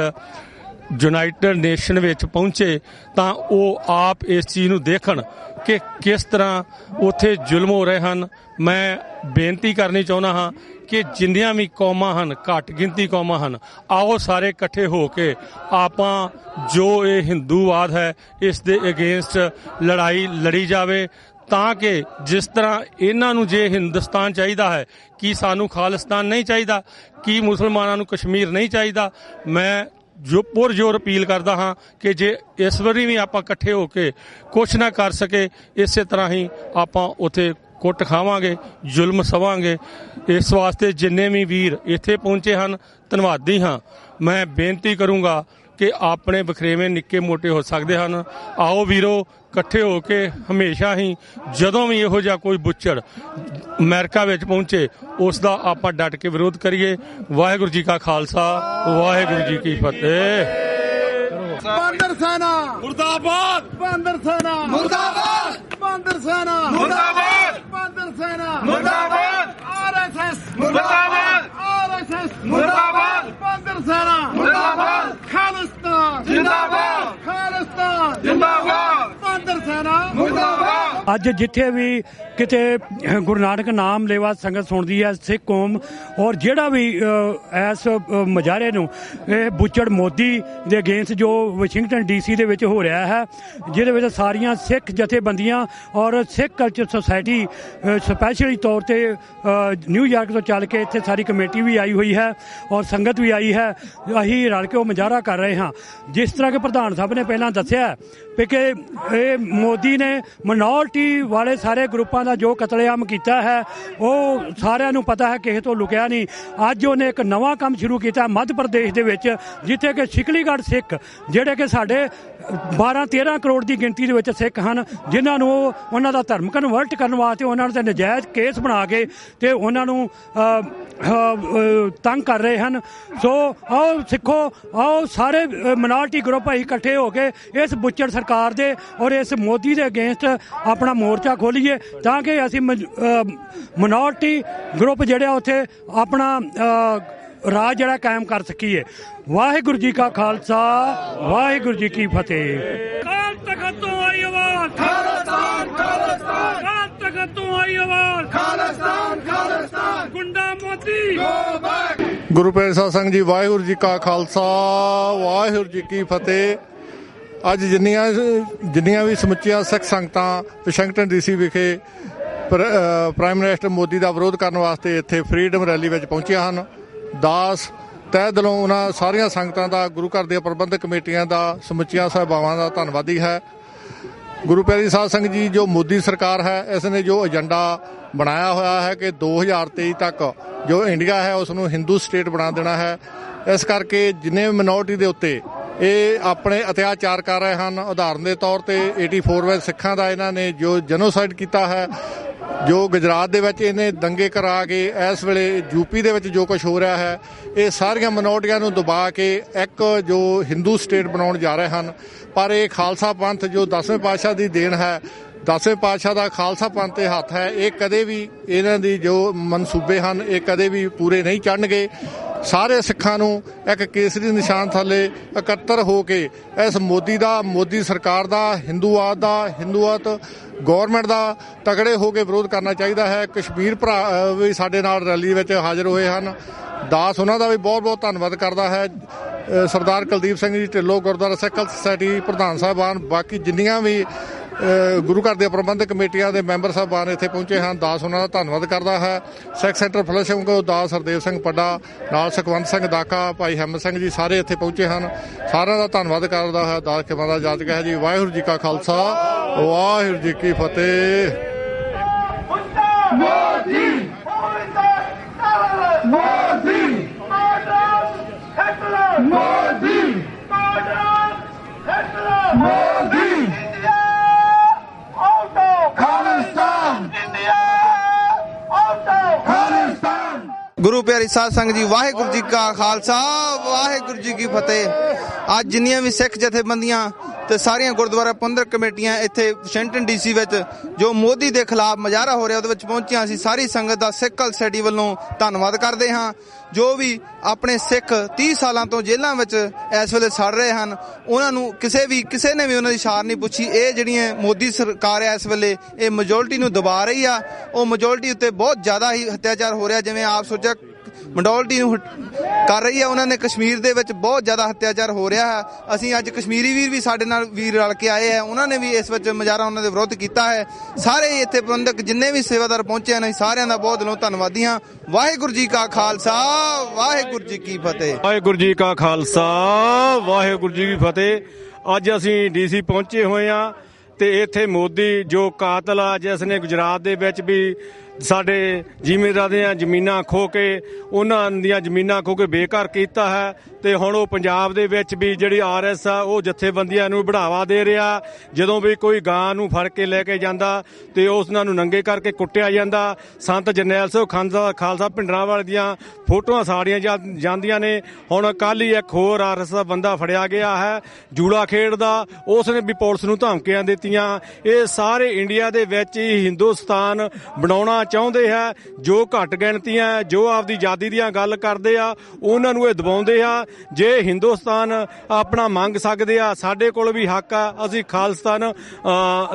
ਯੂਨਾਈਟਿਡ ਨੇਸ਼ਨ ਵਿੱਚ ਪਹੁੰਚੇ ਤਾਂ ਉਹ ਆਪ ਇਸ ਚੀਜ਼ ਨੂੰ ਦੇਖਣ ਕਿ ਕਿਸ ਤਰ੍ਹਾਂ ਉੱਥੇ ਜ਼ੁਲਮ ਹੋ ਰਹੇ ਹਨ। ਮੈਂ ਬੇਨਤੀ ਕਰਨੀ ਚਾਹੁੰਦਾ ਹਾਂ ਕਿ ਜਿੰਨੀਆਂ ਵੀ ਕੌਮਾਂ ਹਨ, ਘੱਟ ਗਿਣਤੀ ਕੌਮਾਂ ਹਨ, ਆਓ ਸਾਰੇ ਇਕੱਠੇ ਹੋ ਕੇ ਆਪਾਂ ਜੋ ਇਹ ਹਿੰਦੂਵਾਦ ਹੈ ਇਸ ਦੇ ਅਗੇਂਸਟ ਲੜਾਈ ਲੜੀ ਜਾਵੇ, ਤਾਂ ਕਿ ਜਿਸ ਤਰ੍ਹਾਂ ਇਹਨਾਂ ਨੂੰ ਜੇ ਹਿੰਦੁਸਤਾਨ ਚਾਹੀਦਾ ਹੈ, ਕੀ ਸਾਨੂੰ ਖਾਲਿਸਤਾਨ ਨਹੀਂ ਚਾਹੀਦਾ, ਕੀ ਮੁਸਲਮਾਨਾਂ ਨੂੰ ਕਸ਼ਮੀਰ ਨਹੀਂ ਚਾਹੀਦਾ। ਮੈਂ ਜੋ ਪੁਰਜ਼ੋਰ ਅਪੀਲ ਕਰਦਾ ਹਾਂ ਕਿ ਜੇ ਇਸ ਵਾਰੀ ਵੀ ਆਪਾਂ ਇਕੱਠੇ ਹੋ ਕੇ ਕੁਛ ਨਾ ਕਰ ਸਕੇ, ਇਸੇ ਤਰ੍ਹਾਂ ਹੀ ਆਪਾਂ ਉੱਥੇ ਕੁੱਟ ਖਾਵਾਂਗੇ, ਜ਼ੁਲਮ ਸਵਾਂਗੇ। ਇਸ ਵਾਸਤੇ ਜਿੰਨੇ ਵੀ ਵੀਰ ਇੱਥੇ ਪਹੁੰਚੇ ਹਨ, ਧੰਨਵਾਦੀ ਹਾਂ। ਮੈਂ ਬੇਨਤੀ ਕਰੂੰਗਾ ਕਿ ਆਪਣੇ ਵਖਰੇਵੇਂ ਨਿੱਕੇ ਮੋਟੇ ਹੋ ਸਕਦੇ ਹਨ, ਆਓ ਵੀਰੋ ਇਕੱਠੇ ਹੋ ਕੇ ਹਮੇਸ਼ਾ ਹੀ ਜਦੋਂ ਵੀ ਇਹੋ ਜਿਹਾ ਕੋਈ ਬੁੱਚੜ ਅਮਰੀਕਾ ਵਿੱਚ ਪਹੁੰਚੇ ਉਸ ਦਾ ਆਪਾਂ ਡਟ ਕੇ ਵਿਰੋਧ ਕਰੀਏ। ਵਾਹਿਗੁਰੂ ਜੀ ਕਾ ਖਾਲਸਾ, ਵਾਹਿਗੁਰੂ ਜੀ ਕੀ ਫਤਿਹ। ਬਾਂਦਰ ਸੈਨਾ ਮੁਰਦਾਬਾਦ, ਬਾਂਦਰ ਸੈਨਾ ਮੁਰਦਾਬਾਦ, ਬਾਂਦਰ ਸੈਨਾ ਮੁਰਦਾਬਾਦ, ਬਾਂਦਰ ਸੈਨਾ ਮੁਰਦਾਬਾਦ, RSS ਮੁਰਦਾਬਾਦ, RSS ਮੁਰਦਾਬਾਦ, ਬਾਂਦਰ ਸੈਨਾ ਮੁਰਦਾਬਾਦ, ਖਾਲਿਸਤਾਨ ਜਿੰਦਾਬਾਦ, ਖਾਲਿਸਤਾਨ ਜਿੰਦਾਬਾਦ, ਬਾਂਦਰ ਸੈਨਾ ਮੁਰਦਾਬਾਦ। ਅੱਜ ਜਿੱਥੇ ਵੀ ਕਿਤੇ ਗੁਰੂ ਨਾਨਕ ਨਾਮ ਲੇਵਾ ਸੰਗਤ ਸੁਣਦੀ ਹੈ ਸਿੱਖ ਕੌਮ, ਔਰ ਜਿਹੜਾ ਵੀ ਇਸ ਮੁਜ਼ਾਹਰੇ ਨੂੰ ਇਹ ਬੁੱਚੜ ਮੋਦੀ ਦੇ ਅਗੇਂਸਟ ਜੋ ਵਾਸ਼ਿੰਗਟਨ DC ਦੇ ਵਿੱਚ ਹੋ ਰਿਹਾ ਹੈ, ਜਿਹਦੇ ਵਿੱਚ ਸਾਰੀਆਂ ਸਿੱਖ ਜਥੇਬੰਦੀਆਂ ਔਰ ਸਿੱਖ ਕਲਚਰ ਸੁਸਾਇਟੀ ਸਪੈਸ਼ਲੀ ਤੌਰ ਤੇ ਨਿਊਯਾਰਕ ਤੋਂ ਚੱਲ ਕੇ ਇੱਥੇ ਸਾਰੀ ਕਮੇਟੀ ਵੀ ਆਈ ਹੋਈ ਹੈ ਔਰ ਸੰਗਤ ਵੀ ਆਈ ਹੈ। ਅਸੀਂ ਰਲ ਕੇ ਉਹ ਮੁਜ਼ਾਹਰਾ ਕਰ ਰਹੇ ਹਾਂ। ਜਿਸ ਤਰ੍ਹਾਂ ਕਿ ਪ੍ਰਧਾਨ ਸਾਹਿਬ ਨੇ ਪਹਿਲਾਂ ਦੱਸਿਆ ਕਿ ਇਹ ਮੋਦੀ ਨੇ ਮਿਨੋਰਟੀ ਮਿਨੋਰਟੀ ਵਾਲੇ ਸਾਰੇ ਗਰੁੱਪਾਂ ਦਾ ਜੋ ਕਤਲੇਆਮ ਕੀਤਾ ਹੈ ਉਹ ਸਾਰਿਆਂ ਨੂੰ ਪਤਾ ਹੈ, ਕਿਸੇ ਤੋਂ ਲੁਕਿਆ ਨਹੀਂ। ਅੱਜ ਉਹਨੇ ਇੱਕ ਨਵਾਂ ਕੰਮ ਸ਼ੁਰੂ ਕੀਤਾ ਮੱਧ ਪ੍ਰਦੇਸ਼ ਦੇ ਵਿੱਚ, ਜਿੱਥੇ ਕਿ ਸ਼ਿਕਲੀਗੜ੍ਹ ਸਿੱਖ ਜਿਹੜੇ ਕਿ ਸਾਡੇ 12-13 ਕਰੋੜ ਦੀ ਗਿਣਤੀ ਦੇ ਵਿੱਚ ਸਿੱਖ ਹਨ, ਜਿਨ੍ਹਾਂ ਨੂੰ ਉਹਨਾਂ ਦਾ ਧਰਮ ਕਨਵਰਟ ਕਰਨ ਵਾਸਤੇ ਉਹਨਾਂ ਨੂੰ ਤੇ ਨਜਾਇਜ਼ ਕੇਸ ਬਣਾ ਕੇ ਤੇ ਉਹਨਾਂ ਨੂੰ ਤੰਗ ਕਰ ਰਹੇ ਹਨ। ਸੋ ਆਓ ਸਿੱਖੋ, ਆਓ ਸਾਰੇ ਮਿਨੋਰਟੀ ਗਰੁੱਪ ਅਸੀਂ ਇਕੱਠੇ ਹੋ ਕੇ ਇਸ ਬੁੱਚੜ ਸਰਕਾਰ ਦੇ ਔਰ ਇਸ ਮੋਦੀ ਦੇ ਅਗੇਂਸਟ ਆਪਣਾ ਮੋਰਚਾ ਖੋਲੀਏ, ਤਾਂ ਕਿ ਅਸੀਂ ਮਿਨੋਰਟੀ ਗਰੁੱਪ ਜਿਹੜੇ ਉੱਥੇ ਆਪਣਾ ਰਾਜ ਜਿਹੜਾ ਕਾਇਮ ਕਰ ਸਕੀਏ। ਵਾਹਿਗੁਰੂ ਜੀ ਕਾ ਖਾਲਸਾ, ਵਾਹਿਗੁਰੂ ਜੀ ਕੀ ਫਤਿਹ। ਕਾਲ ਤਖਤ ਤੋਂ ਆਈ ਆਵਾਜ਼ ਖਾਲਿਸਤਾਨ ਖਾਲਿਸਤਾਨ, ਕਾਲ ਤਖਤ ਤੋਂ ਆਈ ਆਵਾਜ਼ ਖਾਲਿਸਤਾਨ ਖਾਲਿਸਤਾਨ, ਗੁੰਡਾ ਮੋਦੀ ਗੋ ਬੈਕ। ਗੁਰੂ ਪਿਆਰੇ ਸਾਧ ਸੰਗਤ ਜੀ, ਵਾਹਿਗੁਰੂ ਜੀ ਕਾ ਖਾਲਸਾ, ਵਾਹਿਗੁਰੂ ਜੀ ਕੀ ਫਤਿਹ। ਅੱਜ ਜਿੰਨੀਆਂ ਵੀ ਸਮੁੱਚੀਆਂ ਸਿੱਖ ਸੰਗਤਾਂ ਵਾਸ਼ਿੰਗਟਨ DC ਵਿਖੇ ਪ੍ਰਾਈਮ ਮਿਨਿਸਟਰ ਮੋਦੀ ਦਾ ਵਿਰੋਧ ਕਰਨ ਵਾਸਤੇ ਇੱਥੇ ਫਰੀਡਮ ਰੈਲੀ ਵਿੱਚ ਪਹੁੰਚੀਆਂ ਹਨ। ਦਾਸ ਤਹਿ ਦਿਲੋਂ ਉਹਨਾਂ ਸਾਰੀਆਂ ਸੰਗਤਾਂ ਦਾ, ਗੁਰੂ ਘਰ ਦੀਆਂ ਪ੍ਰਬੰਧਕ ਕਮੇਟੀਆਂ ਦਾ, ਸਮੁੱਚੀਆਂ ਸਹਿਬਾਵਾਂ ਦਾ ਧੰਨਵਾਦੀ ਹੈ। ਗੁਰੂ ਪਿਆਰੀ ਸਾਧ ਸੰਗਤ ਜੀ, ਜੋ ਮੋਦੀ ਸਰਕਾਰ ਹੈ ਇਸ ਨੇ ਜੋ ਏਜੰਡਾ ਬਣਾਇਆ ਹੋਇਆ ਹੈ ਕਿ 2023 ਤੱਕ ਜੋ ਇੰਡੀਆ ਹੈ ਉਸ ਨੂੰ ਹਿੰਦੂ ਸਟੇਟ ਬਣਾ ਦੇਣਾ ਹੈ। ਇਸ ਕਰਕੇ ਜਿੰਨੇ ਮਿਨੋਰਟੀ ਦੇ ਉੱਤੇ ਇਹ ਆਪਣੇ ਅਤਿਆਚਾਰ ਕਰ ਰਹੇ ਹਨ, ਉਦਾਹਰਨ ਦੇ ਤੌਰ ਤੇ 84 ਵਿੱਚ ਸਿੱਖਾਂ ਦਾ ਇਹਨਾਂ ਨੇ ਜੋ ਜੈਨੋਸਾਈਡ ਕੀਤਾ ਹੈ, ਜੋ ਗੁਜਰਾਤ ਦੇ ਵਿੱਚ ਇਹਨੇ ਦੰਗੇ ਕਰਾ ਕੇ ਇਸ ਵੇਲੇ ਯੂਪੀ ਦੇ ਵਿੱਚ ਜੋ ਕੁਝ ਹੋ ਰਿਹਾ ਹੈ, ਇਹ ਸਾਰੀਆਂ ਮਿਨੋਰਟੀਆਂ ਨੂੰ ਦਬਾ ਕੇ ਇੱਕ ਜੋ ਹਿੰਦੂ ਸਟੇਟ ਬਣਾਉਣ ਜਾ ਰਹੇ ਹਨ। ਪਰ ਇਹ ਖਾਲਸਾ ਪੰਥ ਜੋ 10ਵੇਂ ਪਾਤਸ਼ਾਹ ਦੀ ਦੇਣ ਹੈ, 10ਵੇਂ ਪਾਤਸ਼ਾਹ ਦਾ ਖਾਲਸਾ ਪੰਥ ਦੇ ਹੱਥ ਹੈ, ਇਹ ਕਦੇ ਵੀ ਇਹਨਾਂ ਦੀ ਜੋ ਮਨਸੂਬੇ ਹਨ ਇਹ ਕਦੇ ਵੀ ਪੂਰੇ ਨਹੀਂ ਚੜਨਗੇ। ਸਾਰੇ ਸਿੱਖਾਂ ਨੂੰ ਇੱਕ ਕੇਸਰੀ ਨਿਸ਼ਾਨ ਥੱਲੇ ਇਕੱਤਰ ਹੋ ਕੇ ਇਸ ਮੋਦੀ ਸਰਕਾਰ ਦਾ, ਹਿੰਦੂਆਤ ਗੌਰਮੈਂਟ ਦਾ ਤਕੜੇ ਹੋ ਕੇ ਵਿਰੋਧ ਕਰਨਾ ਚਾਹੀਦਾ ਹੈ। ਕਸ਼ਮੀਰ ਭਰਾ ਵੀ ਸਾਡੇ ਨਾਲ ਰੈਲੀ ਵਿੱਚ ਹਾਜ਼ਰ ਹੋਏ ਹਨ। ਦਾਸ ਉਹਨਾਂ ਦਾ ਵੀ ਬਹੁਤ ਬਹੁਤ ਧੰਨਵਾਦ ਕਰਦਾ ਹੈ। ਸਰਦਾਰ ਕੁਲਦੀਪ ਸਿੰਘ ਜੀ ਢਿੱਲੋਂ, ਗੁਰਦੁਆਰਾ ਸਿੱਖ ਸੁਸਾਇਟੀ ਪ੍ਰਧਾਨ ਸਾਹਿਬਾਨ, ਬਾਕੀ ਜਿੰਨੀਆਂ ਵੀ ਗੁਰੂ ਘਰ ਦੀਆਂ ਪ੍ਰਬੰਧਕ ਕਮੇਟੀਆਂ ਦੇ ਮੈਂਬਰ ਸਾਹਿਬਾਨ ਇੱਥੇ ਪਹੁੰਚੇ ਹਨ, ਦਾਸ ਉਹਨਾਂ ਦਾ ਧੰਨਵਾਦ ਕਰਦਾ ਹੈ। ਸਿੱਖ ਸੈਂਟਰ ਫਲੈਸ਼ਿੰਗ ਦਾਸ ਹਰਦੇਵ ਸਿੰਘ ਪੱਡਾ, ਨਾਲ ਸੁਖਵੰਤ ਸਿੰਘ ਦਾਕਾ, ਭਾਈ ਹਿੰਮਤ ਸਿੰਘ ਜੀ ਸਾਰੇ ਇੱਥੇ ਪਹੁੰਚੇ ਹਨ। ਸਾਰਿਆਂ ਦਾ ਧੰਨਵਾਦ ਕਰਦਾ ਹੈ। ਦਾਸ ਖਿਮਾ ਦਾ ਜਾਚਕ ਹੈ ਜੀ। ਵਾਹਿਗੁਰੂ ਜੀ ਕਾ ਖਾਲਸਾ, ਵਾਹਿਗੁਰੂ ਜੀ ਕੀ ਫਤਿਹ। Modi Modi Modi Modi India out of Khalistan, India out of Khalistan. ਗੁਰੂ ਪਿਆਰੀ ਸਾਧ ਸੰਗਤ ਜੀ, ਵਾਹਿਗੁਰੂ ਜੀ ਕਾ ਖਾਲਸਾ, ਵਾਹਿਗੁਰੂ ਜੀ ਕੀ ਫਤਿਹ। ਅੱਜ ਜਿੰਨੀਆਂ ਵੀ ਸਿੱਖ ਜਥੇਬੰਦੀਆਂ ਤੇ ਸਾਰੀਆਂ ਗੁਰਦੁਆਰਾ ਪ੍ਰਬੰਧਕ ਕਮੇਟੀਆਂ ਇੱਥੇ ਵਾਸ਼ਿੰਗਟਨ DC ਵਿੱਚ ਜੋ ਮੋਦੀ ਦੇ ਖਿਲਾਫ ਮੁਜ਼ਾਹਰਾ ਹੋ ਰਿਹਾ ਉਹਦੇ ਵਿੱਚ ਪਹੁੰਚੀਆਂ, ਅਸੀਂ ਸਾਰੀ ਸੰਗਤ ਦਾ ਸਿੱਖ ਸੁਸਾਇਟੀ ਵੱਲੋਂ ਧੰਨਵਾਦ ਕਰਦੇ ਹਾਂ। ਜੋ ਵੀ ਆਪਣੇ ਸਿੱਖ 30 ਸਾਲਾਂ ਤੋਂ ਜੇਲ੍ਹਾਂ ਵਿੱਚ ਇਸ ਵੇਲੇ ਸੜ ਰਹੇ ਹਨ, ਉਹਨਾਂ ਨੂੰ ਕਿਸੇ ਨੇ ਵੀ ਉਹਨਾਂ ਦੀ ਛਾਰ ਨਹੀਂ ਪੁੱਛੀ। ਇਹ ਜਿਹੜੀਆਂ ਮੋਦੀ ਸਰਕਾਰ ਹੈ ਇਸ ਵੇਲੇ ਇਹ ਮੈਜੋਰਟੀ ਨੂੰ ਦਬਾ ਰਹੀ ਆ। ਉਹ ਮੈਜੋਰਟੀ ਉੱਤੇ ਬਹੁਤ ਜ਼ਿਆਦਾ ਹੀ ਅਤਿਆਚਾਰ ਹੋ ਰਿਹਾ, ਜਿਵੇਂ ਆਪ ਸੋਚਿਆ ਮਿਨੋਰਟੀ ਨੂੰ ਕਰ ਰਹੀ ਹੈ, ਉਹਨਾਂ ਨੇ ਕਸ਼ਮੀਰ ਦੇ ਵਿੱਚ ਬਹੁਤ ਜ਼ਿਆਦਾ ਅਤਿਆਚਾਰ ਹੋ ਰਿਹਾ ਹੈ। ਅਸੀਂ ਅੱਜ ਕਸ਼ਮੀਰੀ ਵੀਰ ਵੀ ਸਾਡੇ ਨਾਲ ਰਲ ਕੇ ਆਏ ਹੈ, ਉਹਨਾਂ ਨੇ ਵੀ ਇਸ ਵਿੱਚ ਮੁਜ਼ਾਹਰਾ ਉਹਨਾਂ ਦੇ ਵਿਰੁੱਧ ਕੀਤਾ ਹੈ। ਸਾਰੇ ਇੱਥੇ ਪ੍ਰਬੰਧਕ ਜਿੰਨੇ ਵੀ ਸੇਵਾਦਾਰ ਪਹੁੰਚੇ ਹਨ, ਸਾਰਿਆਂ ਦਾ ਬਹੁਤ ਦਿਲੋਂ ਧੰਨਵਾਦੀ ਹਾਂ। ਵਾਹਿਗੁਰੂ ਜੀ ਕਾ ਖਾਲਸਾ, ਵਾਹਿਗੁਰੂ ਜੀ ਕੀ ਫਤਿਹ। ਵਾਹਿਗੁਰੂ ਜੀ ਕਾ ਖਾਲਸਾ, ਵਾਹਿਗੁਰੂ ਜੀ ਕੀ ਫਤਿਹ। ਅੱਜ ਅਸੀਂ DC ਪਹੁੰਚੇ ਹੋਏ ਹਾਂ ਤੇ ਇੱਥੇ ਮੋਦੀ ਜੋ ਕਾਤਲ ਆ, ਜਿਸ ਨੇ ਗੁਜਰਾਤ ਦੇ ਵਿੱਚ ਵੀ ਸਾਡੇ ਜ਼ਿਮੀਂਦਾਰਾਂ ਦੀਆਂ ਜ਼ਮੀਨਾਂ ਖੋਹ ਕੇ, ਉਹਨਾਂ ਦੀਆਂ ਜ਼ਮੀਨਾਂ ਖੋਹ ਕੇ ਬੇਘਰ ਕੀਤਾ ਹੈ, ਤੇ ਹੁਣ ਉਹ ਪੰਜਾਬ ਦੇ ਵਿੱਚ ਵੀ ਜਿਹੜੀ RS ਆ ਉਹ ਜਥੇਬੰਦੀਆਂ ਨੂੰ ਬੜਾਵਾ ਦੇ ਰਿਹਾ। ਜਦੋਂ ਵੀ ਕੋਈ ਗਾਂ ਨੂੰ ਫੜ ਕੇ ਲੈ ਕੇ ਜਾਂਦਾ ਤੇ ਉਹਨਾਂ ਨੂੰ ਨੰਗੇ ਕਰਕੇ ਕੁੱਟਿਆ ਜਾਂਦਾ। ਸੰਤ ਜਰਨੈਲ ਸਿੰਘ ਖਾਲਸਾ ਭਿੰਡਰਾਂਵਾਲੇ ਦੀਆਂ ਫੋਟੋਆਂ ਸਾੜੀਆਂ ਜਾਂਦੀਆਂ ਨੇ। ਹੁਣ ਕੱਲ੍ਹ ਹੀ ਇੱਕ ਹੋਰ RS ਦਾ ਬੰਦਾ ਫੜਿਆ ਗਿਆ ਹੈ ਜੂੜਾ ਖੇਡਦਾ, ਉਸ ਨੇ ਵੀ ਪੁਲਿਸ ਨੂੰ ਧਮਕੀਆਂ ਦਿੱਤੀਆਂ। ਇਹ ਸਾਰੇ ਇੰਡੀਆ ਦੇ ਵਿੱਚ ਹੀ ਹਿੰਦੁਸਤਾਨ ਬਣਾਉਣਾ ਚਾਹੁੰਦੇ ਹੈ। ਜੋ ਘੱਟ ਗਿਣਤੀਆਂ ਜੋ ਆਪਦੀ ਆਜ਼ਾਦੀ ਦੀਆਂ ਗੱਲ ਕਰਦੇ ਆ ਉਹਨਾਂ ਨੂੰ ਇਹ ਦਬਾਉਂਦੇ ਆ। ਜੇ ਹਿੰਦੁਸਤਾਨ ਆਪਣਾ ਮੰਗ ਸਕਦੇ ਆ, ਸਾਡੇ ਕੋਲ ਵੀ ਹੱਕ ਆ, ਅਸੀਂ ਖਾਲਿਸਤਾਨ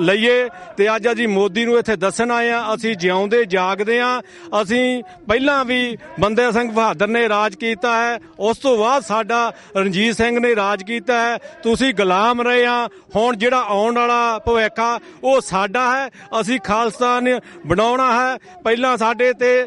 ਲਈਏ। ਤੇ ਅੱਜ ਅਸੀਂ ਮੋਦੀ ਨੂੰ ਇੱਥੇ ਦੱਸਣ ਆਏ ਆ, ਅਸੀਂ ਜਿਉਂਦੇ ਜਾਗਦੇ ਆ। ਅਸੀਂ ਪਹਿਲਾਂ ਵੀ ਬੰਦੇ ਸਿੰਘ ਬਹਾਦਰ ਨੇ ਰਾਜ ਕੀਤਾ ਹੈ, ਉਸ ਤੋਂ ਬਾਅਦ ਸਾਡਾ ਰਣਜੀਤ ਸਿੰਘ ਨੇ ਰਾਜ ਕੀਤਾ ਹੈ। ਤੁਸੀਂ ਗੁਲਾਮ ਰਹੇ ਆ। ਹੁਣ ਜਿਹੜਾ ਆਉਣ ਵਾਲਾ ਭਵਿੱਖ ਆ ਉਹ ਸਾਡਾ ਹੈ। ਅਸੀਂ ਖਾਲਿਸਤਾਨ ਬਣਾਉਣਾ ਹੈ। ਪਹਿਲਾਂ ਸਾਡੇ ਤੇ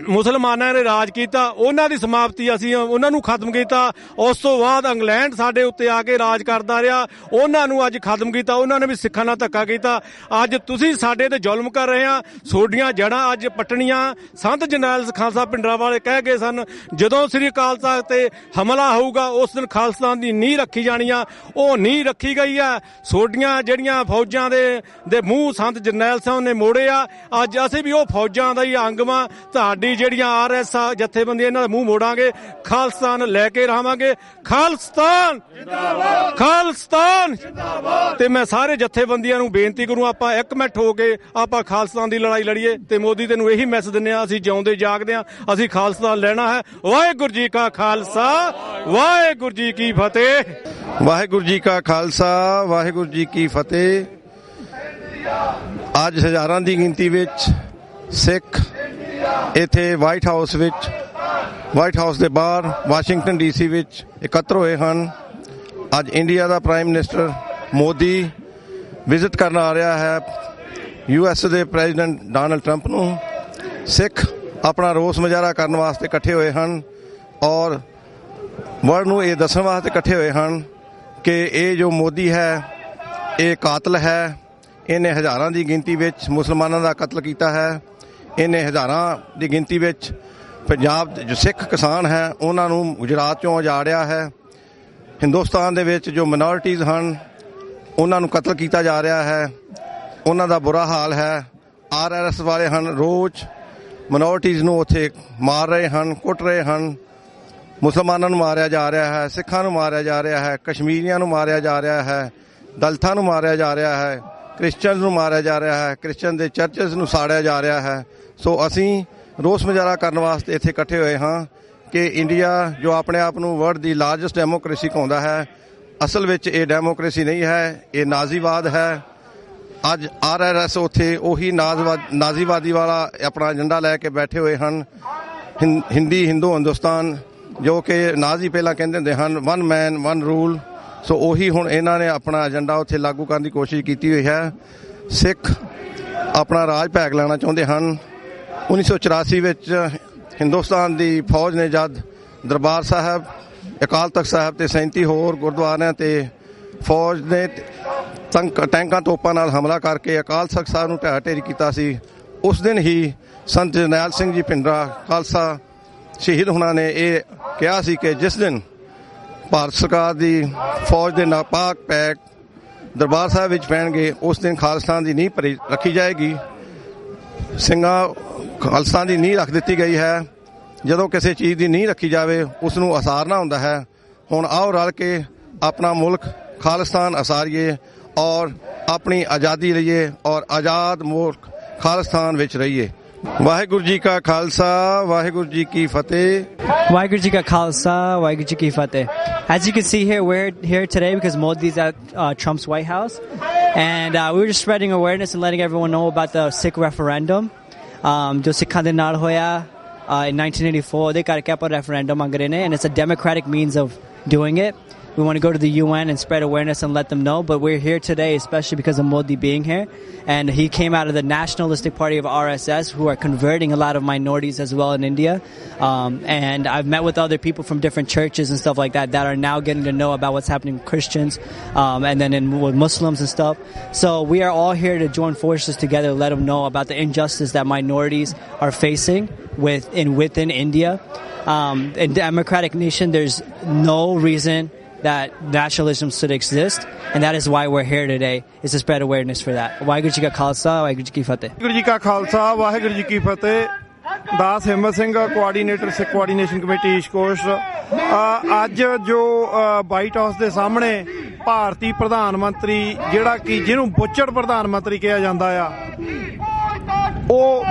ਮੁਸਲਮਾਨਾਂ ਨੇ ਰਾਜ ਕੀਤਾ, ਉਹਨਾਂ ਦੀ ਸਮਾਪਤੀ ਅਸੀਂ ਉਹਨਾਂ ਨੂੰ ਖਤਮ ਕੀਤਾ। ਉਸ ਤੋਂ ਬਾਅਦ ਇੰਗਲੈਂਡ ਸਾਡੇ ਉੱਤੇ ਆ ਕੇ ਰਾਜ ਕਰਦਾ ਰਿਹਾ, ਉਹਨਾਂ ਨੂੰ ਅੱਜ ਖਤਮ ਕੀਤਾ। ਉਹਨਾਂ ਨੇ ਵੀ ਸਿੱਖਾਂ ਨਾਲ ਧੱਕਾ ਕੀਤਾ। ਅੱਜ ਤੁਸੀਂ ਸਾਡੇ ਤੇ ਜ਼ੁਲਮ ਕਰ ਰਹੇ ਆ, ਤੁਹਾਡੀਆਂ ਜੜ੍ਹਾਂ ਅੱਜ ਪੱਟਣੀਆਂ। ਸੰਤ ਜਰਨੈਲ ਖਾਲਸਾ ਭਿੰਡਰਾਂਵਾਲੇ ਕਹਿ ਗਏ ਸਨ, ਜਦੋਂ ਸ੍ਰੀ ਅਕਾਲ ਤਖ਼ਤ ਤੇ ਹਮਲਾ ਹੋਊਗਾ ਉਸ ਦਿਨ ਖਾਲਿਸਤਾਨ ਦੀ ਨੀਂਹ ਰੱਖੀ ਜਾਣੀ ਆ। ਉਹ ਨੀਂਹ ਰੱਖੀ ਗਈ ਆ। ਤੁਹਾਡੀਆਂ ਜਿਹੜੀਆਂ ਫੌਜਾਂ ਦੇ ਮੂੰਹ ਸੰਤ ਜਰਨੈਲ ਸਾਹਿਬ ਨੇ ਮੋੜੇ ਆ। ਅੱਜ ਅਸੀਂ ਵੀ ਉਹ ਫੌਜਾਂ ਦਾ ਹੀ ਅੰਗ ਵਾਂ। ਤੁਹਾਡੀ ਜਿਹੜੀਆਂ RS ਜਥੇਬੰਦੀਆਂ ਇਹਨਾਂ ਦਾ ਮੂੰਹ ਮੋੜਾਂਗੇ, ਖਾਲਿਸਤਾਨ ਲੈ ਕੇ ਰਹਾਵਾਂਗੇ। ਖਾਲਿਸਤਾਨ ਖਾਲਿਸਤਾਨ। ਤੇ ਮੈਂ ਸਾਰੇ ਜਥੇਬੰਦੀਆਂ ਨੂੰ ਬੇਨਤੀ ਕਰੂੰ, ਆਪਾਂ ਇਕਮਿੱਠ ਹੋ ਕੇ ਆਪਾਂ ਖਾਲਿਸਤਾਨ ਦੀ ਲੜਾਈ ਲੜੀਏ। ਤੇ ਮੋਦੀ ਤੈਨੂੰ ਇਹੀ ਮੈਸੇਜ ਦਿੰਦੇ ਆ, ਅਸੀਂ ਜਿਉਂਦੇ ਜਾਗਦੇ ਆ, ਅਸੀਂ ਖਾਲਿਸਤਾਨ ਲੈਣਾ ਹੈ। ਵਾਹਿਗੁਰੂ ਜੀ ਕਾ ਖਾਲਸਾ, ਵਾਹਿਗੁਰੂ ਜੀ ਕੀ ਫਤਿਹ। ਵਾਹਿਗੁਰੂ ਜੀ ਕਾ ਖਾਲਸਾ, ਵਾਹਿਗੁਰੂ ਜੀ ਕੀ ਫਤਿਹ। ਅੱਜ ਹਜ਼ਾਰਾਂ ਦੀ ਗਿਣਤੀ ਵਿੱਚ ਸਿੱਖ ਇੱਥੇ ਵਾਈਟ ਹਾਊਸ ਦੇ ਬਾਹਰ ਵਾਸ਼ਿੰਗਟਨ DC ਵਿੱਚ ਇਕੱਤਰ ਹੋਏ ਹਨ। ਅੱਜ ਇੰਡੀਆ ਦਾ ਪ੍ਰਾਈਮ ਮਿਨਿਸਟਰ ਮੋਦੀ ਵਿਜ਼ਿਟ ਕਰਨ ਆ ਰਿਹਾ ਹੈ US ਦੇ ਪ੍ਰੈਜ਼ੀਡੈਂਟ ਡੋਨਾਲਡ ਟਰੰਪ ਨੂੰ। ਸਿੱਖ ਆਪਣਾ ਰੋਸ ਮੁਜ਼ਾਹਰਾ ਕਰਨ ਵਾਸਤੇ ਇਕੱਠੇ ਹੋਏ ਹਨ ਔਰ ਵਰਲਡ ਨੂੰ ਇਹ ਦੱਸਣ ਵਾਸਤੇ ਇਕੱਠੇ ਹੋਏ ਹਨ ਕਿ ਇਹ ਜੋ ਮੋਦੀ ਹੈ ਇਹ ਕਾਤਲ ਹੈ। ਇਹਨੇ ਹਜ਼ਾਰਾਂ ਦੀ ਗਿਣਤੀ ਵਿੱਚ ਮੁਸਲਮਾਨਾਂ ਦਾ ਕਤਲ ਕੀਤਾ ਹੈ। ਇਹਨੇ ਹਜ਼ਾਰਾਂ ਦੀ ਗਿਣਤੀ ਵਿੱਚ ਪੰਜਾਬ ਦੇ ਜੋ ਸਿੱਖ ਕਿਸਾਨ ਹੈ ਉਹਨਾਂ ਨੂੰ ਗੁਜਰਾਤ ਚੋਂ ਉਜਾੜਿਆ ਹੈ। ਹਿੰਦੁਸਤਾਨ ਦੇ ਵਿੱਚ ਜੋ ਮਿਨੋਰਿਟੀਜ਼ ਹਨ ਉਹਨਾਂ ਨੂੰ ਕਤਲ ਕੀਤਾ ਜਾ ਰਿਹਾ ਹੈ। ਉਹਨਾਂ ਦਾ ਬੁਰਾ ਹਾਲ ਹੈ। RSS ਵਾਲੇ ਹਨ, ਰੋਜ਼ ਮਿਨੋਰਿਟੀਜ਼ ਨੂੰ ਉੱਥੇ ਮਾਰ ਰਹੇ ਹਨ, ਕੁੱਟ ਰਹੇ ਹਨ। ਮੁਸਲਮਾਨਾਂ ਨੂੰ ਮਾਰਿਆ ਜਾ ਰਿਹਾ ਹੈ, ਸਿੱਖਾਂ ਨੂੰ ਮਾਰਿਆ ਜਾ ਰਿਹਾ ਹੈ, ਕਸ਼ਮੀਰੀਆਂ ਨੂੰ ਮਾਰਿਆ ਜਾ ਰਿਹਾ ਹੈ, ਦਲਿਤਾਂ ਨੂੰ ਮਾਰਿਆ ਜਾ ਰਿਹਾ ਹੈ, ਕ੍ਰਿਸਚਨਸ ਨੂੰ ਮਾਰਿਆ ਜਾ ਰਿਹਾ ਹੈ, ਕ੍ਰਿਸਚਨ ਦੇ ਚਰਚਸ ਨੂੰ ਸਾੜਿਆ ਜਾ ਰਿਹਾ ਹੈ। ਸੋ ਅਸੀਂ ਰੋਸ ਮੁਜ਼ਾਹਰਾ ਕਰਨ ਵਾਸਤੇ ਇੱਥੇ ਇਕੱਠੇ ਹੋਏ ਹਾਂ ਕਿ ਇੰਡੀਆ ਜੋ ਆਪਣੇ ਆਪ ਨੂੰ ਵਰਲਡ ਦੀ ਲਾਰਜੈਸਟ ਡੈਮੋਕ੍ਰੇਸੀ ਕਹਾਉਂਦਾ ਹੈ, ਅਸਲ ਵਿੱਚ ਇਹ ਡੈਮੋਕ੍ਰੇਸੀ ਨਹੀਂ ਹੈ, ਇਹ ਨਾਜ਼ੀਵਾਦ ਹੈ। ਅੱਜ RSS ਉੱਥੇ ਉਹੀ ਨਾਜ਼ੀਵਾਦੀ ਵਾਲਾ ਆਪਣਾ ਏਜੰਡਾ ਲੈ ਕੇ ਬੈਠੇ ਹੋਏ ਹਨ। ਹਿੰਦੁਸਤਾਨ ਜੋ ਕਿ ਨਾਜ਼ੀ ਪਹਿਲਾਂ ਕਹਿੰਦੇ ਹੁੰਦੇ ਹਨ, ਵਨ ਮੈਨ ਵਨ ਰੂਲ। ਸੋ ਉਹੀ ਹੁਣ ਇਹਨਾਂ ਨੇ ਆਪਣਾ ਏਜੰਡਾ ਉੱਥੇ ਲਾਗੂ ਕਰਨ ਦੀ ਕੋਸ਼ਿਸ਼ ਕੀਤੀ ਹੋਈ ਹੈ। ਸਿੱਖ ਆਪਣਾ ਰਾਜ ਭੈਗ ਲੈਣਾ ਚਾਹੁੰਦੇ ਹਨ। 1984 ਵਿੱਚ ਹਿੰਦੁਸਤਾਨ ਦੀ ਫੌਜ ਨੇ ਜਦ ਦਰਬਾਰ ਸਾਹਿਬ, ਅਕਾਲ ਤਖ਼ਤ ਸਾਹਿਬ ਤੇ 37 ਹੋਰ ਗੁਰਦੁਆਰਿਆਂ ਤੇ ਫੌਜ ਨੇ ਟੈਂਕਾਂ ਤੋਪਾਂ ਨਾਲ ਹਮਲਾ ਕਰਕੇ ਅਕਾਲ ਤਖ਼ਤ ਸਾਹਿਬ ਨੂੰ ਢਹਿ ਢੇਰੀ ਕੀਤਾ ਸੀ, ਉਸ ਦਿਨ ਹੀ ਸੰਤ ਜਰਨੈਲ ਸਿੰਘ ਜੀ ਭਿੰਡਰਾਂ ਖਾਲਸਾ ਸ਼ਹੀਦ ਹੋਣਾ ਨੇ ਇਹ ਕਿਹਾ ਸੀ ਕਿ ਜਿਸ ਦਿਨ ਭਾਰਤ ਸਰਕਾਰ ਦੀ ਫੌਜ ਦੇ ਨਾਪਾਕ ਪੈਕ ਦਰਬਾਰ ਸਾਹਿਬ ਵਿੱਚ ਪੈਣਗੇ ਉਸ ਦਿਨ ਖਾਲਿਸਤਾਨ ਦੀ ਨੀਂਹ ਰੱਖੀ ਜਾਏਗੀ। ਸਿੰਘਾਂ ਖਾਲਿਸਤਾਨ ਦੀ ਨੀਂਹ ਰੱਖ ਦਿੱਤੀ ਗਈ ਹੈ। ਜਦੋਂ ਕਿਸੇ ਚੀਜ਼ ਦੀ ਨੀਂਹ ਰੱਖੀ ਜਾਵੇ ਉਸ ਨੂੰ ਅਸਾਰਨਾ ਹੁੰਦਾ ਹੈ। ਹੁਣ ਆਓ ਰਲ ਕੇ ਆਪਣਾ ਮੁਲਕ ਖਾਲਿਸਤਾਨ ਅਸਾਰੀਏ ਔਰ ਆਪਣੀ ਆਜ਼ਾਦੀ ਲਈਏ ਔਰ ਆਜ਼ਾਦ ਮੁਲਕ ਖਾਲਿਸਤਾਨ ਵਿੱਚ ਰਹੀਏ। ਵਾਹਿਗੁਰੂ ਜੀ ਕਾ ਖਾਲਸਾ, ਵਾਹਿਗੁਰੂ ਜੀ ਕੀ ਫਤਿਹ। Waheguru Ji Ka Khalsa, Waheguru Ji Ki Fateh. As you can see here, we're here today because Modi's at Trump's White House. And we were just spreading awareness and letting everyone know about the Sikh referendum. Jo Sikhan de naal hoya in 1984, they got a referendum and it's a democratic means of doing it. We want to go to the UN and spread awareness and let them know. But we're here today, especially because of Modi being here. And he came out of the nationalistic party of RSS, who are converting a lot of minorities as well in India. And I've met with other people from different churches and stuff like that are now getting to know about what's happening with Christians and then with Muslims and stuff. So we are all here to join forces together to let them know about the injustice that minorities are facing within India. In democratic nation, there's no reason that nationalism should exist, and that is why we're here today, is to spread awareness for that. Waheguru Ji Ka Khalsa, Waheguru Ji Ki Fateh. Waheguru ji ਕਾ ਖਾਲਸਾ, ਵਾਹਿਗੁਰੂ ਜੀ ਕੀ ਫਤਿਹ। ਦਾਸ Himmat Singh, coordinator ਸਿੱਖ coordination committee East cost. ਅੱਜ ਜੋ white house ਦੇ ਸਾਹਮਣੇ ਭਾਰਤੀ ਪ੍ਰਧਾਨ ਮੰਤਰੀ, ਜਿਹੜਾ ਕਿ ਜਿਹਨੂੰ ਬੁੱਚੜ ਪ੍ਰਧਾਨ ਮੰਤਰੀ ਕਿਹਾ ਜਾਂਦਾ ਆ, ਉਹ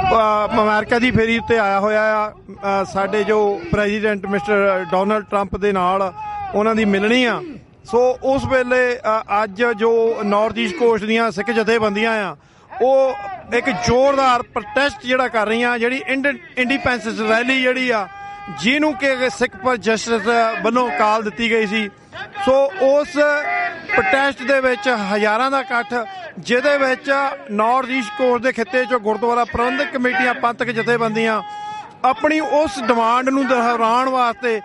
ਅਮਰੀਕਾ ਦੀ ਫੇਰੀ ਉੱਤੇ ਆਇਆ ਹੋਇਆ ਆ। ਸਾਡੇ ਜੋ ਪ੍ਰੈਜ਼ੀਡੈਂਟ ਮਿਸਟਰ ਡੋਨਾਲਡ ਟਰੰਪ ਦੇ ਨਾਲ ਉਹਨਾਂ ਦੀ ਮਿਲਣੀ ਆ। ਸੋ ਉਸ ਵੇਲੇ ਅੱਜ ਜੋ ਨਾਰਥ ਈਸਟ ਕੋਸਟ ਦੀਆਂ ਸਿੱਖ ਜਥੇਬੰਦੀਆਂ ਆ, ਉਹ ਇੱਕ ਜ਼ੋਰਦਾਰ ਪ੍ਰੋਟੈਸਟ ਜਿਹੜਾ ਕਰ ਰਹੀਆਂ, ਜਿਹੜੀ ਇੰਡੀਪੈਂਡੈਂਸ ਰੈਲੀ ਜਿਹੜੀ ਆ, ਜਿਹਨੂੰ ਕਿ ਸਿੱਖ ਪਰ ਜਸਟਿਸ ਵੱਲੋਂ ਕਾਲ ਦਿੱਤੀ ਗਈ ਸੀ। ਸੋ ਉਸ ਪ੍ਰੋਟੈਸਟ ਦੇ ਵਿੱਚ ਹਜ਼ਾਰਾਂ ਦਾ ਇਕੱਠ ਜਿਹਦੇ ਵਿੱਚ ਨਾਰਥ ਈਸਟ ਕੋਸਟ ਦੇ ਖਿੱਤੇ 'ਚੋਂ ਗੁਰਦੁਆਰਾ ਪ੍ਰਬੰਧਕ ਕਮੇਟੀਆਂ, ਪੰਥਕ ਜਥੇਬੰਦੀਆਂ ਆਪਣੀ ਉਸ ਡਿਮਾਂਡ ਨੂੰ ਦੁਹਰਾਉਣ ਵਾਸਤੇ,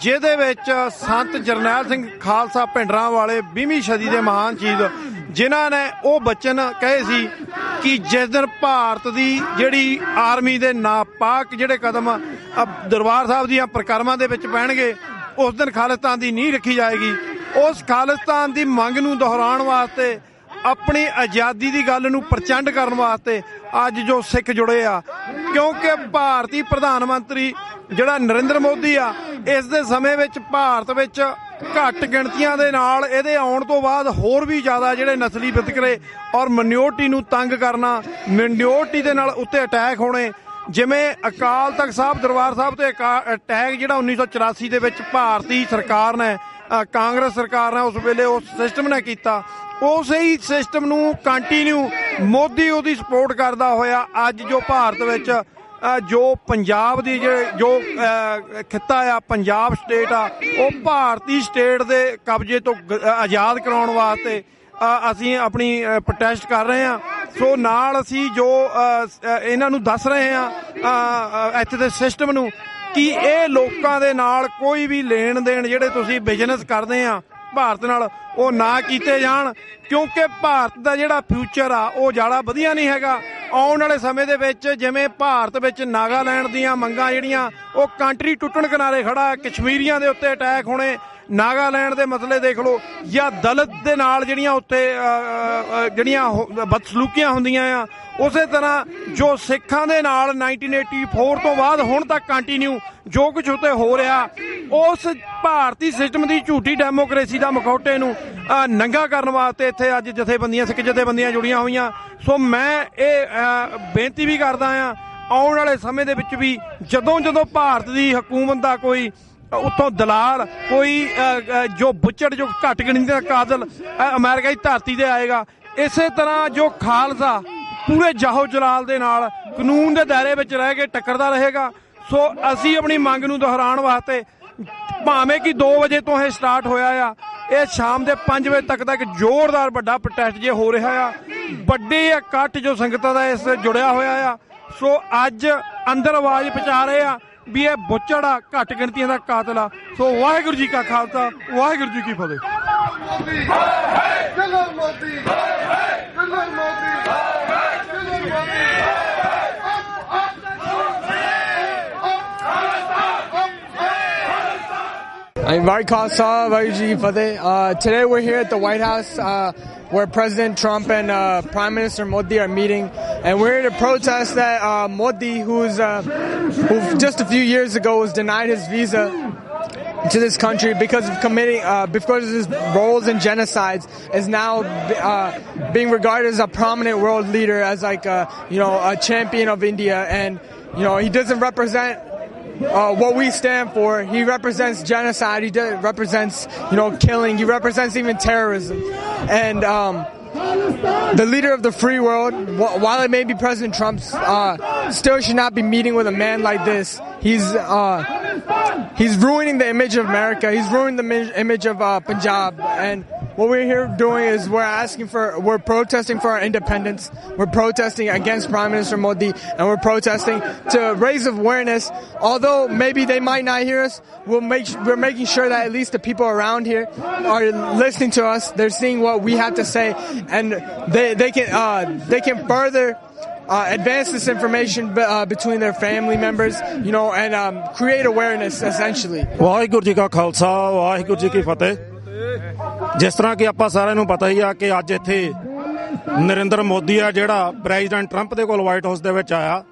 ਜਿਹਦੇ ਵਿੱਚ ਸੰਤ ਜਰਨੈਲ ਸਿੰਘ ਖਾਲਸਾ ਭਿੰਡਰਾਂ ਵਾਲੇ 20ਵੀਂ ਸਦੀ ਦੇ ਮਹਾਨ ਸ਼ਹੀਦ, ਜਿਨ੍ਹਾਂ ਨੇ ਉਹ ਬਚਨ ਕਹੇ ਸੀ ਕਿ ਜਿਸ ਦਿਨ ਭਾਰਤ ਦੀ ਜਿਹੜੀ ਆਰਮੀ ਦੇ ਨਾਪਾਕ ਜਿਹੜੇ ਕਦਮ ਦਰਬਾਰ ਸਾਹਿਬ ਦੀਆਂ ਪਰਿਕਰਮਾ ਦੇ ਵਿੱਚ ਪੈਣਗੇ, ਉਸ ਦਿਨ ਖਾਲਿਸਤਾਨ ਦੀ ਨੀਂਹ ਰੱਖੀ ਜਾਏਗੀ। ਉਸ ਖਾਲਿਸਤਾਨ ਦੀ ਮੰਗ ਨੂੰ ਦੁਹਰਾਉਣ ਵਾਸਤੇ, ਆਪਣੀ ਆਜ਼ਾਦੀ ਦੀ ਗੱਲ ਨੂੰ ਪ੍ਰਚੰਡ ਕਰਨ ਵਾਸਤੇ ਅੱਜ ਜੋ ਸਿੱਖ ਜੁੜੇ ਆ, ਕਿਉਂਕਿ ਭਾਰਤੀ ਪ੍ਰਧਾਨ ਮੰਤਰੀ ਜਿਹੜਾ ਨਰਿੰਦਰ ਮੋਦੀ ਆ, ਇਸ ਦੇ ਸਮੇਂ ਵਿੱਚ ਭਾਰਤ ਵਿੱਚ ਘੱਟ ਗਿਣਤੀਆਂ ਦੇ ਨਾਲ ਇਹਦੇ ਆਉਣ ਤੋਂ ਬਾਅਦ ਹੋਰ ਵੀ ਜ਼ਿਆਦਾ ਜਿਹੜੇ ਨਸਲੀ ਵਿਤਕਰੇ ਔਰ ਮਿਨੋਰਟੀ ਨੂੰ ਤੰਗ ਕਰਨਾ, ਮਿਨੋਰਟੀ ਦੇ ਨਾਲ ਉੱਤੇ ਅਟੈਕ ਹੋਣੇ, ਜਿਵੇਂ ਅਕਾਲ ਤਖਤ ਸਾਹਿਬ ਦਰਬਾਰ ਸਾਹਿਬ ਤੇ ਅਟੈਕ ਜਿਹੜਾ 1984 ਦੇ ਵਿੱਚ ਭਾਰਤੀ ਸਰਕਾਰ ਨੇ, ਕਾਂਗਰਸ ਸਰਕਾਰ ਨੇ ਉਸ ਵੇਲੇ ਉਸ ਸਿਸਟਮ ਨੇ ਕੀਤਾ, ਉਸੇ ਹੀ ਸਿਸਟਮ ਨੂੰ ਕੰਟੀਨਿਊ ਮੋਦੀ ਉਹਦੀ ਸਪੋਰਟ ਕਰਦਾ ਹੋਇਆ ਅੱਜ ਜੋ ਭਾਰਤ ਵਿੱਚ ਜੋ ਪੰਜਾਬ ਦੀ ਜੋ ਖਿੱਤਾ ਆ, ਪੰਜਾਬ ਸਟੇਟ ਆ, ਉਹ ਭਾਰਤੀ ਸਟੇਟ ਦੇ ਕਬਜ਼ੇ ਤੋਂ ਆਜ਼ਾਦ ਕਰਾਉਣ ਵਾਸਤੇ ਅਸੀਂ ਆਪਣੀ ਪ੍ਰੋਟੈਸਟ ਕਰ ਰਹੇ ਹਾਂ। ਸੋ ਨਾਲ ਅਸੀਂ ਜੋ ਇਹਨਾਂ ਨੂੰ ਦੱਸ ਰਹੇ ਹਾਂ ਇੱਥੇ ਦੇ ਸਿਸਟਮ ਨੂੰ ਕਿ ਇਹ ਲੋਕਾਂ ਦੇ ਨਾਲ ਕੋਈ ਵੀ ਲੈਣ ਦੇਣ ਜਿਹੜੇ ਤੁਸੀਂ ਬਿਜ਼ਨਸ ਕਰਦੇ ਆ ਭਾਰਤ ਨਾਲ, ਉਹ ਨਾ ਕੀਤੇ ਜਾਣ, ਕਿਉਂਕਿ ਭਾਰਤ ਦਾ ਜਿਹੜਾ ਫਿਊਚਰ ਆ ਉਹ ਜ਼ਿਆਦਾ ਵਧੀਆ ਨਹੀਂ ਹੈਗਾ। ਆਉਣ ਵਾਲੇ ਸਮੇਂ ਦੇ ਵਿੱਚ ਜਿਵੇਂ ਭਾਰਤ ਵਿੱਚ ਨਾਗਾਲੈਂਡ ਦੀਆਂ ਮੰਗਾਂ ਜਿਹੜੀਆਂ ਉਹ ਕੰਟਰੀ ਟੁੱਟਣ ਕਿਨਾਰੇ ਖੜਾ, ਕਸ਼ਮੀਰੀਆਂ ਦੇ ਉੱਤੇ ਅਟੈਕ ਹੋਣੇ, ਨਾਗਾਲੈਂਡ ਦੇ ਮਸਲੇ ਦੇਖ ਲਓ, ਜਾਂ ਦਲਿਤ ਦੇ ਨਾਲ ਜਿਹੜੀਆਂ ਉੱਤੇ ਜਿਹੜੀਆਂ ਬਦਸਲੂਕੀਆਂ ਹੁੰਦੀਆਂ ਆ, ਉਸੇ ਤਰ੍ਹਾਂ ਜੋ ਸਿੱਖਾਂ ਦੇ ਨਾਲ 1984 ਤੋਂ ਬਾਅਦ ਹੁਣ ਤੱਕ ਕੰਟੀਨਿਊ ਜੋ ਕੁਝ ਉੱਤੇ ਹੋ ਰਿਹਾ, ਉਸ ਭਾਰਤੀ ਸਿਸਟਮ ਦੀ ਝੂਠੀ ਡੈਮੋਕ੍ਰੇਸੀ ਦਾ ਮਖੌਟੇ ਨੂੰ ਨੰਗਾ ਕਰਨ ਵਾਸਤੇ ਇੱਥੇ ਅੱਜ ਜਥੇਬੰਦੀਆਂ, ਸਿੱਖ ਜਥੇਬੰਦੀਆਂ ਜੁੜੀਆਂ ਹੋਈਆਂ। ਸੋ ਮੈਂ ਇਹ ਬੇਨਤੀ ਵੀ ਕਰਦਾ ਆ, ਆਉਣ ਵਾਲੇ ਸਮੇਂ ਦੇ ਵਿੱਚ ਵੀ ਜਦੋਂ ਭਾਰਤ ਦੀ ਹਕੂਮਤ ਦਾ ਕੋਈ ਉੱਥੋਂ ਦਲਾਲ, ਕੋਈ ਜੋ ਬੁੱਚੜ, ਜੋ ਘੱਟ ਗਿਣਤੀ ਦਾ ਕਾਤਲ ਅਮਰੀਕਾ ਦੀ ਧਰਤੀ ਤੇ ਆਏਗਾ, ਇਸੇ ਤਰ੍ਹਾਂ ਜੋ ਖਾਲਸਾ ਪੂਰੇ ਜਾਹੋ ਜਲਾਲ ਦੇ ਨਾਲ ਕਾਨੂੰਨ ਦੇ ਦਾਇਰੇ ਵਿੱਚ ਰਹਿ ਕੇ ਟੱਕਰਦਾ ਰਹੇਗਾ। ਸੋ ਅਸੀਂ ਆਪਣੀ ਮੰਗ ਨੂੰ ਦੁਹਰਾਉਣ ਵਾਸਤੇ, ਭਾਵੇਂ ਕਿ 2 ਵਜੇ ਤੋਂ ਇਹ ਸਟਾਰਟ ਹੋਇਆ ਆ, ਇਹ ਸ਼ਾਮ ਦੇ 5 ਵਜੇ ਤੱਕ ਦਾ ਇੱਕ ਜ਼ੋਰਦਾਰ ਵੱਡਾ ਪ੍ਰੋਟੈਸਟ ਜੇ ਹੋ ਰਿਹਾ ਆ, ਵੱਡੇ ਇਕੱਠ ਜੋ ਸੰਗਤਾਂ ਦਾ ਇਸ ਜੁੜਿਆ ਹੋਇਆ ਆ। ਸੋ ਅੱਜ ਅੰਦਰ ਆਵਾਜ਼ ਪਹੁੰਚਾ ਰਹੇ ਆ ਵੀ ਇਹ ਬੁੱਚੜ ਆ, ਘੱਟ ਗਿਣਤੀਆਂ ਦਾ ਕਾਤਲ ਆ। ਸੋ ਵਾਹਿਗੁਰੂ ਜੀ ਕਾ ਖਾਲਸਾ, ਵਾਹਿਗੁਰੂ ਜੀ ਕੀ ਫਤਿਹ। Today we're here at the White House where President Trump and Prime Minister Modi are meeting, and we're here to protest that Modi, who just a few years ago was denied his visa to this country because of his roles in genocides, is now being regarded as a prominent world leader, as like a champion of India, and he doesn't represent what we stand for. He represents genocide. He represents killing. He represents even terrorism. And the leader of the free world, while it may be President Trump, still should not be meeting with a man like this. He's ruining the image of America. He's ruining the image of Punjab. And what we're here doing is we're protesting for our independence. We're protesting against Prime Minister Modi, and we're protesting to raise awareness. Although maybe they might not hear us, we're making sure that at least the people around here are listening to us. They're seeing what we have to say, and they can further advance this information between their family members, and create awareness essentially. Waheguru ji ਕਾ ਖਾਲਸਾ, ਵਾਹਿਗੁਰੂ ਜੀ ਕੀ ਫਤਿਹ। ਜਿਸ ਤਰ੍ਹਾਂ ਕਿ ਆਪਾਂ ਸਾਰਿਆਂ ਨੂੰ ਪਤਾ ਹੀ ਆ ਕਿ ਅੱਜ ਇੱਥੇ ਨਰਿੰਦਰ ਮੋਦੀ ਆ ਜਿਹੜਾ ਪ੍ਰੈਜ਼ੀਡੈਂਟ ਟਰੰਪ ਦੇ ਕੋਲ ਵਾਈਟ ਹਾਊਸ ਦੇ ਵਿੱਚ ਆਇਆ,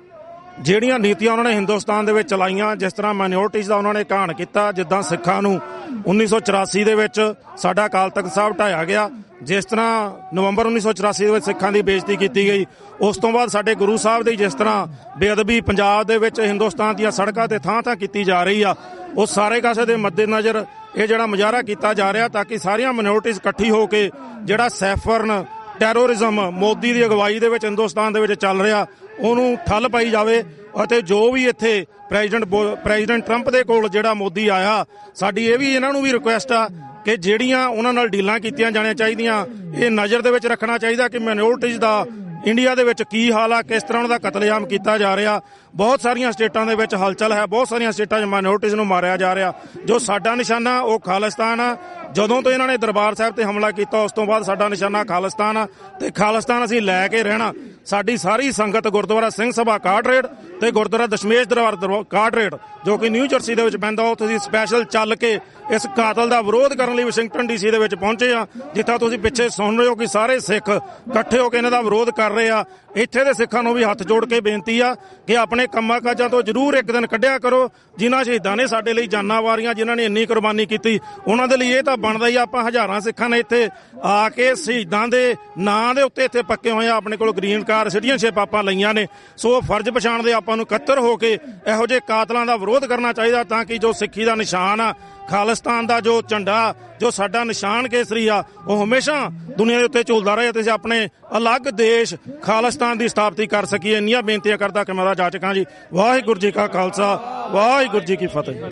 ਜਿਹੜੀਆਂ ਨੀਤੀਆਂ ਉਹਨਾਂ ਨੇ ਹਿੰਦੁਸਤਾਨ ਦੇ ਵਿੱਚ ਚਲਾਈਆਂ, ਜਿਸ ਤਰ੍ਹਾਂ ਮਾਈਨੋਰਟੀਜ਼ ਦਾ ਉਹਨਾਂ ਨੇ ਘਾਣ ਕੀਤਾ, ਜਿੱਦਾਂ ਸਿੱਖਾਂ ਨੂੰ 1984 ਦੇ ਵਿੱਚ ਸਾਡਾ ਅਕਾਲ ਤਖਤ ਸਾਹਿਬ ਢਾਇਆ ਗਿਆ, ਜਿਸ ਤਰ੍ਹਾਂ ਨਵੰਬਰ 1984 ਦੇ ਵਿੱਚ ਸਿੱਖਾਂ ਦੀ ਬੇਇੱਜ਼ਤੀ ਕੀਤੀ ਗਈ, ਉਸ ਤੋਂ ਬਾਅਦ ਸਾਡੇ ਗੁਰੂ ਸਾਹਿਬ ਦੀ ਜਿਸ ਤਰ੍ਹਾਂ ਬੇਅਦਬੀ ਪੰਜਾਬ ਦੇ ਵਿੱਚ ਹਿੰਦੁਸਤਾਨ ਦੀਆਂ ਸੜਕਾਂ ਤੇ ਥਾਂ ਕੀਤੀ ਜਾ ਰਹੀ ਆ, ਉਹ ਸਾਰੇ ਕਾਸੇ ਦੇ ਮੱਦੇਨਜ਼ਰ ਇਹ ਜਿਹੜਾ ਮੁਜ਼ਾਹਰਾ ਕੀਤਾ ਜਾ ਰਿਹਾ ਤਾਂ ਕਿ ਸਾਰੀਆਂ ਮਾਈਨੋਰਟੀਜ਼ ਇਕੱਠੀ ਹੋ ਕੇ ਜਿਹੜਾ ਸੈਫਰਨ ਟੈਰੋਰਿਜ਼ਮ ਮੋਦੀ ਦੀ ਅਗਵਾਈ ਦੇ ਵਿੱਚ ਹਿੰਦੁਸਤਾਨ ਦੇ ਵਿੱਚ ਚੱਲ ਰਿਹਾ ਉਹਨੂੰ ਠੱਲ ਪਾਈ ਜਾਵੇ। ਅਤੇ ਜੋ ਵੀ ਇੱਥੇ ਪ੍ਰੈਜ਼ੀਡੈਂਟ ਟਰੰਪ ਦੇ ਕੋਲ ਜਿਹੜਾ ਮੋਦੀ ਆਇਆ, ਸਾਡੀ ਇਹ ਵੀ ਇਹਨਾਂ ਨੂੰ ਵੀ ਰਿਕੁਐਸਟ ਆ ਕਿ ਜਿਹੜੀਆਂ ਉਹਨਾਂ ਨਾਲ ਡੀਲਾਂ ਕੀਤੀਆਂ ਜਾਣੀਆਂ ਚਾਹੀਦੀਆਂ। ਇਹ ਨਜ਼ਰ ਦੇ ਵਿੱਚ ਰੱਖਣਾ ਚਾਹੀਦਾ ਕਿ ਮਾਈਨੋਰਟੀਜ਼ ਦਾ ਇੰਡੀਆ ਦੇ ਵਿੱਚ ਕੀ ਹਾਲ ਆ, ਕਿਸ ਤਰ੍ਹਾਂ ਦਾ ਕਤਲੇਆਮ ਕੀਤਾ ਜਾ ਰਿਹਾ। ਬਹੁਤ ਸਾਰੀਆਂ ਸਟੇਟਾਂ ਦੇ ਵਿੱਚ ਹਲਚਲ ਹੈ, ਬਹੁਤ ਸਾਰੀਆਂ ਸਟੇਟਾਂ 'ਚ ਮਾਈਨੋਰਟੀਜ਼ ਨੂੰ ਮਾਰਿਆ ਜਾ ਰਿਹਾ। ਜੋ ਸਾਡਾ ਨਿਸ਼ਾਨਾ ਉਹ ਖਾਲਿਸਤਾਨ ਆ। ਜਦੋਂ ਤੋਂ ਇਹਨਾਂ ਨੇ ਦਰਬਾਰ ਸਾਹਿਬ ਤੇ ਹਮਲਾ ਕੀਤਾ ਉਸ ਤੋਂ ਬਾਅਦ ਸਾਡਾ ਨਿਸ਼ਾਨਾ ਖਾਲਿਸਤਾਨ ਆ ਤੇ ਖਾਲਿਸਤਾਨ ਅਸੀਂ ਲੈ ਕੇ ਰਹਿਣਾ। ਸਾਡੀ ਸਾਰੀ ਸੰਗਤ ਗੁਰਦੁਆਰਾ ਸਿੰਘ ਸਭਾ ਕਾਟਰੇਡ ਤੇ ਗੁਰਦੁਆਰਾ ਦਸ਼ਮੇਸ਼ ਦਰਬਾਰ ਕਾਟਰੇਡ ਜੋ ਕਿ ਨਿਊ ਜਰਸੀ ਦੇ ਵਿੱਚ ਪੈਂਦਾ, ਉੱਥੇ ਅਸੀਂ ਸਪੈਸ਼ਲ ਚੱਲ ਕੇ ਇਸ ਕਾਤਲ ਦਾ ਵਿਰੋਧ ਕਰਨ ਲਈ ਵਾਸ਼ਿੰਗਟਨ ਡੀਸੀ ਦੇ ਵਿੱਚ ਪਹੁੰਚੇ ਆ। ਜਿੱਥਾ ਤੁਸੀਂ ਪਿੱਛੇ ਸੁਣ ਰਹੇ ਹੋ ਕਿ ਸਾਰੇ ਸਿੱਖ ਇਕੱਠੇ ਹੋ ਕੇ ਇਹਨਾਂ ਦਾ ਵਿਰੋਧ ਕਰ ਰਹੇ ਆ। ਇੱਥੇ ਦੇ ਸਿੱਖਾਂ ਨੂੰ ਵੀ ਹੱਥ ਜੋੜ ਕੇ ਬੇਨਤੀ ਆ ਕਿ ਆਪਣੇ ਕੰਮਾਂ ਕਾਜਾਂ ਤੋਂ ਜ਼ਰੂਰ ਇੱਕ ਦਿਨ ਕੱਢਿਆ ਕਰੋ। ਜਿਨ੍ਹਾਂ ਸ਼ਹੀਦਾਂ ਨੇ ਸਾਡੇ ਲਈ ਜਾਨਾਂ ਵਾਰੀਆਂ, ਜਿਨ੍ਹਾਂ ਨੇ ਇੰਨੀ ਕੁਰਬਾਨੀ ਕੀਤੀ, ਉਹਨਾਂ ਦੇ ਲਈ ਇਹ ਤਾਂ ਬਣਦਾ ਹੀ। ਆਪਾਂ ਹਜ਼ਾਰਾਂ ਸਿੱਖਾਂ ਨੇ ਇੱਥੇ ਆ ਕੇ ਸ਼ਹੀਦਾਂ ਦੇ ਨਾਂ ਦੇ ਉੱਤੇ ਇੱਥੇ ਪੱਕੇ ਹੋਏ ਆ। ਆਪਣੇ ਕੋਲ ਗ੍ਰੀਨ ਕਾਰਡ ਸਿਟੀਜ਼ਨਸ਼ਿਪ ਆਪਾਂ ਲਈਆਂ ਨੇ। ਸੋ ਫਰਜ਼ ਪਛਾਣਦੇ ਆਪਾਂ ਨੂੰ ਇਕੱਤਰ ਹੋ ਕੇ ਇਹੋ ਜਿਹੇ ਕਾਤਲਾਂ ਦਾ ਵਿਰੋਧ ਕਰਨਾ ਚਾਹੀਦਾ ਤਾਂ ਕਿ ਜੋ ਸਿੱਖੀ ਦਾ ਨਿਸ਼ਾਨ ਆ, ਖਾਲਿਸਤਾਨ ਦਾ ਜੋ ਝੰਡਾ, ਜੋ ਸਾਡਾ ਨਿਸ਼ਾਨ ਕੇਸਰੀ ਆ, ਉਹ ਹਮੇਸ਼ਾ ਦੁਨੀਆ ਦੇ ਉੱਤੇ ਝੂਲਦਾ ਰਹੇ ਤੇ ਅਸੀਂ ਆਪਣੇ ਅਲੱਗ ਦੇਸ਼ ਖਾਲਿਸਤਾਨ ਦੀ ਸਥਾਪਤੀ ਕਰ ਸਕੀਏ। ਇੰਨੀਆਂ ਬੇਨਤੀਆਂ ਕਰਦਾ ਕਿ ਮੈਂ ਦਾ ਜਾਚਕਾਂ ਜੀ। ਵਾਹਿਗੁਰੂ ਜੀ ਕਾ ਖਾਲਸਾ, ਵਾਹਿਗੁਰੂ ਜੀ ਕੀ ਫਤਿਹ।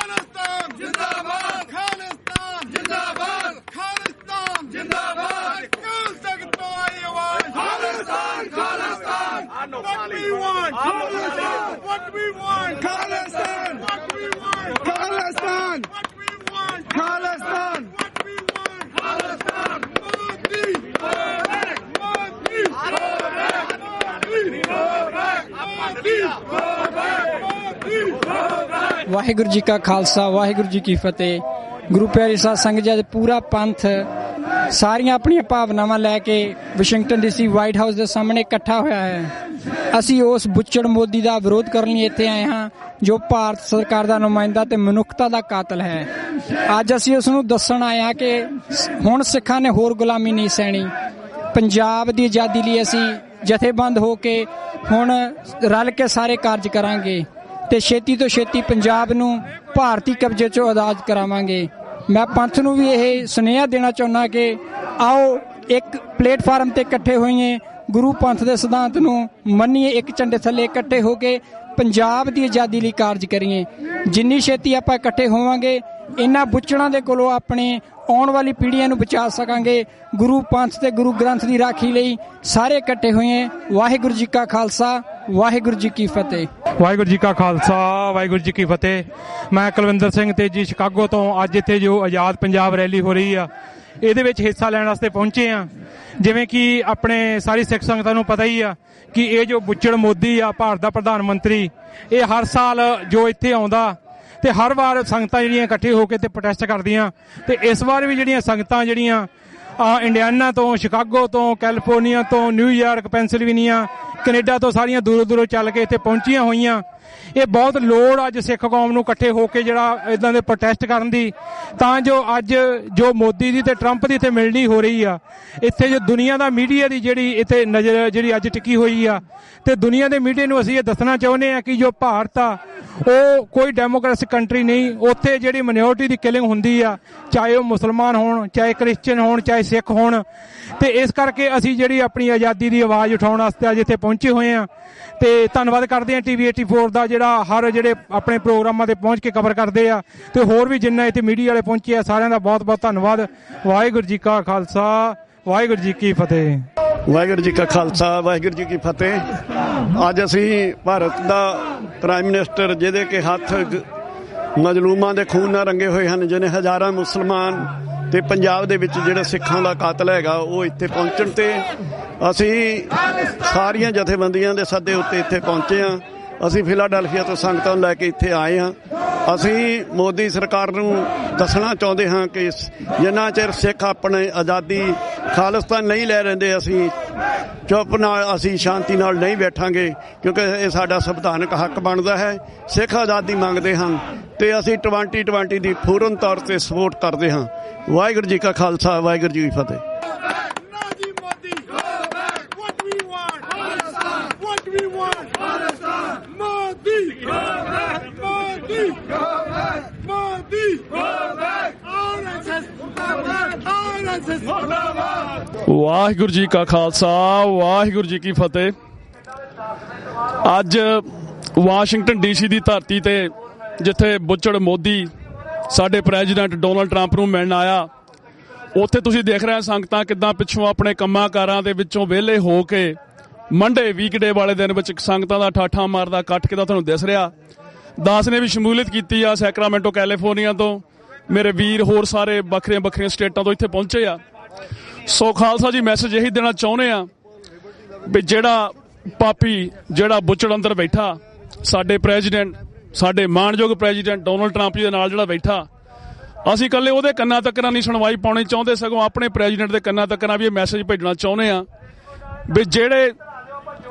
ਵਾਹਿਗੁਰੂ ਜੀ ਕਾ ਖਾਲਸਾ, ਵਾਹਿਗੁਰੂ ਜੀ ਕੀ ਫਤਿਹ। ਗੁਰੂ ਪਿਆਰੀ ਸਾਧ ਸੰਗਤ ਜੀ, ਪੂਰਾ ਪੰਥ ਸਾਰੀਆਂ ਆਪਣੀਆਂ ਭਾਵਨਾਵਾਂ ਲੈ ਕੇ ਵਾਸ਼ਿੰਗਟਨ ਡੀਸੀ ਵਾਈਟ ਹਾਊਸ ਦੇ ਸਾਹਮਣੇ ਇਕੱਠਾ ਹੋਇਆ ਹੈ। ਅਸੀਂ ਉਸ ਬੁੱਚੜ ਮੋਦੀ ਦਾ ਵਿਰੋਧ ਕਰਨ ਲਈ ਇੱਥੇ ਆਏ ਹਾਂ ਜੋ ਭਾਰਤ ਸਰਕਾਰ ਦਾ ਨੁਮਾਇੰਦਾ ਤੇ ਮਨੁੱਖਤਾ ਦਾ ਕਾਤਲ ਹੈ। ਅੱਜ ਅਸੀਂ ਉਸ ਨੂੰ ਦੱਸਣ ਆਏ ਹਾਂ ਕਿ ਹੁਣ ਸਿੱਖਾਂ ਨੇ ਹੋਰ ਗੁਲਾਮੀ ਨਹੀਂ ਸਹਿਣੀ। ਪੰਜਾਬ ਦੀ ਆਜ਼ਾਦੀ ਲਈ ਅਸੀਂ ਜਥੇਬੰਦ ਹੋ ਕੇ ਹੁਣ ਰਲ ਕੇ ਸਾਰੇ ਕਾਰਜ ਕਰਾਂਗੇ ਤੇ ਛੇਤੀ ਤੋਂ ਛੇਤੀ ਪੰਜਾਬ ਨੂੰ ਭਾਰਤੀ ਕਬਜ਼ੇ ਚੋਂ ਆਜ਼ਾਦ ਕਰਾਵਾਂਗੇ। ਮੈਂ ਪੰਥ ਨੂੰ ਵੀ ਇਹ ਸੁਨੇਹਾ ਦੇਣਾ ਚਾਹੁੰਦਾ ਕਿ ਆਓ ਇੱਕ ਪਲੇਟਫਾਰਮ ਤੇ ਇਕੱਠੇ ਹੋਈਏ, ਗੁਰੂ ਪੰਥ ਦੇ ਸਿਧਾਂਤ ਨੂੰ ਮੰਨੀਏ, ਇੱਕ ਝੰਡੇ ਥੱਲੇ ਇਕੱਠੇ ਹੋ ਕੇ ਪੰਜਾਬ ਦੀ ਆਜ਼ਾਦੀ ਲਈ ਕਾਰਜ ਕਰੀਏ। ਜਿੰਨੀ ਛੇਤੀ ਆਪਾਂ ਇਕੱਠੇ ਹੋਵਾਂਗੇ, ਇਹਨਾਂ ਬੁੱਚੜਾਂ ਦੇ ਕੋਲੋਂ ਆਪਣੇ ਆਉਣ ਵਾਲੀ ਪੀੜ੍ਹੀਆਂ ਨੂੰ ਬਚਾ ਸਕਾਂਗੇ। ਗੁਰੂ ਪੰਥ ਤੇ ਗੁਰੂ ਗ੍ਰੰਥ ਦੀ ਰਾਖੀ ਲਈ ਸਾਰੇ ਇਕੱਠੇ ਹੋਈਏ। ਵਾਹਿਗੁਰੂ ਜੀ ਕਾ ਖਾਲਸਾ, ਵਾਹਿਗੁਰੂ ਜੀ ਕੀ ਫਤਿਹ। ਵਾਹਿਗੁਰੂ ਜੀ ਕਾ ਖਾਲਸਾ, ਵਾਹਿਗੁਰੂ ਜੀ ਕੀ ਫਤਿਹ। ਮੈਂ ਕੁਲਵਿੰਦਰ ਸਿੰਘ ਤੇਜੀ ਸ਼ਿਕਾਗੋ ਤੋਂ ਅੱਜ ਇੱਥੇ ਜੋ ਆਜ਼ਾਦ ਪੰਜਾਬ ਰੈਲੀ ਹੋ ਰਹੀ ਆ ਇਹਦੇ ਵਿੱਚ ਹਿੱਸਾ ਲੈਣ ਵਾਸਤੇ ਪਹੁੰਚੇ ਆ। ਜਿਵੇਂ ਕਿ ਆਪਣੇ ਸਾਰੀ ਸਿੱਖ ਸੰਗਤਾਂ ਨੂੰ ਪਤਾ ਹੀ ਆ ਕਿ ਇਹ ਜੋ ਬੁੱਚੜ ਮੋਦੀ ਆ, ਭਾਰਤ ਦਾ ਪ੍ਰਧਾਨ ਮੰਤਰੀ, ਇਹ ਹਰ ਸਾਲ ਜੋ ਇੱਥੇ ਆਉਂਦਾ ਤੇ ਹਰ ਵਾਰ ਸੰਗਤਾਂ ਜਿਹੜੀਆਂ ਇਕੱਠੇ ਹੋ ਕੇ ਤੇ ਪ੍ਰੋਟੈਸਟ ਕਰਦੀਆਂ। ਤੇ ਇਸ ਵਾਰ ਵੀ ਜਿਹੜੀਆਂ ਸੰਗਤਾਂ ਜਿਹੜੀਆਂ ਇੰਡੀਆਨਾ ਤੋਂ, ਸ਼ਿਕਾਗੋ ਤੋਂ, ਕੈਲੀਫੋਰਨੀਆ ਤੋਂ, ਨਿਊਯਾਰਕ, ਪੈਂਸਿਲਵੇਨੀਆ, ਕੈਨੇਡਾ ਤੋਂ ਸਾਰੀਆਂ ਦੂਰੋਂ ਦੂਰੋਂ ਚੱਲ ਕੇ ਇੱਥੇ ਪਹੁੰਚੀਆਂ ਹੋਈਆਂ। ਇਹ ਬਹੁਤ ਲੋੜ ਅੱਜ ਸਿੱਖ ਕੌਮ ਨੂੰ ਇਕੱਠੇ ਹੋ ਕੇ ਜਿਹੜਾ ਇਦਾਂ ਦੇ ਪ੍ਰੋਟੈਸਟ ਕਰਨ ਦੀ, ਤਾਂ ਜੋ ਅੱਜ ਜੋ ਮੋਦੀ ਦੀ ਤੇ ਟਰੰਪ ਦੀ ਇੱਥੇ ਮਿਲਣੀ ਹੋ ਰਹੀ ਆ, ਇੱਥੇ ਜੋ ਦੁਨੀਆ ਦਾ ਮੀਡੀਆ ਦੀ ਜਿਹੜੀ ਇੱਥੇ ਨਜ਼ਰ ਜਿਹੜੀ ਅੱਜ ਟਿਕੀ ਹੋਈ ਆ, ਤੇ ਦੁਨੀਆ ਦੇ ਮੀਡੀਆ ਨੂੰ ਅਸੀਂ ਇਹ ਦੱਸਣਾ ਚਾਹੁੰਦੇ ਆ ਕਿ ਜੋ ਭਾਰਤ ਆ ਉਹ ਕੋਈ ਡੈਮੋਕ੍ਰੈਟਿਕ ਕੰਟਰੀ ਨਹੀਂ। ਉੱਥੇ ਜਿਹੜੀ ਮਾਈਨੋਰਟੀ ਦੀ ਕਿਲਿੰਗ ਹੁੰਦੀ ਆ, ਚਾਹੇ ਉਹ ਮੁਸਲਮਾਨ ਹੋਣ, ਚਾਹੇ ਕ੍ਰਿਸਚੀਅਨ ਹੋਣ, ਚਾਹੇ ਸਿੱਖ ਹੋਣ। ਤੇ ਇਸ ਕਰਕੇ ਅਸੀਂ ਜਿਹੜੀ ਆਪਣੀ ਆਜ਼ਾਦੀ ਦੀ ਆਵਾਜ਼ ਉਠਾਉਣ ਵਾਸਤੇ ਅੱਜ ਇੱਥੇ ਪਹੁੰਚੇ ਹੋਏ ਆ। ਤੇ ਧੰਨਵਾਦ ਕਰਦੇ ਆ TV 84 ਦਾ ਜਿਹੜਾ ਹਰ ਜਿਹੜੇ ਆਪਣੇ ਪ੍ਰੋਗਰਾਮਾਂ ਤੇ ਪਹੁੰਚ ਕੇ ਕਵਰ ਕਰਦੇ ਆ, ਤੇ ਹੋਰ ਵੀ ਜਿੰਨਾ ਇੱਥੇ ਮੀਡੀਆ ਵਾਲੇ ਪਹੁੰਚੇ ਆ ਸਾਰਿਆਂ ਦਾ ਬਹੁਤ ਬਹੁਤ ਧੰਨਵਾਦ। ਵਾਹਿਗੁਰੂ ਜੀ ਕਾ ਖਾਲਸਾ, ਵਾਹਿਗੁਰੂ ਜੀ ਕੀ ਫਤਿਹ। ਵਾਹਿਗੁਰੂ ਜੀ ਕਾ ਖਾਲਸਾ, ਵਾਹਿਗੁਰੂ ਜੀ ਕੀ ਫਤਿਹ। ਅੱਜ ਅਸੀਂ ਭਾਰਤ ਦਾ ਪ੍ਰਾਈਮ ਮਿਨਿਸਟਰ, ਜਿਹਦੇ ਕਿ ਹੱਥ ਮਜ਼ਲੂਮਾਂ ਦੇ ਖੂਨ ਨਾਲ ਰੰਗੇ ਹੋਏ ਹਨ, ਜਿਹਨੇ ਹਜ਼ਾਰਾਂ ਮੁਸਲਮਾਨ ਤੇ ਪੰਜਾਬ ਦੇ ਵਿੱਚ ਜਿਹੜਾ ਸਿੱਖਾਂ ਦਾ ਕਾਤਲ ਹੈਗਾ, ਉਹ ਇੱਥੇ ਪਹੁੰਚਣ ਤੇ ਅਸੀਂ ਸਾਰੀਆਂ ਜਥੇਬੰਦੀਆਂ ਦੇ ਸੱਦੇ ਉੱਤੇ ਇੱਥੇ ਪਹੁੰਚੇ ਹਾਂ। ਅਸੀਂ ਫਿਲਾਡੈਲਫੀਆ ਤੋਂ ਸੰਗਤਾਂ ਨੂੰ ਲੈ ਕੇ ਇੱਥੇ ਆਏ ਹਾਂ। ਅਸੀਂ ਮੋਦੀ ਸਰਕਾਰ ਨੂੰ ਦੱਸਣਾ ਚਾਹੁੰਦੇ ਹਾਂ ਕਿ ਜਿੰਨਾ ਚਿਰ ਸਿੱਖ ਆਪਣੇ ਆਜ਼ਾਦੀ ਖਾਲਿਸਤਾਨ ਨਹੀਂ ਲੈ ਲੈਂਦੇ, ਅਸੀਂ ਚੁੱਪ ਨਾਲ, ਅਸੀਂ ਸ਼ਾਂਤੀ ਨਾਲ ਨਹੀਂ ਬੈਠਾਂਗੇ, ਕਿਉਂਕਿ ਇਹ ਸਾਡਾ ਸੰਵਿਧਾਨਕ ਹੱਕ ਬਣਦਾ ਹੈ। ਸਿੱਖ ਆਜ਼ਾਦੀ ਮੰਗਦੇ ਹਨ ਤੇ ਅਸੀਂ 2020 ਦੀ ਪੂਰਨ ਤੌਰ ਤੇ ਸਪੋਰਟ ਕਰਦੇ ਹਾਂ। ਵਾਹਿਗੁਰੂ ਜੀ ਕਾ ਖਾਲਸਾ, ਵਾਹਿਗੁਰੂ ਜੀ ਕੀ ਫਤਿਹ। ਵਾਹਿਗੁਰੂ ਜੀ ਕਾ ਖਾਲਸਾ, ਵਾਹਿਗੁਰੂ ਜੀ ਕੀ ਫਤਿਹ। ਅੱਜ ਵਾਸ਼ਿੰਗਟਨ DC ਦੀ ਧਰਤੀ ਤੇ ਜਿੱਥੇ ਬੁੱਚੜ ਮੋਦੀ ਸਾਡੇ ਪ੍ਰੈਜ਼ੀਡੈਂਟ ਡੋਨਾਲਡ ਟਰੰਪ ਨੂੰ ਮਿਲਣ ਆਇਆ, ਉੱਥੇ ਤੁਸੀਂ ਦੇਖ ਰਹੇ ਸੰਗਤਾਂ ਕਿੱਦਾਂ ਪਿੱਛੋਂ ਆਪਣੇ ਕੰਮਾਂ ਕਾਰਾਂ ਦੇ ਵਿੱਚੋਂ ਵਿਹਲੇ ਹੋ ਕੇ ਮੰਡੇ ਵੀਕਡੇ ਵਾਲੇ ਦਿਨ ਵਿੱਚ ਸੰਗਤਾਂ ਦਾ ਠਾਠਾ ਮਾਰਦਾ ਇਕੱਠ ਕਿੱਦਾਂ ਤੁਹਾਨੂੰ ਦਿਸ ਰਿਹਾ। ਦਾਸ ਨੇ ਵੀ ਸ਼ਮੂਲੀਅਤ ਕੀਤੀ ਆ ਸੈਕਰਾਮੈਂਟੋ ਕੈਲੀਫੋਰਨੀਆ ਤੋਂ, ਮੇਰੇ ਵੀਰ ਹੋਰ ਸਾਰੇ ਵੱਖਰੀਆਂ ਸਟੇਟਾਂ ਤੋਂ ਇੱਥੇ ਪਹੁੰਚੇ ਆ। ਸੋ ਖਾਲਸਾ ਜੀ ਮੈਸੇਜ ਇਹੀ ਦੇਣਾ ਚਾਹੁੰਦੇ ਆ ਵੀ ਜਿਹੜਾ ਪਾਪੀ ਜਿਹੜਾ ਬੁੱਚੜ ਅੰਦਰ ਬੈਠਾ, ਸਾਡੇ ਪ੍ਰੈਜ਼ੀਡੈਂਟ, ਸਾਡੇ ਮਾਣਯੋਗ ਪ੍ਰੈਜ਼ੀਡੈਂਟ ਡੋਨਲਡ ਟਰੰਪ ਜੀ ਦੇ ਨਾਲ ਜਿਹੜਾ ਬੈਠਾ, ਅਸੀਂ ਇਕੱਲੇ ਉਹਦੇ ਕੰਨਾਂ ਤੱਕ ਨਹੀਂ ਸੁਣਵਾਈ ਪਾਉਣੀ ਚਾਹੁੰਦੇ, ਸਗੋਂ ਆਪਣੇ ਪ੍ਰੈਜ਼ੀਡੈਂਟ ਦੇ ਕੰਨਾਂ ਤੱਕ ਵੀ ਇਹ ਮੈਸੇਜ ਭੇਜਣਾ ਚਾਹੁੰਦੇ ਆ ਵੀ ਜਿਹੜੀ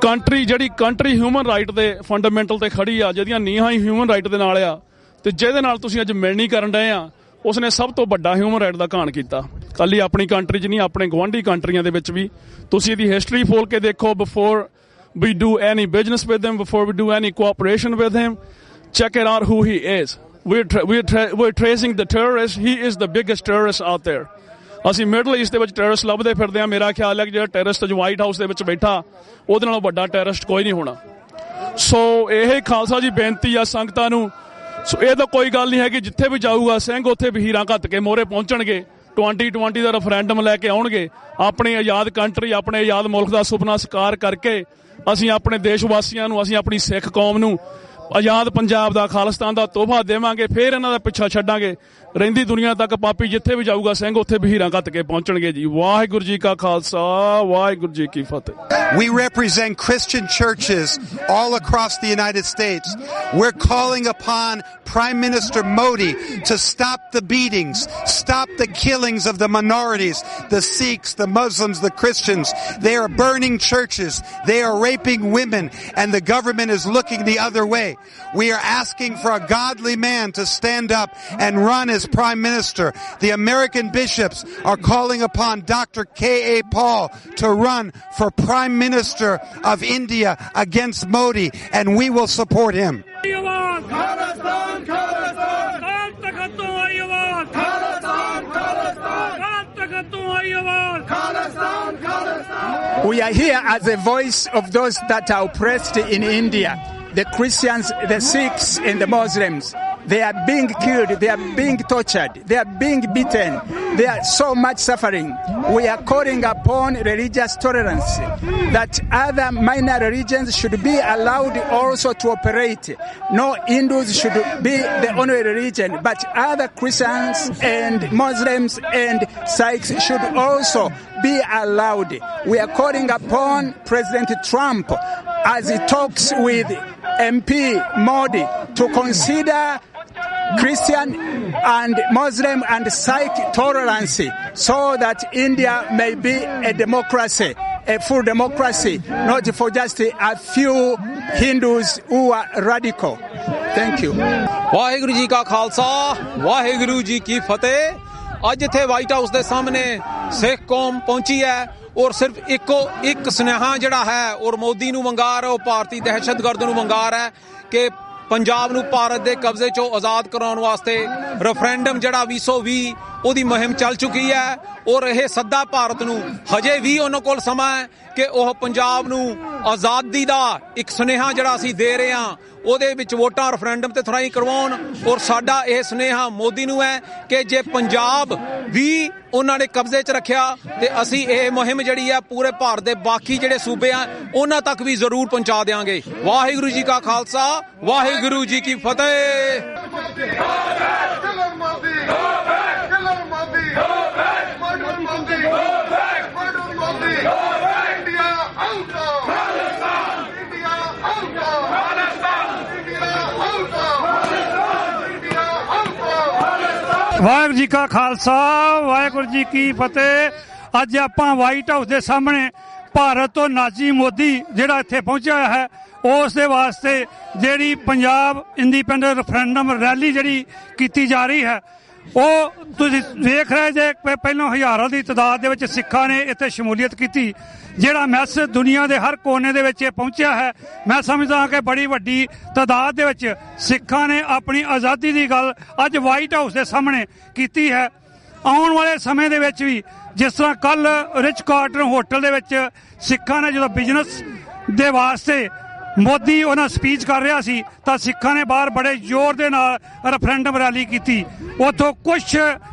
ਕੰਟਰੀ ਹਿਊਮਨ ਰਾਈਟ ਦੇ ਫੰਡਾਮੈਂਟਲ ਤੇ ਖੜੀ ਆ, ਜਿਹਦੀਆਂ ਨੀਹਾਂ ਹੀ ਹਿਊਮਨ ਰਾਈਟ ਦੇ ਨਾਲ ਆ, ਤੇ ਜਿਹਦੇ ਨਾਲ ਤੁਸੀਂ ਅੱਜ ਮਿਲਣੀ ਕਰਨ ਡਏ ਆ, ਉਸਨੇ ਸਭ ਤੋਂ ਵੱਡਾ ਹਿਊਮਨ ਰਾਈਟ ਦਾ ਘਾਣ ਕੀਤਾ। ਕੱਲੀ ਆਪਣੀ ਕੰਟਰੀ 'ਚ ਨਹੀਂ, ਆਪਣੇ ਗੁਆਂਢੀ ਕੰਟਰੀਆਂ ਦੇ ਵਿੱਚ ਵੀ ਤੁਸੀਂ ਇਹਦੀ ਹਿਸਟਰੀ ਫੋਲ ਕੇ ਦੇਖੋ। Before we do any business with him, before we do any cooperation with him, check it out who he is. We're tracing the terrorist. He is the biggest terrorist out there. ਅਸੀਂ middle East ਦੇ ਵਿੱਚ terrorist ਲੱਭਦੇ ਫਿਰਦੇ ਆ। ਮੇਰਾ ਖਿਆਲ ਹੈ ਕਿ ਜਿਹੜਾ ਟੈਰਰਿਸਟ ਅੱਜ ਵਾਈਟ ਹਾਊਸ ਦੇ ਵਿੱਚ ਬੈਠਾ, ਉਹਦੇ ਨਾਲੋਂ ਵੱਡਾ ਟੈਰਰਿਸਟ ਕੋਈ ਨਹੀਂ ਹੋਣਾ। ਸੋ ਇਹ ਖਾਲਸਾ ਜੀ ਬੇਨਤੀ ਆ ਸੰਗਤਾਂ ਨੂੰ। ਸੋ ਇਹ ਤਾਂ ਕੋਈ ਗੱਲ ਨਹੀਂ ਹੈ ਕਿ ਜਿੱਥੇ ਵੀ ਜਾਊਗਾ ਸਿੰਘ ਉੱਥੇ ਵੀ ਹੀਰਾਂ ਘੱਤ ਕੇ ਮੋਹਰੇ ਪਹੁੰਚਣਗੇ। 2020 ਦਾ ਰੈਫਰੈਂਡਮ ਲੈ ਕੇ ਆਉਣਗੇ। ਆਪਣੀ ਆਜ਼ਾਦ ਕੰਟਰੀ, ਆਪਣੇ ਆਜ਼ਾਦ ਮੁਲਕ ਦਾ ਸੁਪਨਾ ਸਾਕਾਰ ਕਰਕੇ ਅਸੀਂ ਆਪਣੇ ਦੇਸ਼ ਵਾਸੀਆਂ ਨੂੰ, ਅਸੀਂ ਆਪਣੀ ਸਿੱਖ ਕੌਮ ਨੂੰ ਆਜ਼ਾਦ ਪੰਜਾਬ ਦਾ, ਖਾਲਿਸਤਾਨ ਦਾ ਤੋਹਫਾ ਦੇਵਾਂਗੇ। ਫਿਰ ਇਹਨਾਂ ਦਾ ਪਿੱਛਾ ਛੱਡਾਂਗੇ। ਰਹਿੰਦੀ ਦੁਨੀਆ ਤੱਕ ਪਾਪੀ ਜਿੱਥੇ ਵੀ ਜਾਊਗਾ ਸਿੰਘ ਉੱਥੇ ਵੀ ਹੀਰਾਂ ਘੱਤ ਕੇ ਪਹੁੰਚਣਗੇ ਜੀ। ਵਾਹਿਗੁਰੂ ਜੀ ਕਾ ਖਾਲਸਾ, ਵਾਹਿਗੁਰੂ ਜੀ ਕੀ ਫਤਿਹ। We represent Christian churches all across the United States. We're calling upon Prime Minister Modi to stop the beatings, stop the killings of the minorities, the Sikhs, the Muslims, the Christians. They are burning churches. They are raping women, and the government is looking the other way. We are asking for a godly man to stand up and run as Prime Minister. The American bishops are calling upon Dr. K.A. Paul to run for Prime Minister of India against Modi, and we will support him. We are here as a voice of those that are oppressed in India. The Christians, the Sikhs, and the Muslims. They are being killed, they are being tortured, they are being beaten, they are so much suffering. We are calling upon religious tolerance, that other minor religions should be allowed also to operate. No Hindus should be the only religion, but other Christians and Muslims and Sikhs should also be allowed. We are calling upon President Trump as he talks with MP Modi to consider Christian and Muslim and Sikh tolerance, so that India may be a democracy, a full democracy, not for just a few Hindus who are radical. Thank you. Waheguru ji ਕਾ ਖਾਲਸਾ, ਵਾਹਿਗੁਰੂ ਜੀ ਕੀ ਫਤਿਹ। ਅੱਜ ਇੱਥੇ white house ਦੇ ਸਾਹਮਣੇ ਸਿੱਖ ਕੌਮ ਪਹੁੰਚੀ ਹੈ, ਔਰ ਸਿਰਫ ਇੱਕ ਸੁਨੇਹਾ ਜਿਹੜਾ ਹੈ ਔਰ ਮੋਦੀ ਨੂੰ ਵੰਗਾ ਰਿਹਾ, ਉਹ ਭਾਰਤੀ ਦਹਿਸ਼ਤਗਰਦ ਨੂੰ ਵੰਗਾ ਰਿਹਾ ਕਿ ਪੰਜਾਬ ਨੂੰ ਭਾਰਤ ਦੇ ਕਬਜ਼ੇ ਚੋਂ ਆਜ਼ਾਦ ਕਰਾਉਣ ਵਾਸਤੇ ਰੈਫਰੈਂਡਮ ਜਿਹੜਾ 2020 ਉਹਦੀ ਮੁਹਿੰਮ ਚੱਲ ਚੁੱਕੀ ਹੈ। ਔਰ ਇਹ ਸੱਦਾ ਭਾਰਤ ਨੂੰ, ਹਜੇ ਵੀ ਉਹਨਾਂ ਕੋਲ ਸਮਾਂ ਹੈ ਕਿ ਉਹ ਪੰਜਾਬ ਨੂੰ ਆਜ਼ਾਦੀ ਦਾ ਇੱਕ ਸੁਨੇਹਾ ਜਿਹੜਾ ਅਸੀਂ ਦੇ ਰਹੇ ਹਾਂ, ਉਹਦੇ ਵਿੱਚ ਵੋਟਾਂ ਰੈਫਰੈਂਡਮ ਤੇ ਥਰਾਈ ਕਰਵਾਉਣ। ਔਰ ਸਾਡਾ ਇਹ ਸੁਨੇਹਾ ਮੋਦੀ ਨੂੰ ਹੈ ਕਿ ਜੇ ਪੰਜਾਬ ਵੀ ਉਹਨਾਂ ਨੇ ਕਬਜ਼ੇ 'ਚ ਰੱਖਿਆ ਤੇ ਅਸੀਂ ਇਹ ਮੁਹਿੰਮ ਜਿਹੜੀ ਹੈ ਪੂਰੇ ਭਾਰਤ ਦੇ ਬਾਕੀ ਜਿਹੜੇ ਸੂਬੇ ਆ ਉਹਨਾਂ ਤੱਕ ਵੀ ਜ਼ਰੂਰ ਪਹੁੰਚਾ ਦੇਵਾਂਗੇ। ਵਾਹਿਗੁਰੂ ਜੀ ਕਾ ਖਾਲਸਾ, ਵਾਹਿਗੁਰੂ ਜੀ ਕੀ ਫਤਿਹ। ਵਾਹਿਗੁਰੂ ਜੀ ਕਾ ਖਾਲਸਾ, ਵਾਹਿਗੁਰੂ ਜੀ ਕੀ ਫਤਿਹ। ਅੱਜ ਆਪਾਂ ਵਾਈਟ ਹਾਊਸ ਦੇ ਸਾਹਮਣੇ ਭਾਰਤ ਤੋਂ ਨਾਜ਼ੀ ਮੋਦੀ ਜਿਹੜਾ ਇੱਥੇ ਪਹੁੰਚਿਆ ਹੋਇਆ ਹੈ, ਉਸ ਦੇ ਵਾਸਤੇ ਜਿਹੜੀ ਪੰਜਾਬ ਇੰਡੀਪੈਂਡੈਂਟ ਰੈਫਰੈਂਡਮ ਰੈਲੀ ਜਿਹੜੀ ਕੀਤੀ ਜਾ ਰਹੀ ਹੈ, ਉਹ ਤੁਸੀਂ ਵੇਖ ਰਹੇ ਜੇ ਪਹਿਲਾਂ ਹਜ਼ਾਰਾਂ ਦੀ ਤਾਦਾਦ ਦੇ ਵਿੱਚ ਸਿੱਖਾਂ ਨੇ ਇੱਥੇ ਸ਼ਮੂਲੀਅਤ ਕੀਤੀ। ਜਿਹੜਾ ਮੈਸੇਜ ਦੁਨੀਆ ਦੇ ਹਰ ਕੋਨੇ ਦੇ ਵਿੱਚ ਇਹ ਪਹੁੰਚਿਆ ਹੈ, ਮੈਂ ਸਮਝਦਾ ਕਿ ਬੜੀ ਵੱਡੀ ਤਾਦਾਦ ਦੇ ਵਿੱਚ ਸਿੱਖਾਂ ਨੇ ਆਪਣੀ ਆਜ਼ਾਦੀ ਦੀ ਗੱਲ ਅੱਜ ਵਾਈਟ ਹਾਊਸ ਦੇ ਸਾਹਮਣੇ ਕੀਤੀ ਹੈ। ਆਉਣ ਵਾਲੇ ਸਮੇਂ ਦੇ ਵਿੱਚ ਵੀ ਜਿਸ ਤਰ੍ਹਾਂ ਕੱਲ ਰਿਚ ਕਾਰਟਨ ਹੋਟਲ ਦੇ ਵਿੱਚ ਸਿੱਖਾਂ ਨੇ ਜਦੋਂ ਬਿਜ਼ਨਸ ਦੇ ਵਾਸਤੇ ਮੋਦੀ ਉਹਨਾਂ ਸਪੀਚ ਕਰ ਰਿਹਾ ਸੀ ਤਾਂ ਸਿੱਖਾਂ ਨੇ ਬਾਹਰ ਬੜੇ ਜ਼ੋਰ ਦੇ ਨਾਲ ਰੈਫਰੈਂਡਮ ਰੈਲੀ ਕੀਤੀ। ਉੱਥੋਂ ਕੁਝ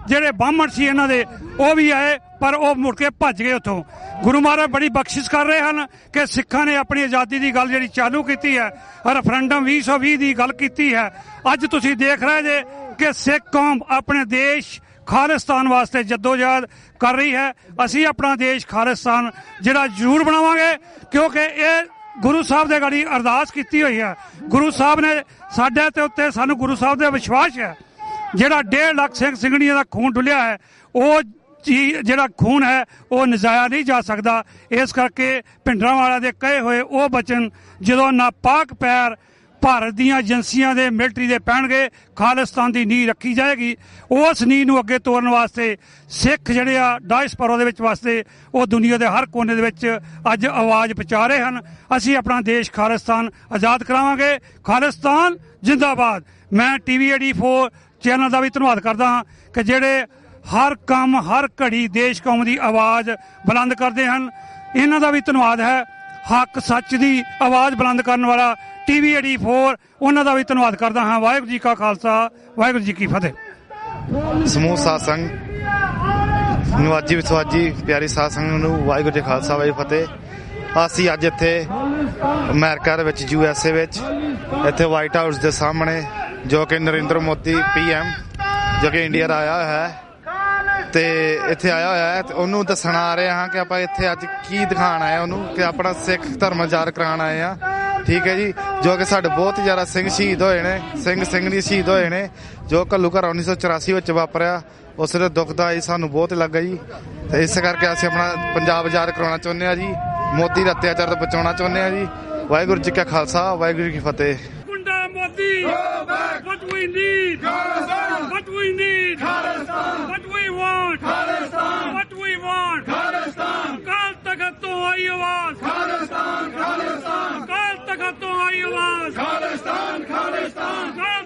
ਜਿਹੜੇ ਬਾਹਮਣ ਸੀ ਇਹਨਾਂ ਦੇ ਉਹ ਵੀ ਆਏ, ਪਰ ਉਹ ਮੁੜ ਕੇ ਭੱਜ ਗਏ ਉੱਥੋਂ। ਗੁਰੂ ਮਹਾਰਾਜ ਬੜੀ ਬਖਸ਼ਿਸ਼ ਕਰ ਰਹੇ ਹਨ ਕਿ ਸਿੱਖਾਂ ਨੇ ਆਪਣੀ ਆਜ਼ਾਦੀ ਦੀ ਗੱਲ ਜਿਹੜੀ ਚਾਲੂ ਕੀਤੀ ਹੈ, ਰੈਫਰੈਂਡਮ 2020 ਦੀ ਗੱਲ ਕੀਤੀ ਹੈ। ਅੱਜ ਤੁਸੀਂ ਦੇਖ ਰਹੇ ਜੇ ਕਿ ਸਿੱਖ ਕੌਮ ਆਪਣੇ ਦੇਸ਼ ਖਾਲਿਸਤਾਨ ਵਾਸਤੇ ਜਦੋਜਹਿਦ ਕਰ ਰਹੀ ਹੈ। ਅਸੀਂ ਆਪਣਾ ਦੇਸ਼ ਖਾਲਿਸਤਾਨ ਜਿਹੜਾ ਜ਼ਰੂਰ ਬਣਾਵਾਂਗੇ, ਕਿਉਂਕਿ ਇਹ ਗੁਰੂ ਸਾਹਿਬ ਦੇ ਗਾੜੀ ਅਰਦਾਸ ਕੀਤੀ ਹੋਈ ਹੈ। ਗੁਰੂ ਸਾਹਿਬ ਨੇ ਸਾਡੇ ਤੇ ਉੱਤੇ, ਸਾਨੂੰ ਗੁਰੂ ਸਾਹਿਬ ਦਾ ਵਿਸ਼ਵਾਸ ਹੈ। ਜਿਹੜਾ 1.5 ਲੱਖ ਸਿੰਘ ਸਿੰਘਣੀਆਂ ਦਾ ਖੂਨ ਡੁੱਲਿਆ ਹੈ, ਉਹ ਜਿਹੜਾ ਖੂਨ ਹੈ ਉਹ ਨਜਾਇਆ ਨਹੀਂ ਜਾ ਸਕਦਾ। ਇਸ ਕਰਕੇ ਭਿੰਡਰਾਂਵਾਲਾ ਦੇ ਕਹੇ ਹੋਏ ਉਹ ਬਚਨ ਜਦੋਂ ਨਾਪਾਕ ਪੈਰ ਭਾਰਤ ਦੀਆਂ ਏਜੰਸੀਆਂ ਦੇ ਮਿਲਟਰੀ ਦੇ ਪੈਣਗੇ, ਖਾਲਿਸਤਾਨ ਦੀ ਨੀਂਹ ਰੱਖੀ ਜਾਏਗੀ। ਉਸ ਨੀਂਹ ਨੂੰ ਅੱਗੇ ਤੋਰਨ ਵਾਸਤੇ ਸਿੱਖ ਜਿਹੜੇ ਆ ਡਾਇਸਪੋਰਾ ਦੇ ਵਿੱਚ ਵਾਸਤੇ ਉਹ ਦੁਨੀਆ ਦੇ ਹਰ ਕੋਨੇ ਦੇ ਵਿੱਚ ਅੱਜ ਆਵਾਜ਼ ਪਹੁੰਚਾ ਰਹੇ ਹਨ। ਅਸੀਂ ਆਪਣਾ ਦੇਸ਼ ਖਾਲਿਸਤਾਨ ਆਜ਼ਾਦ ਕਰਾਵਾਂਗੇ। ਖਾਲਿਸਤਾਨ ਜਿੰਦਾਬਾਦ। ਮੈਂ TV 84 ਚੈਨਲ ਦਾ ਵੀ ਧੰਨਵਾਦ ਕਰਦਾ ਹਾਂ ਕਿ ਜਿਹੜੇ ਹਰ ਕੰਮ ਹਰ ਘੜੀ ਦੇਸ਼ ਕੌਮ ਦੀ ਆਵਾਜ਼ ਬੁਲੰਦ ਕਰਦੇ ਹਨ। ਇਹਨਾਂ ਦਾ ਵੀ ਧੰਨਵਾਦ ਹੈ। ਹੱਕ ਸੱਚ ਦੀ ਆਵਾਜ਼ ਬੁਲੰਦ ਕਰਨ ਵਾਲਾ TV 84 ਉਹਨਾਂ ਦਾ ਵੀ ਧੰਨਵਾਦ ਕਰਦਾ ਹਾਂ। ਵਾਹਿਗੁਰੂ ਜੀ ਕਾ ਖਾਲਸਾ, ਵਾਹਿਗੁਰੂ ਜੀ ਕੀ ਫਤਿਹ। ਸਮੂਹ ਸਾਧ ਸੰਗ ਨਿਵਾਜੀ ਵਿਸਵਾਜੀ ਪਿਆਰੀ ਸਾਧ ਸੰਗ ਨੂੰ ਵਾਹਿਗੁਰੂ ਜੀ ਖਾਲਸਾ, ਵਾਹਿਗੁਰੂ ਫਤਿਹ। ਅਸੀਂ ਅੱਜ ਇੱਥੇ ਅਮਰੀਕਾ ਦੇ ਵਿੱਚ USA ਵਿੱਚ ਇੱਥੇ ਵਾਈਟ ਹਾਊਸ ਦੇ ਸਾਹਮਣੇ, ਜੋ ਕਿ ਨਰਿੰਦਰ ਮੋਦੀ PM ਜੋ ਕਿ ਇੰਡੀਆ ਦਾ ਆਇਆ ਹੋਇਆ ਹੈ ਤੇ ਇੱਥੇ ਆਇਆ ਹੋਇਆ ਹੈ, ਤੇ ਉਹਨੂੰ ਦੱਸਣ ਆ ਰਹੇ ਹਾਂ ਕਿ ਆਪਾਂ ਇੱਥੇ ਅੱਜ ਕੀ ਦਿਖਾਣ ਆਏ ਉਹਨੂੰ, ਕਿ ਆਪਣਾ ਸਿੱਖ ਧਰਮ ਆਜ਼ਾਦ ਕਰਾਉਣ ਆਏ ਆ। ਠੀਕ ਹੈ ਜੀ, ਜੋ ਕਿ ਸਾਡੇ ਬਹੁਤ ਜ਼ਿਆਦਾ ਸਿੰਘ ਸ਼ਹੀਦ ਹੋਏ ਨੇ, ਸਿੰਘ ਸਿੰਘਣੀ ਸ਼ਹੀਦ ਹੋਏ ਨੇ, ਜੋ ਘੱਲੂ ਘਰ 1984 ਵਿੱਚ ਵਾਪਰਿਆ। ਉਸ ਦੇ ਦੁੱਖ ਦਾ ਹੀ ਸਾਨੂੰ ਬਹੁਤ ਲੱਗਾ ਜੀ, ਤੇ ਇਸ ਕਰਕੇ ਅਸੀਂ ਆਪਣਾ ਪੰਜਾਬ ਆਜ਼ਾਦ ਕਰਾਉਣਾ ਚਾਹੁੰਦੇ ਹਾਂ ਜੀ। ਮੋਦੀ ਦੇ ਅਤਿਆਚਾਰ ਤੋਂ ਬਚਾਉਣਾ ਚਾਹੁੰਦੇ ਹਾਂ ਜੀ। ਵਾਹਿਗੁਰੂ ਜੀ ਕਾ ਖਾਲਸਾ, ਵਾਹਿਗੁਰੂ ਜੀ ਕੀ ਫਤਿਹ। Modi, what we need, what we need, what we want, what we want. काल तक तो आई आवाज, काल तक तो आई आवाज, काल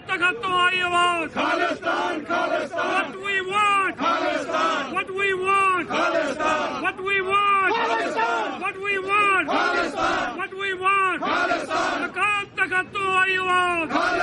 तक तो आई आवाज। What we want, what we want, what we want, what we want, what we want. काल तक तो आई आवाज।